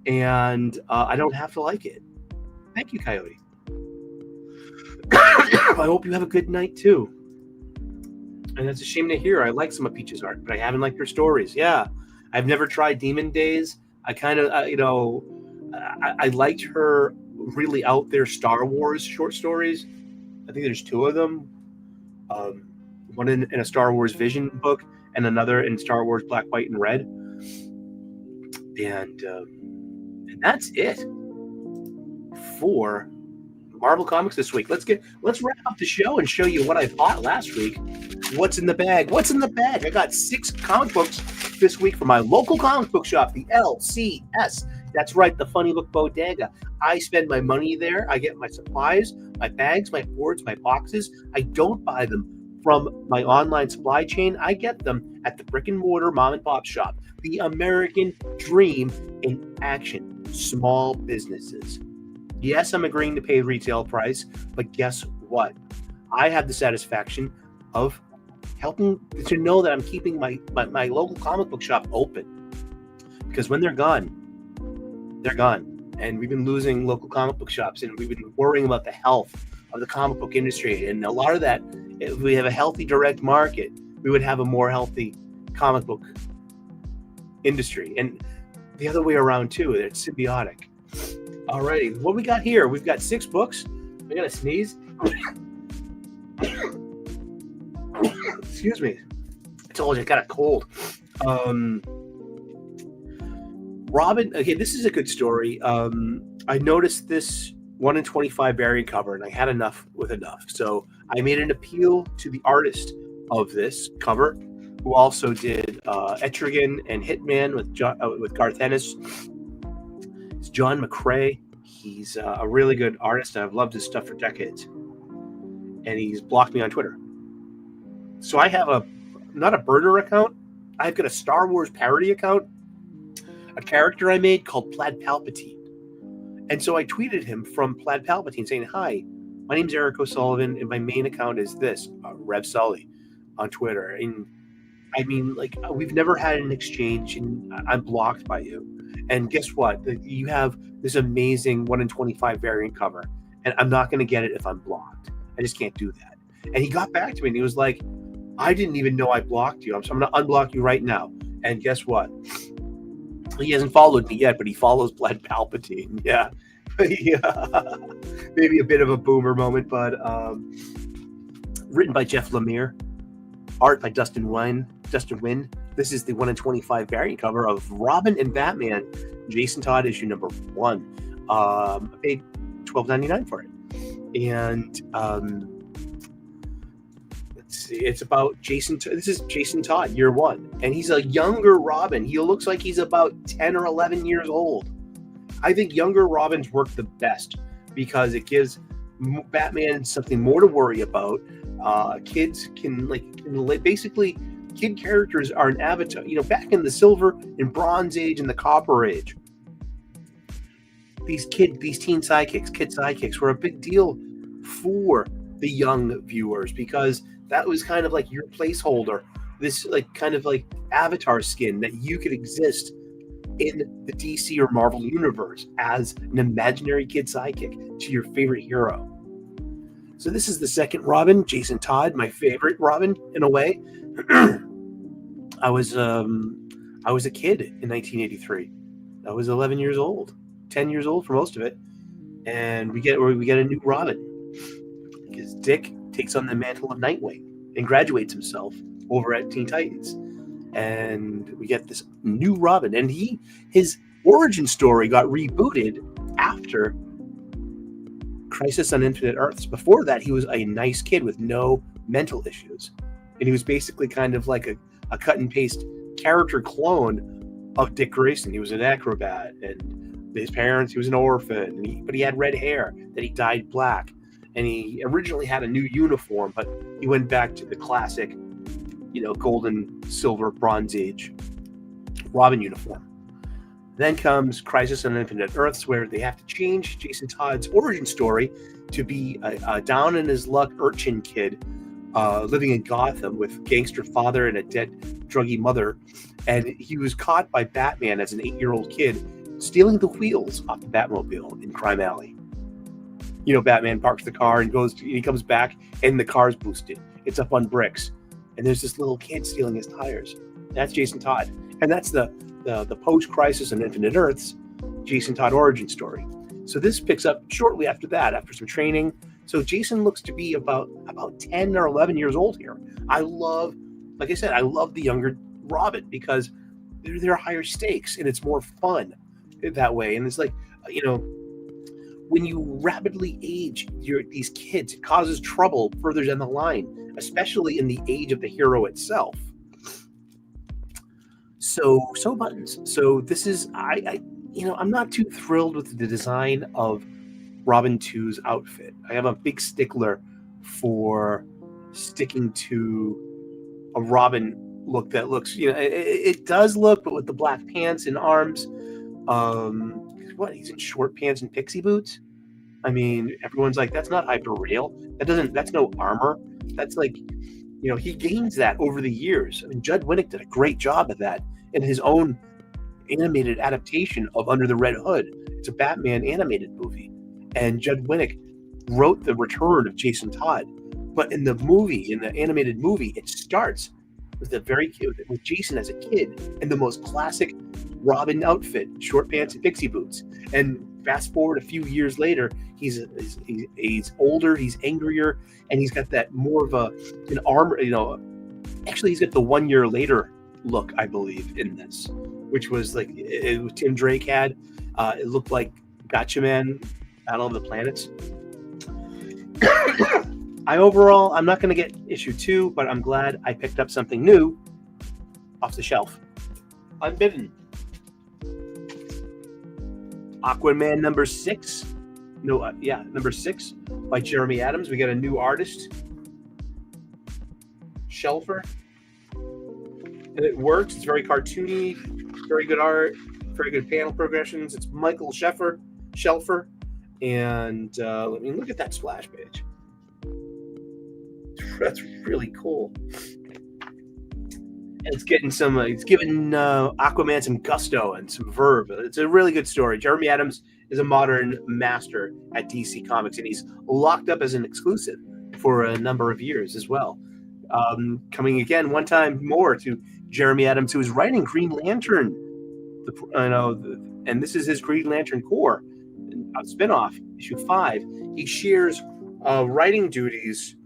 And I don't have to like it. Thank you, Coyote. I hope you have a good night too. And it's a shame to hear. I like some of Peach's art, but I haven't liked her stories. Yeah. I've never tried Demon Days. I kind of, I liked her really out there Star Wars short stories. I think there's 2 of them. One in a Star Wars Vision book and another in Star Wars Black, White, and Red. And that's it for Marvel Comics this week. Let's wrap up the show and show you what I bought last week. What's in the bag? I got 6 comic books this week from my local comic book shop, the LCS. That's right, the Funny Book Bodega. I spend my money there. I get my supplies, my bags, my boards, my boxes. I don't buy them from my online supply chain. I get them at the brick and mortar mom and pop shop. The American dream in action. Small businesses. Yes, I'm agreeing to pay retail price, but guess what? I have the satisfaction of helping to know that I'm keeping my local comic book shop open. Because when they're gone, they're gone. And we've been losing local comic book shops, and we've been worrying about the health of the comic book industry. And a lot of that, if we have a healthy direct market, we would have a more healthy comic book industry. And the other way around too, it's symbiotic. Alrighty, what we got here? We've got 6 books. I gotta sneeze. Excuse me. I told you I got a cold. Robin, okay, this is a good story. I noticed this 1 in 25 variant cover, and I had enough. So I made an appeal to the artist of this cover, who also did Etrigan and Hitman with Garth Ennis. It's John McCrae. He's a really good artist, and I've loved his stuff for decades. And he's blocked me on Twitter. So I have not a burner account. I've got a Star Wars parody account, a character I made called Plaid Palpatine. And so I tweeted him from Plaid Palpatine saying, "Hi, my name's Eric O'Sullivan, and my main account is this, Rev Sully on Twitter." And I mean, we've never had an exchange, and I'm blocked by you. And guess what? You have this amazing 1 in 25 variant cover, and I'm not going to get it if I'm blocked. I just can't do that. And he got back to me and he was like, I didn't even know I blocked you. So I'm going to unblock you right now. And guess what? He hasn't followed me yet, but he follows Vlad Palpatine. Yeah. Yeah. Maybe a bit of a boomer moment, but written by Jeff Lemire, art by Dustin Wynn. This is the 1 in 25 variant cover of Robin and Batman, Jason Todd issue number 1. I paid $12.99 for it. And let's see, it's about Jason. This is Jason Todd, year 1, and he's a younger Robin. He looks like he's about 10 or 11 years old. I think younger Robins work the best because it gives Batman something more to worry about. Kids can basically, kid characters are an avatar. You know, back in the Silver and Bronze Age and the Copper Age, these teen sidekicks, kid sidekicks were a big deal for the young viewers because that was kind of like your placeholder, this like kind of like avatar skin that you could exist in the DC or Marvel universe as an imaginary kid sidekick to your favorite hero. So this is the second Robin, Jason Todd, my favorite Robin in a way. I was a kid in 1983. I was 11 years old, 10 years old for most of it, and we get a new Robin because Dick takes on the mantle of Nightwing and graduates himself over at Teen Titans, and we get this new Robin, and his origin story got rebooted after Crisis on Infinite Earths. Before that, he was a nice kid with no mental issues, and he was basically kind of like a cut and paste character clone of Dick Grayson. He was an acrobat, and his parents, he was an orphan, but he had red hair that he dyed black, and he originally had a new uniform, but he went back to the classic, golden, silver, Bronze Age Robin uniform. Then comes Crisis on Infinite Earths, where they have to change Jason Todd's origin story to be a down-in-his-luck urchin kid living in Gotham with gangster father and a dead druggy mother. And he was caught by Batman as an 8-year-old kid stealing the wheels off the Batmobile in Crime Alley. Batman parks the car and he comes back and the car's boosted. It's up on bricks. And there's this little kid stealing his tires. That's Jason Todd. And that's the post-Crisis on Infinite Earths Jason Todd origin story. So this picks up shortly after that, after some training. So Jason looks to be about 10 or 11 years old here. I love the younger Robin because they're higher stakes and it's more fun that way. And it's like, when you rapidly age these kids, it causes trouble further down the line, especially in the age of the hero itself. So buttons. So this is, I'm not too thrilled with the design of Robin 2's outfit. I am a big stickler for sticking to a Robin look that looks, it does look, but with the black pants and arms. He's in short pants and pixie boots. I mean, everyone's like, that's not hyper real. That's no armor. That's like, he gains that over the years. I mean, Judd Winnick did a great job of that in his own animated adaptation of Under the Red Hood. It's a Batman animated movie. And Judd Winnick wrote the return of Jason Todd. But in the animated movie, it starts with with Jason as a kid in the most classic Robin outfit, short pants and pixie boots. And fast forward a few years later, he's older, he's angrier, and he's got that more of an armor. Actually, he's got the 1 year later look, I believe, in this, which was like Tim Drake had. It looked like Gotcha Man, Battle of the Planets. I'm not going to get issue 2, but I'm glad I picked up something new off the shelf. Unbidden. Aquaman number 6. Number 6 by Jeremy Adams. We got a new artist, Shelfer. And it works. It's very cartoony, very good art, very good panel progressions. It's Michael Shelfer. And let me look at that splash page. That's really cool. And it's giving Aquaman some gusto and some verve. It's a really good story. Jeremy Adams is a modern master at DC Comics, and he's locked up as an exclusive for a number of years as well. Coming again one time more to Jeremy Adams, who is writing Green Lantern. And this is his Green Lantern Corps spinoff, issue 5. He shares writing duties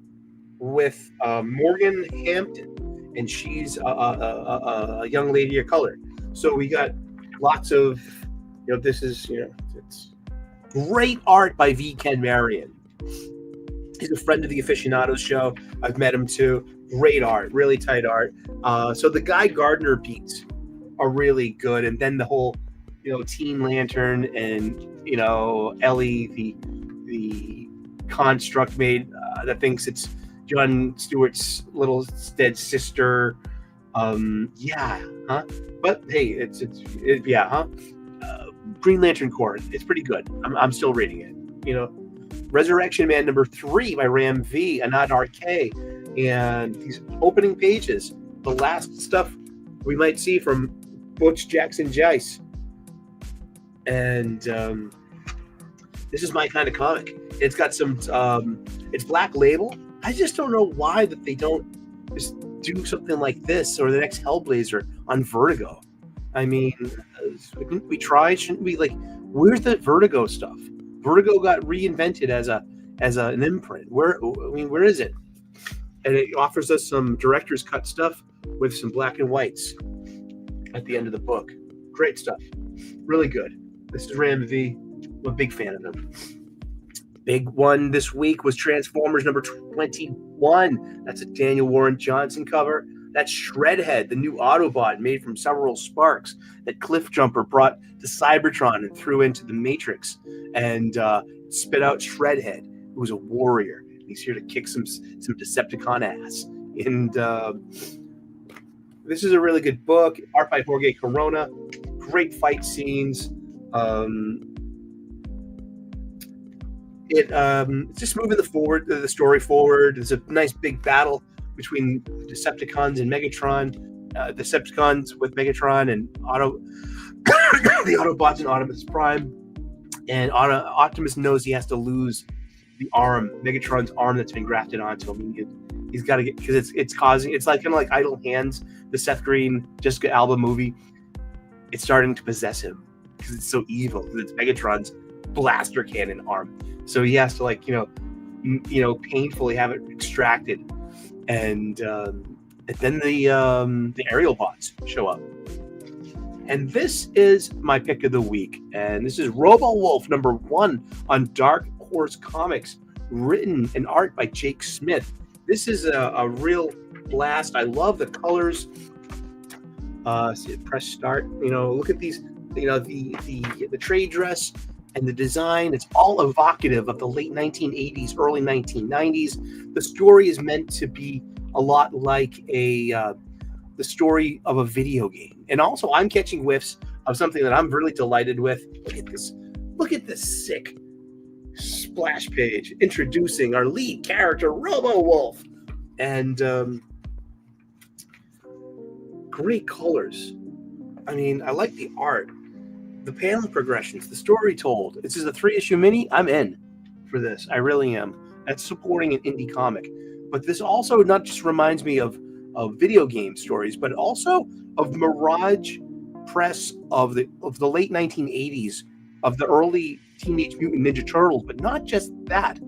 with Morgan Hampton, and she's a young lady of color. So we got lots of, this is, it's great art by V. Ken Marion. He's a friend of the Aficionados show. I've met him too. Great art, really tight art. So the Guy Gardner beats are really good, and then the whole, Teen Lantern and Ellie, the construct made that thinks it's John Stewart's little dead sister. But hey, it's Green Lantern Corps. It's pretty good. I'm still reading it. Resurrection Man #3 by Ram V, Anad RK, and these opening pages, the last stuff we might see from Butch Jackson Jice. And this is my kind of comic. It's got some it's Black Label. I just don't know why that they don't just do something like this or the next Hellblazer on Vertigo. I mean, shouldn't we try? Shouldn't we? Like, where's the Vertigo stuff? Vertigo got reinvented as an imprint. Where is it? And it offers us some director's cut stuff with some black and whites at the end of the book. Great stuff. Really good. This is Ram V. I'm a big fan of him. Big one this week was Transformers #21. That's a Daniel Warren Johnson cover. That's Shredhead, the new Autobot made from several sparks that Cliffjumper brought to Cybertron and threw into the Matrix, and spit out Shredhead, who was a warrior. He's here to kick some Decepticon ass. And this is a really good book. Art by Jorge Corona. Great fight scenes. It's just moving the story forward. There's a nice big battle between Decepticons and Megatron. Decepticons with Megatron and the Autobots and Optimus Prime. And Optimus knows he has to lose the arm, Megatron's arm that's been grafted onto him. He's got to get, because it's causing, it's like kind of like Idle Hands, the Seth Green Jessica Alba movie. It's starting to possess him because it's so evil. It's Megatron's blaster cannon arm, so he has to painfully have it extracted, and then the aerial bots show up. And this is my pick of the week, and this is Robo Wolf #1 on Dark Horse Comics, written and art by Jake Smith. This is a real blast. I love the colors. Press start. Look at these. The trade dress and the design. It's all evocative of the late 1980s, early 1990s. The story is meant to be a lot like the story of a video game. And also, I'm catching whiffs of something that I'm really delighted with. Look at this. Look at this sick splash page introducing our lead character, Robo Wolf. And great colors. I mean, I like the art, the panel progressions, the story told. This is a 3-issue mini. I'm in for this. I really am. That's supporting an indie comic. But this also not just reminds me of video game stories, but also of Mirage Press of the late 1980s, of the early Teenage Mutant Ninja Turtles. But not just that.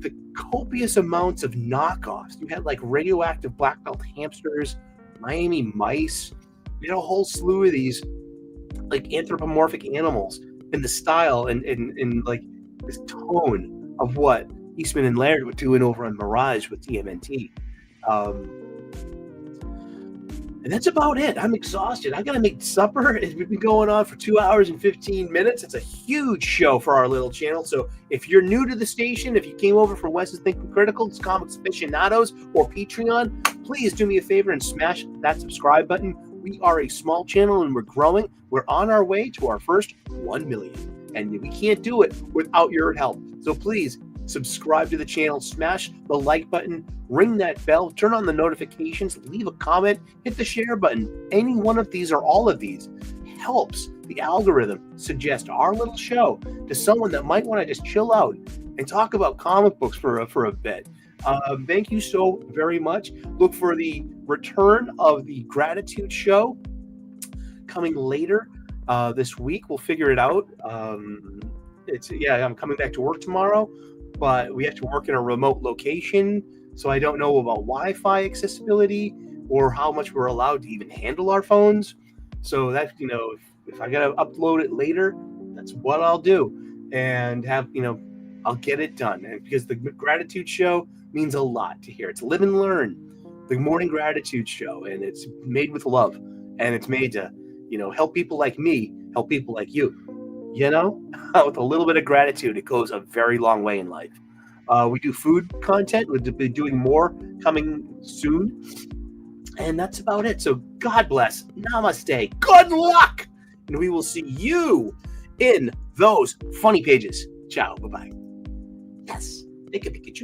The copious amounts of knockoffs. You had like radioactive black belt hamsters, Miami mice. You had a whole slew of these like anthropomorphic animals in the style and like this tone of what Eastman and Laird were doing over on Mirage with TMNT. And that's about it. I'm exhausted. I got to make supper. We've been going on for 2 hours and 15 minutes. It's a huge show for our little channel. So if you're new to the station, if you came over for Wes's Thinking Critical, it's Comics Aficionados, or Patreon, please do me a favor and smash that subscribe button. We are a small channel and we're growing. We're on our way to our first 1 million. And we can't do it without your help. So please subscribe to the channel, smash the like button, ring that bell, turn on the notifications, leave a comment, hit the share button. Any one of these or all of these helps the algorithm suggest our little show to someone that might want to just chill out and talk about comic books for a bit. Thank you so very much. Look for the return of the gratitude show coming later this week. We'll figure it out. I'm coming back to work tomorrow, but we have to work in a remote location, so I don't know about Wi-Fi accessibility or how much we're allowed to even handle our phones. So that, if I gotta upload it later, that's what I'll do, and I'll get it done. And because the gratitude show means a lot to hear. It's Live and Learn, the morning gratitude show, and it's made with love, and it's made to, help people like me, help people like you. With a little bit of gratitude, it goes a very long way in life. We do food content. We'll be doing more coming soon. And that's about it. So God bless. Namaste. Good luck. And we will see you in those funny pages. Ciao. Bye-bye. Yes. Make a Pikachu.